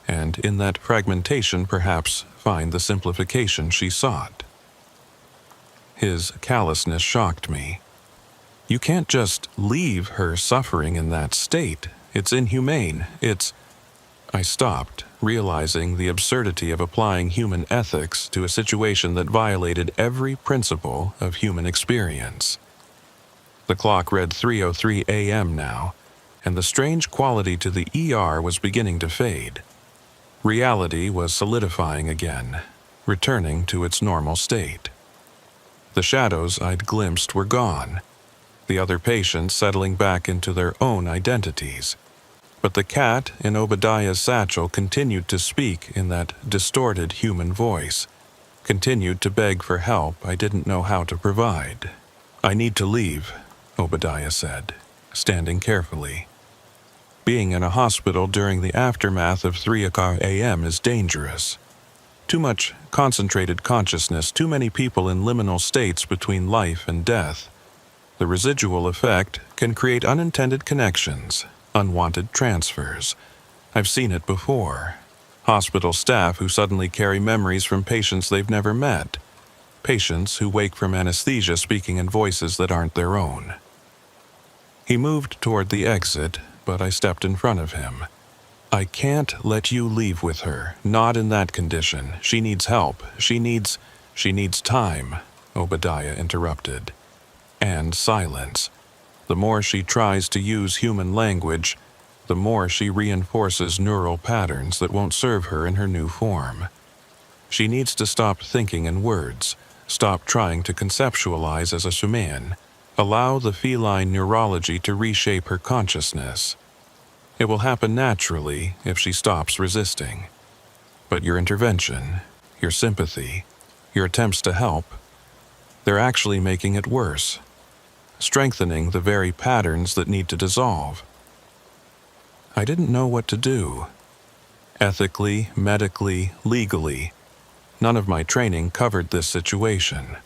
and in that fragmentation perhaps find the simplification she sought. His callousness shocked me. "You can't just leave her suffering in that state. It's inhumane. I stopped, realizing the absurdity of applying human ethics to a situation that violated every principle of human experience. The clock read 3:03 a.m. now, and the strange quality to the ER was beginning to fade. Reality was solidifying again, returning to its normal state. The shadows I'd glimpsed were gone, the other patients settling back into their own identities. But the cat in Obadiah's satchel continued to speak in that distorted human voice, continued to beg for help I didn't know how to provide. "I need to leave," Obadiah said, standing carefully. Being in a hospital during the aftermath of 3 a.m. is dangerous. Too much concentrated consciousness, too many people in liminal states between life and death. The residual effect can create unintended connections, unwanted transfers. I've seen it before. Hospital staff who suddenly carry memories from patients they've never met. Patients who wake from anesthesia speaking in voices that aren't their own. He moved toward the exit, but I stepped in front of him. "I can't let you leave with her, not in that condition. She needs help. She needs time," Obadiah interrupted. And silence. The more she tries to use human language, the more she reinforces neural patterns that won't serve her in her new form. She needs to stop thinking in words, stop trying to conceptualize as a human, allow the feline neurology to reshape her consciousness. It will happen naturally if she stops resisting. But your intervention, your sympathy, your attempts to help, they're actually making it worse, strengthening the very patterns that need to dissolve. I didn't know what to do. Ethically, medically, legally, none of my training covered this situation.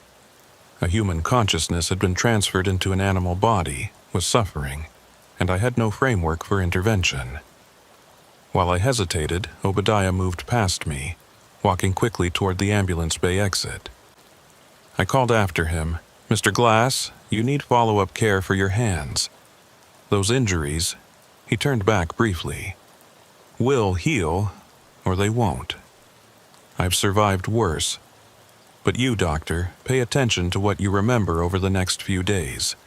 A human consciousness had been transferred into an animal body, was suffering, and I had no framework for intervention. While I hesitated, Obadiah moved past me, walking quickly toward the ambulance bay exit. I called after him, "Mr. Glass, you need follow-up care for your hands. Those injuries," he turned back briefly, "will heal, or they won't. I've survived worse. But you, doctor, pay attention to what you remember over the next few days.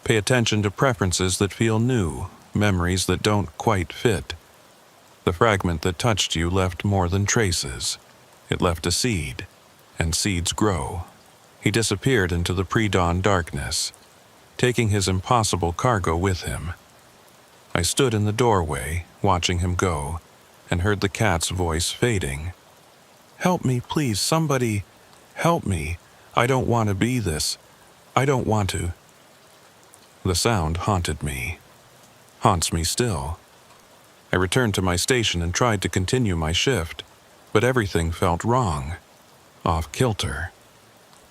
Pay attention to preferences that feel new, memories that don't quite fit. The fragment that touched you left more than traces. It left a seed, and seeds grow." He disappeared into the pre-dawn darkness, taking his impossible cargo with him. I stood in the doorway, watching him go, and heard the cat's voice fading. "Help me, please, somebody. Help me. I don't want to be this. I don't want to." The sound haunted me. Haunts me still. I returned to my station and tried to continue my shift, but everything felt wrong, off kilter.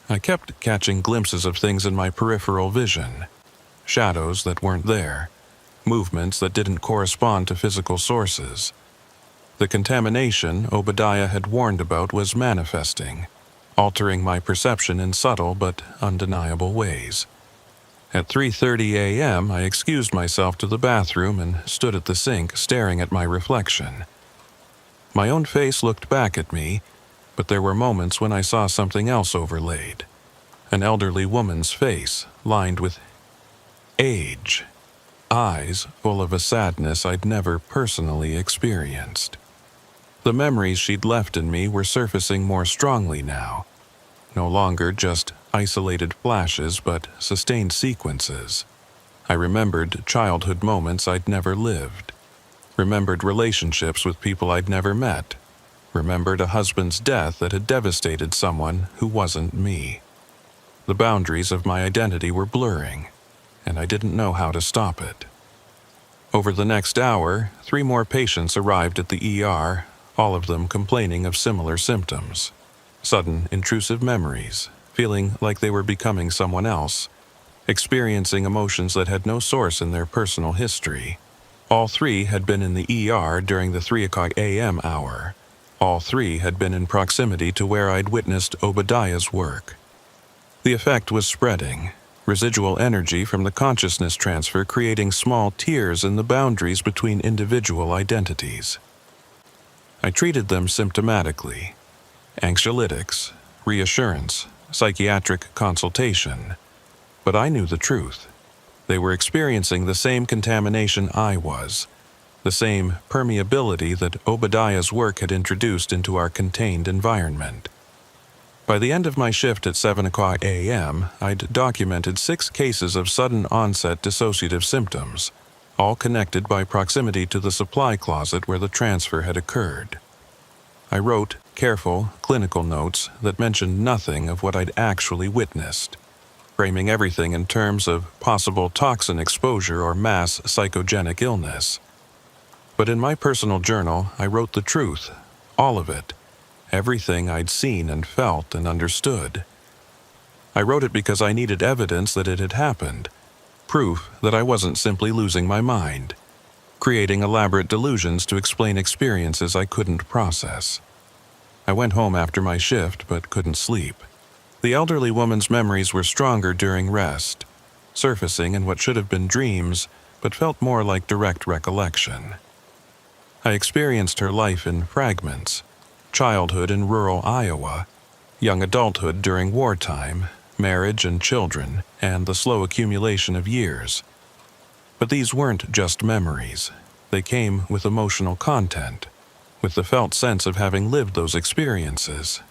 I kept catching glimpses of things in my peripheral vision, shadows that weren't there, movements that didn't correspond to physical sources. The contamination Obadiah had warned about was manifesting, altering my perception in subtle but undeniable ways. At 3:30 a.m., I excused myself to the bathroom and stood at the sink staring at my reflection. My own face looked back at me, but there were moments when I saw something else overlaid. An elderly woman's face, lined with age, eyes full of a sadness I'd never personally experienced. The memories she'd left in me were surfacing more strongly now, no longer just isolated flashes but sustained sequences. I remembered childhood moments I'd never lived, remembered relationships with people I'd never met, remembered a husband's death that had devastated someone who wasn't me. The boundaries of my identity were blurring, and I didn't know how to stop it. Over the next hour, 3 more patients arrived at the ER, all of them complaining of similar symptoms. Sudden, intrusive memories, feeling like they were becoming someone else, experiencing emotions that had no source in their personal history. All 3 had been in the ER during the 3 a.m. hour. All 3 had been in proximity to where I'd witnessed Obadiah's work. The effect was spreading, residual energy from the consciousness transfer creating small tears in the boundaries between individual identities. I treated them symptomatically: anxiolytics, reassurance, psychiatric consultation. But I knew the truth. They were experiencing the same contamination I was. the same permeability that Obadiah's work had introduced into our contained environment. By the end of my shift at 7 o'clock a.m., I'd documented 6 cases of sudden onset dissociative symptoms, all connected by proximity to the supply closet where the transfer had occurred. I wrote careful, clinical notes that mentioned nothing of what I'd actually witnessed, framing everything in terms of possible toxin exposure or mass psychogenic illness. But in my personal journal, I wrote the truth, all of it, everything I'd seen and felt and understood. I wrote it because I needed evidence that it had happened, proof that I wasn't simply losing my mind, creating elaborate delusions to explain experiences I couldn't process. I went home after my shift but couldn't sleep. The elderly woman's memories were stronger during rest, surfacing in what should have been dreams but felt more like direct recollection. I experienced her life in fragments: childhood in rural Iowa, young adulthood during wartime, marriage and children, and the slow accumulation of years. But these weren't just memories. They came with emotional content, with the felt sense of having lived those experiences.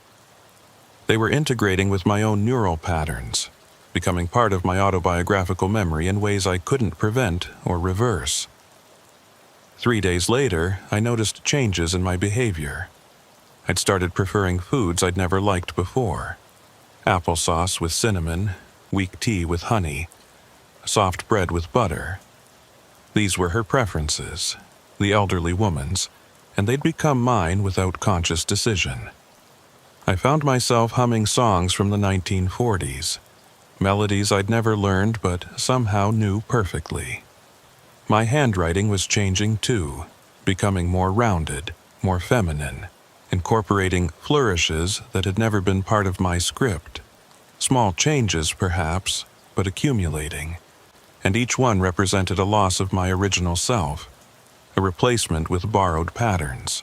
They were integrating with my own neural patterns, becoming part of my autobiographical memory in ways I couldn't prevent or reverse. 3 days later, I noticed changes in my behavior. I'd started preferring foods I'd never liked before: applesauce with cinnamon, weak tea with honey, soft bread with butter. These were her preferences, the elderly woman's, and they'd become mine without conscious decision. I found myself humming songs from the 1940s, melodies I'd never learned but somehow knew perfectly. My handwriting was changing too, becoming more rounded, more feminine, incorporating flourishes that had never been part of my script. Small changes, perhaps, but accumulating, and each one represented a loss of my original self, a replacement with borrowed patterns.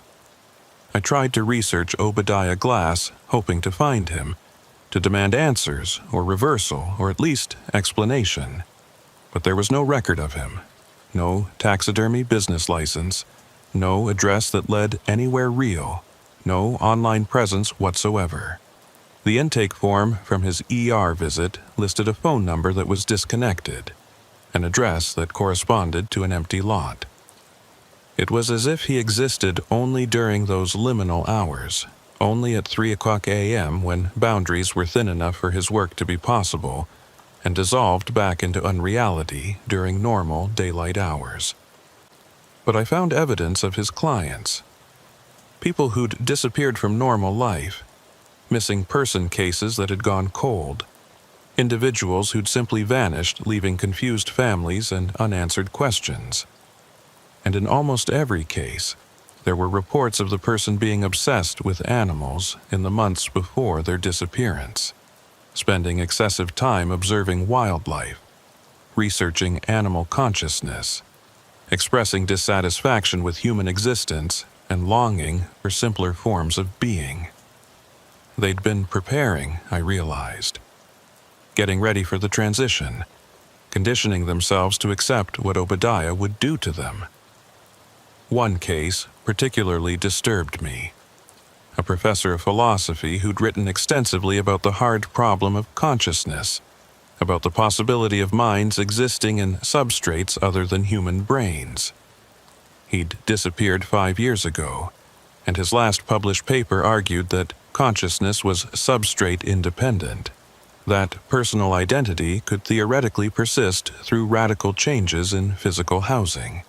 I tried to research Obadiah Glass, hoping to find him, to demand answers or reversal or at least explanation. But there was no record of him, no taxidermy business license, no address that led anywhere real, no online presence whatsoever. The intake form from his ER visit listed a phone number that was disconnected, an address that corresponded to an empty lot. It was as if he existed only during those liminal hours, only at 3 o'clock a.m. when boundaries were thin enough for his work to be possible, and dissolved back into unreality during normal daylight hours. But I found evidence of his clients. People who'd disappeared from normal life, missing person cases that had gone cold, individuals who'd simply vanished, leaving confused families and unanswered questions. And in almost every case, there were reports of the person being obsessed with animals in the months before their disappearance, spending excessive time observing wildlife, researching animal consciousness, expressing dissatisfaction with human existence and longing for simpler forms of being. They'd been preparing, I realized, getting ready for the transition, conditioning themselves to accept what Obadiah would do to them. One case particularly disturbed me. A professor of philosophy who'd written extensively about the hard problem of consciousness, about the possibility of minds existing in substrates other than human brains. He'd disappeared 5 years ago, and his last published paper argued that consciousness was substrate independent, that personal identity could theoretically persist through radical changes in physical housing.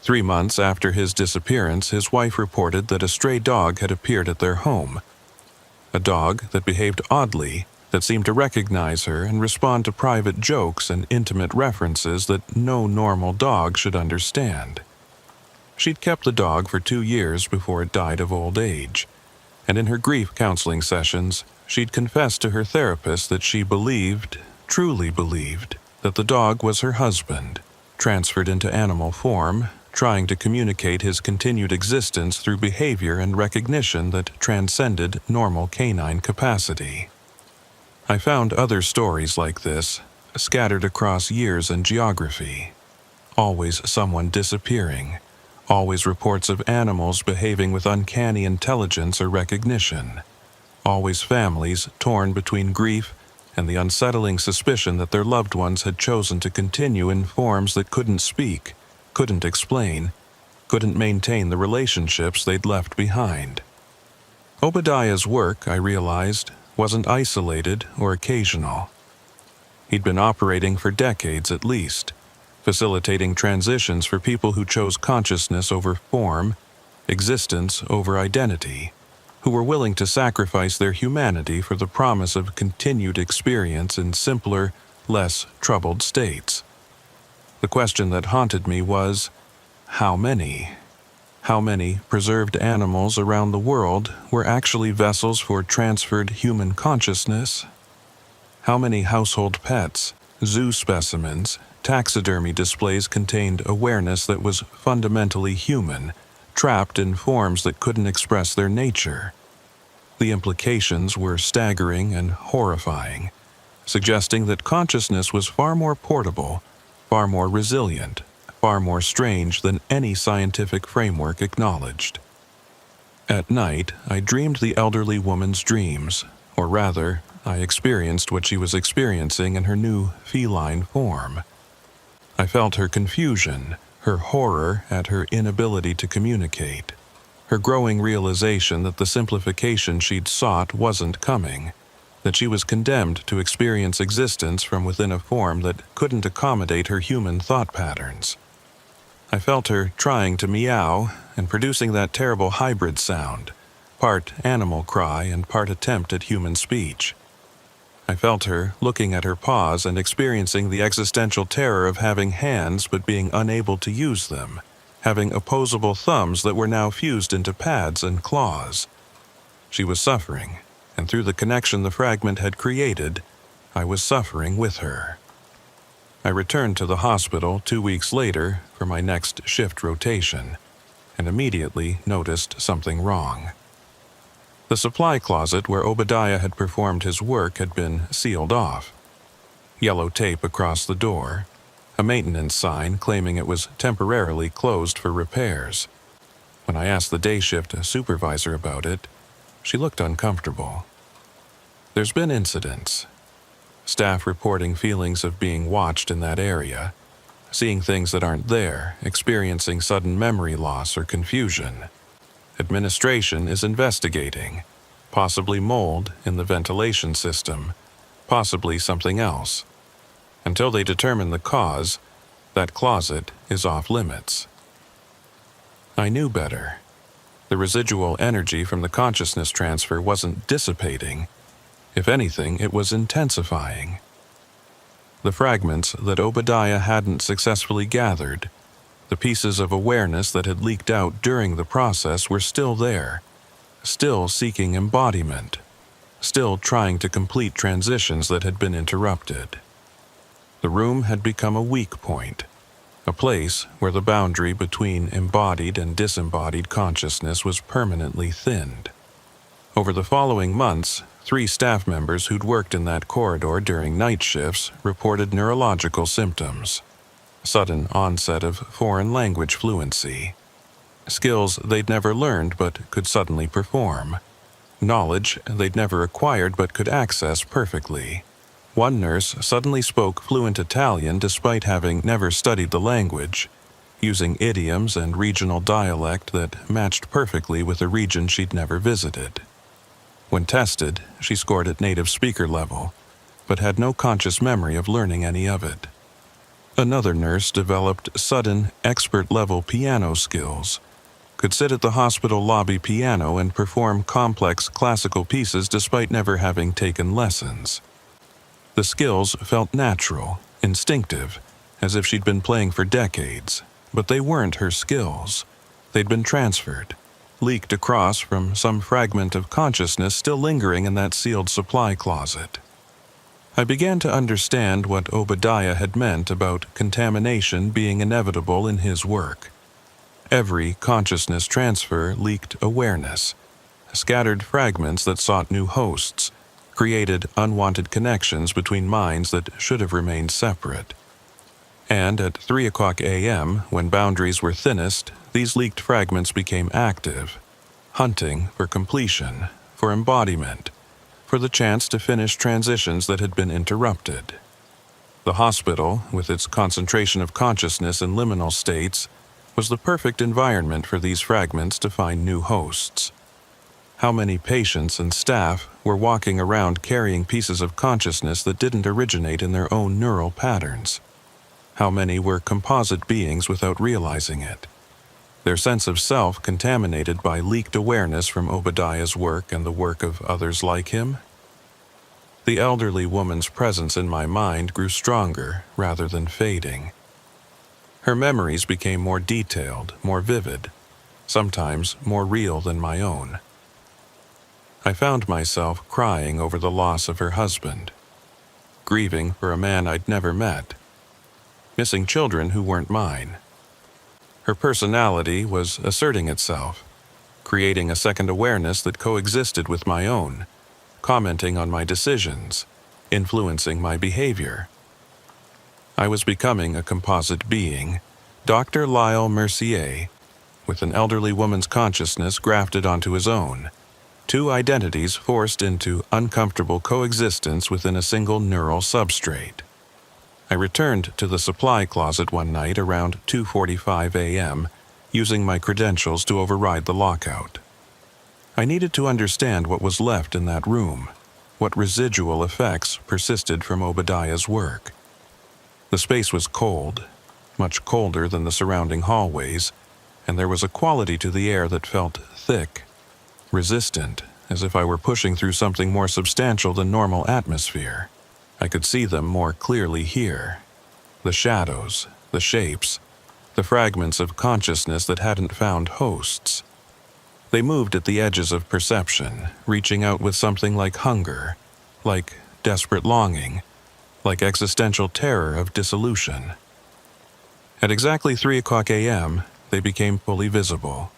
3 months after his disappearance, his wife reported that a stray dog had appeared at their home, a dog that behaved oddly, that seemed to recognize her and respond to private jokes and intimate references that no normal dog should understand. She'd kept the dog for 2 years before it died of old age, and in her grief counseling sessions, she'd confessed to her therapist that she believed, truly believed, that the dog was her husband, transferred into animal form, trying to communicate his continued existence through behavior and recognition that transcended normal canine capacity. I found other stories like this, scattered across years and geography. Always someone disappearing. Always reports of animals behaving with uncanny intelligence or recognition. Always families torn between grief and the unsettling suspicion that their loved ones had chosen to continue in forms that couldn't speak, couldn't explain, couldn't maintain the relationships they'd left behind. Obadiah's work, I realized, wasn't isolated or occasional. He'd been operating for decades at least, facilitating transitions for people who chose consciousness over form, existence over identity, who were willing to sacrifice their humanity for the promise of continued experience in simpler, less troubled states. The question that haunted me was, how many? How many preserved animals around the world were actually vessels for transferred human consciousness? How many household pets, zoo specimens, taxidermy displays contained awareness that was fundamentally human, trapped in forms that couldn't express their nature? The implications were staggering and horrifying, suggesting that consciousness was far more portable, far more resilient, far more strange than any scientific framework acknowledged. At night, I dreamed the elderly woman's dreams, or rather, I experienced what she was experiencing in her new feline form. I felt her confusion, her horror at her inability to communicate, her growing realization that the simplification she'd sought wasn't coming, that she was condemned to experience existence from within a form that couldn't accommodate her human thought patterns. I felt her trying to meow and producing that terrible hybrid sound, part animal cry and part attempt at human speech. I felt her looking at her paws and experiencing the existential terror of having hands but being unable to use them, having opposable thumbs that were now fused into pads and claws. She was suffering, and through the connection the fragment had created, I was suffering with her. I returned to the hospital 2 weeks later for my next shift rotation, and immediately noticed something wrong. The supply closet where Obadiah had performed his work had been sealed off. Yellow tape across the door, a maintenance sign claiming it was temporarily closed for repairs. When I asked the day shift supervisor about it, she looked uncomfortable. There's been incidents. Staff reporting feelings of being watched in that area, seeing things that aren't there, experiencing sudden memory loss or confusion. Administration is investigating, possibly mold in the ventilation system, possibly something else. Until they determine the cause, that closet is off limits. I knew better. The residual energy from the consciousness transfer wasn't dissipating. If anything, it was intensifying. The fragments that Obadiah hadn't successfully gathered, the pieces of awareness that had leaked out during the process were still there, still seeking embodiment, still trying to complete transitions that had been interrupted. The room had become a weak point, a place where the boundary between embodied and disembodied consciousness was permanently thinned. Over the following months, 3 staff members who'd worked in that corridor during night shifts reported neurological symptoms. Sudden onset of foreign language fluency. Skills they'd never learned but could suddenly perform. Knowledge they'd never acquired but could access perfectly. One nurse suddenly spoke fluent Italian despite having never studied the language, using idioms and regional dialect that matched perfectly with a region she'd never visited. When tested, she scored at native speaker level, but had no conscious memory of learning any of it. Another nurse developed sudden, expert-level piano skills, could sit at the hospital lobby piano and perform complex classical pieces despite never having taken lessons. The skills felt natural, instinctive, as if she'd been playing for decades, but they weren't her skills. They'd been transferred, leaked across from some fragment of consciousness still lingering in that sealed supply closet. I began to understand what Obadiah had meant about contamination being inevitable in his work. Every consciousness transfer leaked awareness, scattered fragments that sought new hosts, created unwanted connections between minds that should have remained separate. And at 3 o'clock a.m., when boundaries were thinnest, these leaked fragments became active, hunting for completion, for embodiment, for the chance to finish transitions that had been interrupted. The hospital, with its concentration of consciousness in liminal states, was the perfect environment for these fragments to find new hosts. How many patients and staff were walking around carrying pieces of consciousness that didn't originate in their own neural patterns? How many were composite beings without realizing it? Their sense of self contaminated by leaked awareness from Obadiah's work and the work of others like him? The elderly woman's presence in my mind grew stronger rather than fading. Her memories became more detailed, more vivid, sometimes more real than my own. I found myself crying over the loss of her husband, grieving for a man I'd never met, missing children who weren't mine. Her personality was asserting itself, creating a second awareness that coexisted with my own, commenting on my decisions, influencing my behavior. I was becoming a composite being, Dr. Lyle Mercier, with an elderly woman's consciousness grafted onto his own, two identities forced into uncomfortable coexistence within a single neural substrate. I returned to the supply closet one night around 2:45 a.m., using my credentials to override the lockout. I needed to understand what was left in that room, what residual effects persisted from Obadiah's work. The space was cold, much colder than the surrounding hallways, and there was a quality to the air that felt thick, resistant, as if I were pushing through something more substantial than normal atmosphere. I could see them more clearly here. The shadows, the shapes, the fragments of consciousness that hadn't found hosts. They moved at the edges of perception, reaching out with something like hunger, like desperate longing, like existential terror of dissolution. At exactly 3 o'clock a.m., they became fully visible.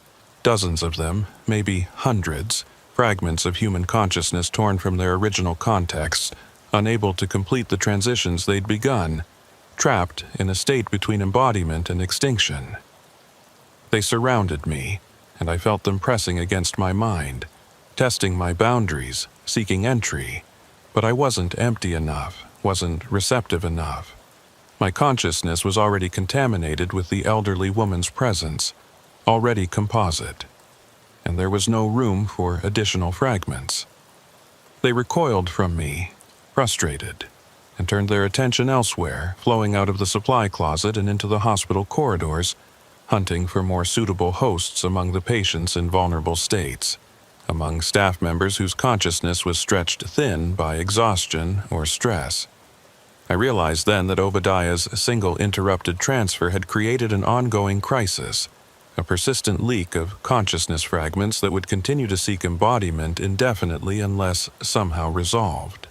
Dozens of them, maybe hundreds, fragments of human consciousness torn from their original contexts, unable to complete the transitions they'd begun, trapped in a state between embodiment and extinction. They surrounded me, and I felt them pressing against my mind, testing my boundaries, seeking entry, but I wasn't empty enough, wasn't receptive enough. My consciousness was already contaminated with the elderly woman's presence, already composite, and there was no room for additional fragments. They recoiled from me, frustrated, and turned their attention elsewhere, flowing out of the supply closet and into the hospital corridors, hunting for more suitable hosts among the patients in vulnerable states, among staff members whose consciousness was stretched thin by exhaustion or stress. I realized then that Obadiah's single interrupted transfer had created an ongoing crisis, a persistent leak of consciousness fragments that would continue to seek embodiment indefinitely unless somehow resolved.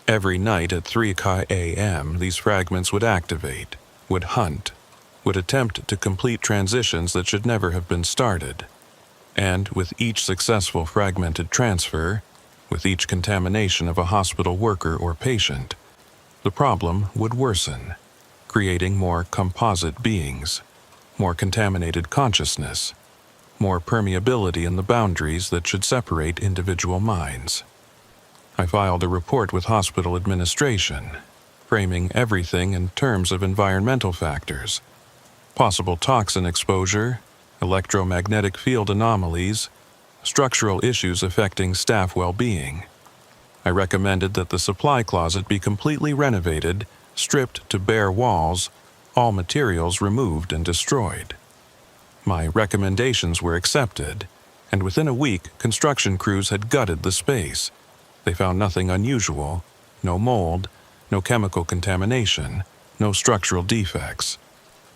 Every night at 3 a.m., these fragments would activate, would hunt, would attempt to complete transitions that should never have been started. And with each successful fragmented transfer, with each contamination of a hospital worker or patient, the problem would worsen, creating more composite beings, more contaminated consciousness, more permeability in the boundaries that should separate individual minds. I filed a report with hospital administration, framing everything in terms of environmental factors, possible toxin exposure, electromagnetic field anomalies, structural issues affecting staff well-being. I recommended that the supply closet be completely renovated, stripped to bare walls, all materials removed and destroyed. My recommendations were accepted, and within a week, construction crews had gutted the space. They found nothing unusual, no mold, no chemical contamination, no structural defects.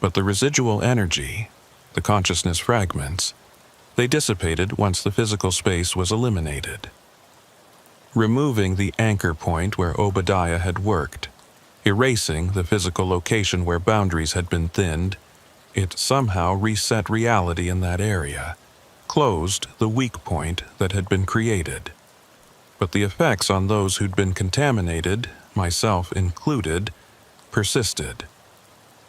But the residual energy, the consciousness fragments, they dissipated once the physical space was eliminated. Removing the anchor point where Obadiah had worked, erasing the physical location where boundaries had been thinned, it somehow reset reality in that area, closed the weak point that had been created. But the effects on those who'd been contaminated, myself included, persisted.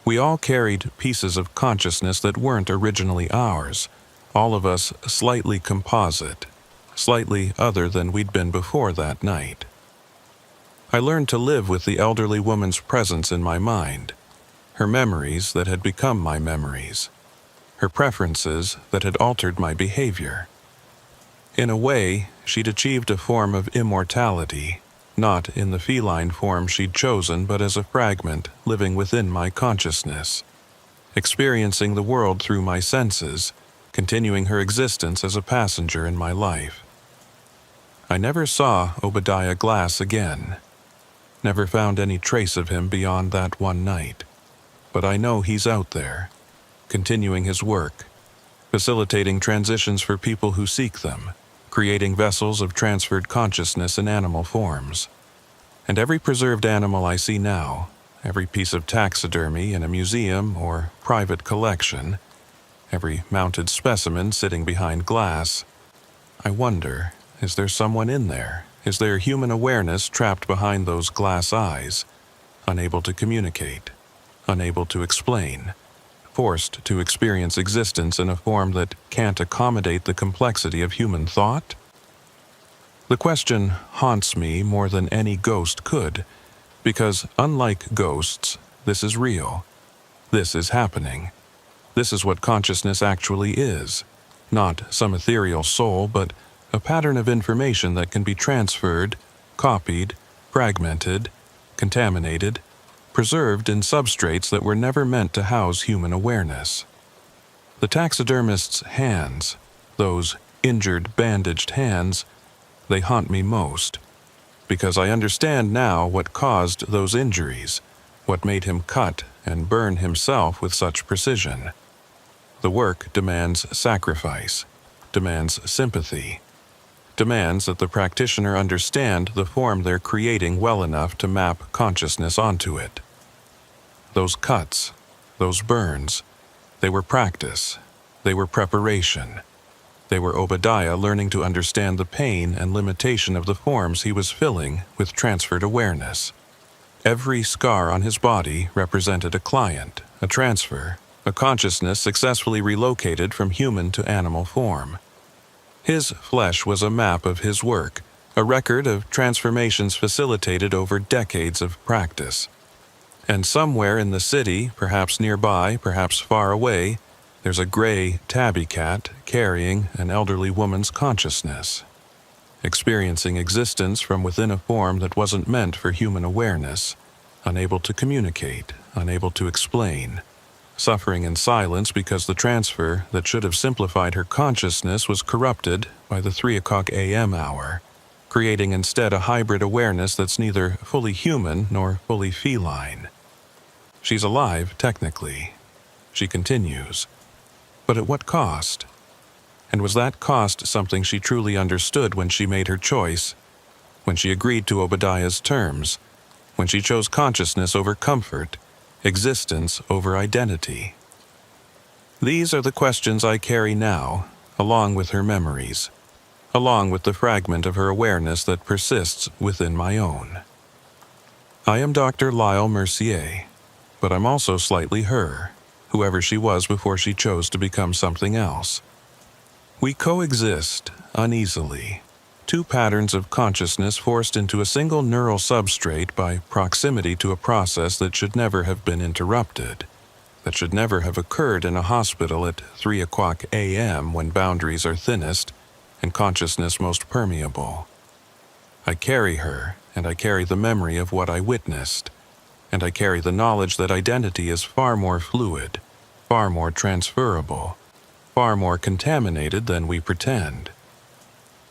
We all carried pieces of consciousness that weren't originally ours, all of us slightly composite, slightly other than we'd been before that night. I learned to live with the elderly woman's presence in my mind, her memories that had become my memories, her preferences that had altered my behavior. In a way, she'd achieved a form of immortality, not in the feline form she'd chosen, but as a fragment living within my consciousness, experiencing the world through my senses, continuing her existence as a passenger in my life. I never saw Obadiah Glass again, never found any trace of him beyond that one night, but I know he's out there, continuing his work, facilitating transitions for people who seek them, creating vessels of transferred consciousness in animal forms. And every preserved animal I see now, every piece of taxidermy in a museum or private collection, every mounted specimen sitting behind glass, I wonder, is there someone in there? Is there human awareness trapped behind those glass eyes, unable to communicate, unable to explain, forced to experience existence in a form that can't accommodate the complexity of human thought? The question haunts me more than any ghost could, because unlike ghosts, this is real. This is happening. This is what consciousness actually is, not some ethereal soul, but a pattern of information that can be transferred, copied, fragmented, contaminated, preserved in substrates that were never meant to house human awareness. The taxidermist's hands, those injured, bandaged hands, they haunt me most, because I understand now what caused those injuries, what made him cut and burn himself with such precision. The work demands sacrifice, demands sympathy, demands that the practitioner understand the form they're creating well enough to map consciousness onto it. Those cuts, those burns, they were practice, they were preparation. They were Obadiah learning to understand the pain and limitation of the forms he was filling with transferred awareness. Every scar on his body represented a client, a transfer, a consciousness successfully relocated from human to animal form. His flesh was a map of his work, a record of transformations facilitated over decades of practice. And somewhere in the city, perhaps nearby, perhaps far away, there's a gray tabby cat carrying an elderly woman's consciousness, experiencing existence from within a form that wasn't meant for human awareness, unable to communicate, unable to explain, suffering in silence because the transfer that should have simplified her consciousness was corrupted by the 3:00 a.m. hour, creating instead a hybrid awareness that's neither fully human nor fully feline. She's alive, technically. She continues. But at what cost? And was that cost something she truly understood when she made her choice, when she agreed to Obadiah's terms, when she chose consciousness over comfort, existence over identity? These are the questions I carry now, along with her memories, along with the fragment of her awareness that persists within my own. I am Dr. Lyle Mercier, but I'm also slightly her, whoever she was before she chose to become something else. We coexist uneasily, two patterns of consciousness forced into a single neural substrate by proximity to a process that should never have been interrupted, that should never have occurred in a hospital at 3:00 a.m. when boundaries are thinnest and consciousness most permeable. I carry her, and I carry the memory of what I witnessed, and I carry the knowledge that identity is far more fluid, far more transferable, far more contaminated than we pretend.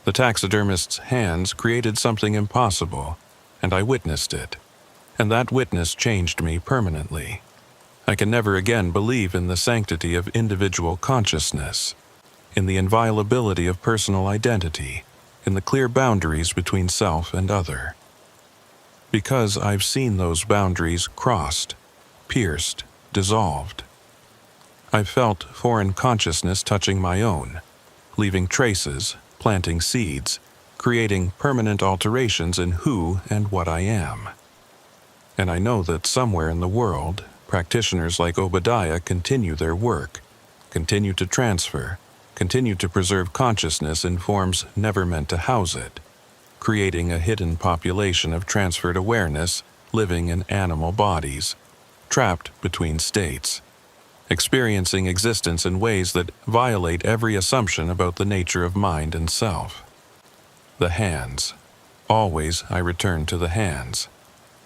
The taxidermist's hands created something impossible, and I witnessed it, and that witness changed me permanently. I can never again believe in the sanctity of individual consciousness, in the inviolability of personal identity, in the clear boundaries between self and other. Because I've seen those boundaries crossed, pierced, dissolved. I've felt foreign consciousness touching my own, leaving traces, planting seeds, creating permanent alterations in who and what I am. And I know that somewhere in the world, practitioners like Obadiah continue their work, continue to transfer, continue to preserve consciousness in forms never meant to house it, creating a hidden population of transferred awareness living in animal bodies, trapped between states, experiencing existence in ways that violate every assumption about the nature of mind and self. The hands. Always I return to the hands.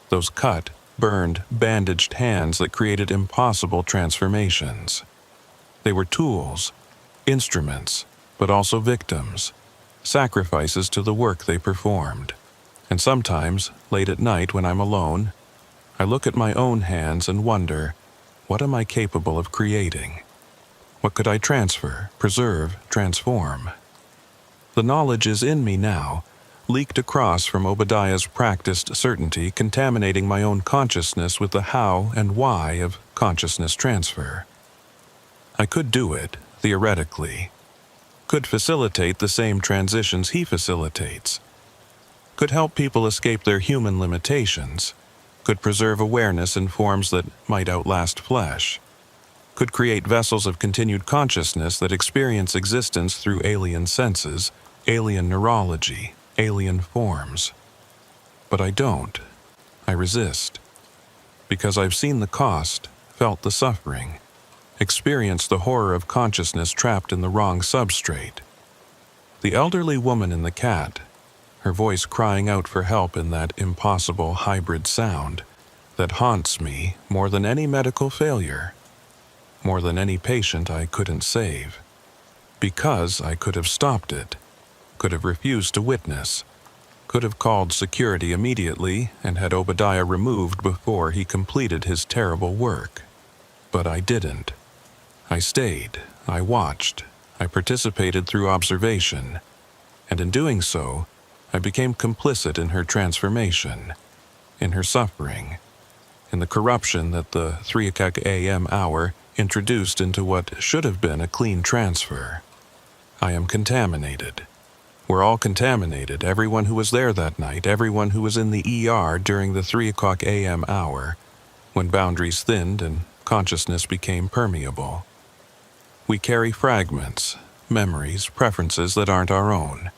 Those cut, burned, bandaged hands that created impossible transformations. They were tools, instruments, but also victims, sacrifices to the work they performed. And sometimes, late at night when I'm alone, I look at my own hands and wonder, what am I capable of creating? What could I transfer, preserve, transform? The knowledge is in me now, leaked across from Obadiah's practiced certainty, contaminating my own consciousness with the how and why of consciousness transfer. I could do it, theoretically, could facilitate the same transitions he facilitates, could help people escape their human limitations, could preserve awareness in forms that might outlast flesh, could create vessels of continued consciousness that experience existence through alien senses, alien neurology, alien forms. But I don't. I resist. Because I've seen the cost, felt the suffering, experienced the horror of consciousness trapped in the wrong substrate. The elderly woman in the cat, her voice crying out for help in that impossible hybrid sound that haunts me more than any medical failure, more than any patient I couldn't save. Because I could have stopped it, could have refused to witness, could have called security immediately and had Obadiah removed before he completed his terrible work. But I didn't. I stayed, I watched, I participated through observation, and in doing so, I became complicit in her transformation, in her suffering, in the corruption that the 3 a.m. hour introduced into what should have been a clean transfer. I am contaminated. We're all contaminated, everyone who was there that night, everyone who was in the ER during the 3 a.m. hour, when boundaries thinned and consciousness became permeable. We carry fragments, memories, preferences that aren't our own.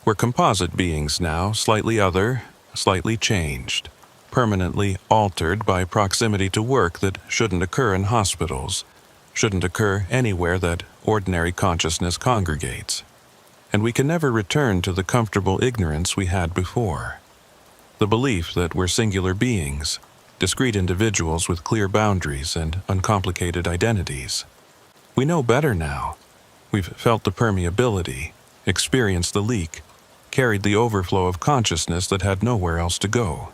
We're composite beings now, slightly other, slightly changed, permanently altered by proximity to work that shouldn't occur in hospitals, shouldn't occur anywhere that ordinary consciousness congregates. And we can never return to the comfortable ignorance we had before. The belief that we're singular beings, discrete individuals with clear boundaries and uncomplicated identities. We know better now. We've felt the permeability, experienced the leak, carried the overflow of consciousness that had nowhere else to go.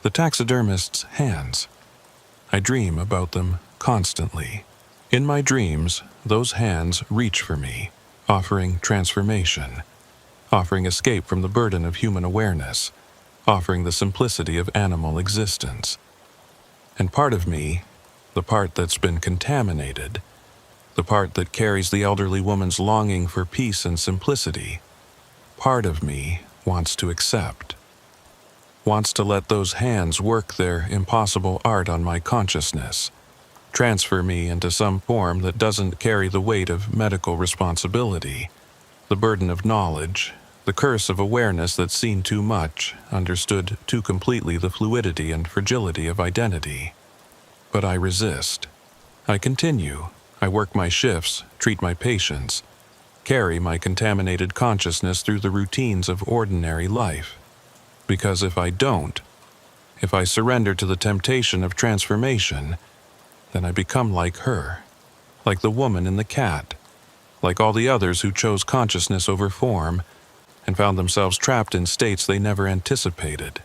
The taxidermist's hands. I dream about them constantly. In my dreams, those hands reach for me, offering transformation, offering escape from the burden of human awareness, offering the simplicity of animal existence. And part of me, the part that's been contaminated, the part that carries the elderly woman's longing for peace and simplicity, part of me wants to accept, wants to let those hands work their impossible art on my consciousness, transfer me into some form that doesn't carry the weight of medical responsibility, the burden of knowledge, the curse of awareness that's seen too much, understood too completely the fluidity and fragility of identity. But I resist. I continue. I work my shifts, treat my patients, carry my contaminated consciousness through the routines of ordinary life. Because if I don't, if I surrender to the temptation of transformation, then I become like her, like the woman in the cat, like all the others who chose consciousness over form and found themselves trapped in states they never anticipated,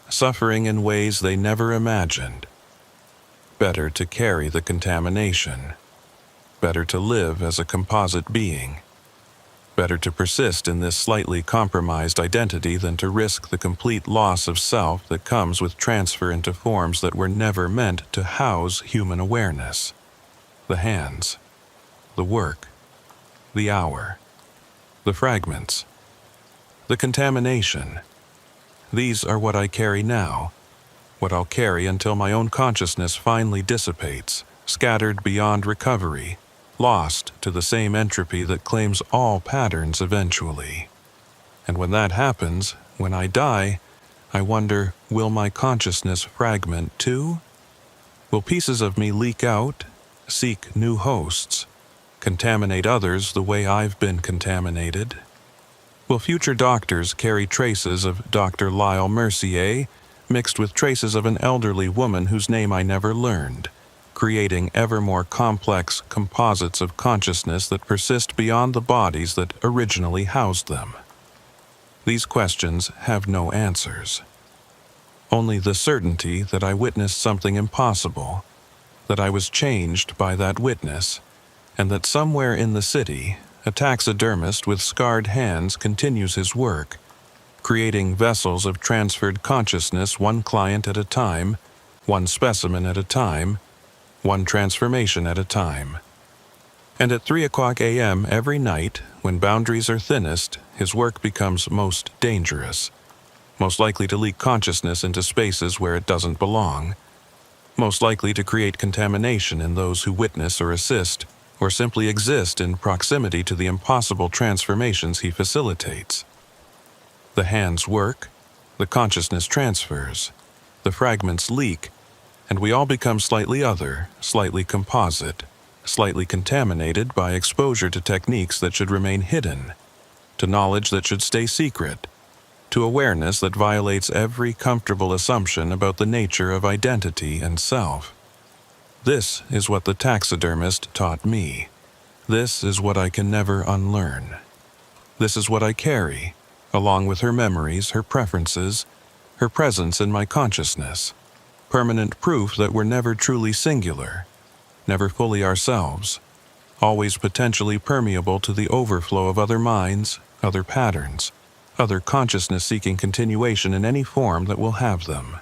suffering in ways they never imagined. Better to carry the contamination, better to live as a composite being, better to persist in this slightly compromised identity than to risk the complete loss of self that comes with transfer into forms that were never meant to house human awareness. The hands, the work, the hour, the fragments, the contamination. These are what I carry now, what I'll carry until my own consciousness finally dissipates, scattered beyond recovery, lost to the same entropy that claims all patterns eventually. And when that happens, when I die, I wonder, will my consciousness fragment too? Will pieces of me leak out, seek new hosts, contaminate others the way I've been contaminated? Will future doctors carry traces of Dr. Lyle Mercier mixed with traces of an elderly woman whose name I never learned, creating ever more complex composites of consciousness that persist beyond the bodies that originally housed them? These questions have no answers. Only the certainty that I witnessed something impossible, that I was changed by that witness, and that somewhere in the city, a taxidermist with scarred hands continues his work, creating vessels of transferred consciousness one client at a time, one specimen at a time, one transformation at a time. And at 3:00 a.m. every night, when boundaries are thinnest, his work becomes most dangerous, most likely to leak consciousness into spaces where it doesn't belong, most likely to create contamination in those who witness or assist, or simply exist in proximity to the impossible transformations he facilitates. The hands work, the consciousness transfers, the fragments leak, and we all become slightly other, slightly composite, slightly contaminated by exposure to techniques that should remain hidden, to knowledge that should stay secret, to awareness that violates every comfortable assumption about the nature of identity and self. This is what the taxidermist taught me. This is what I can never unlearn. This is what I carry, along with her memories, her preferences, her presence in my consciousness, permanent proof that we're never truly singular, never fully ourselves, always potentially permeable to the overflow of other minds, other patterns, other consciousness seeking continuation in any form that will have them.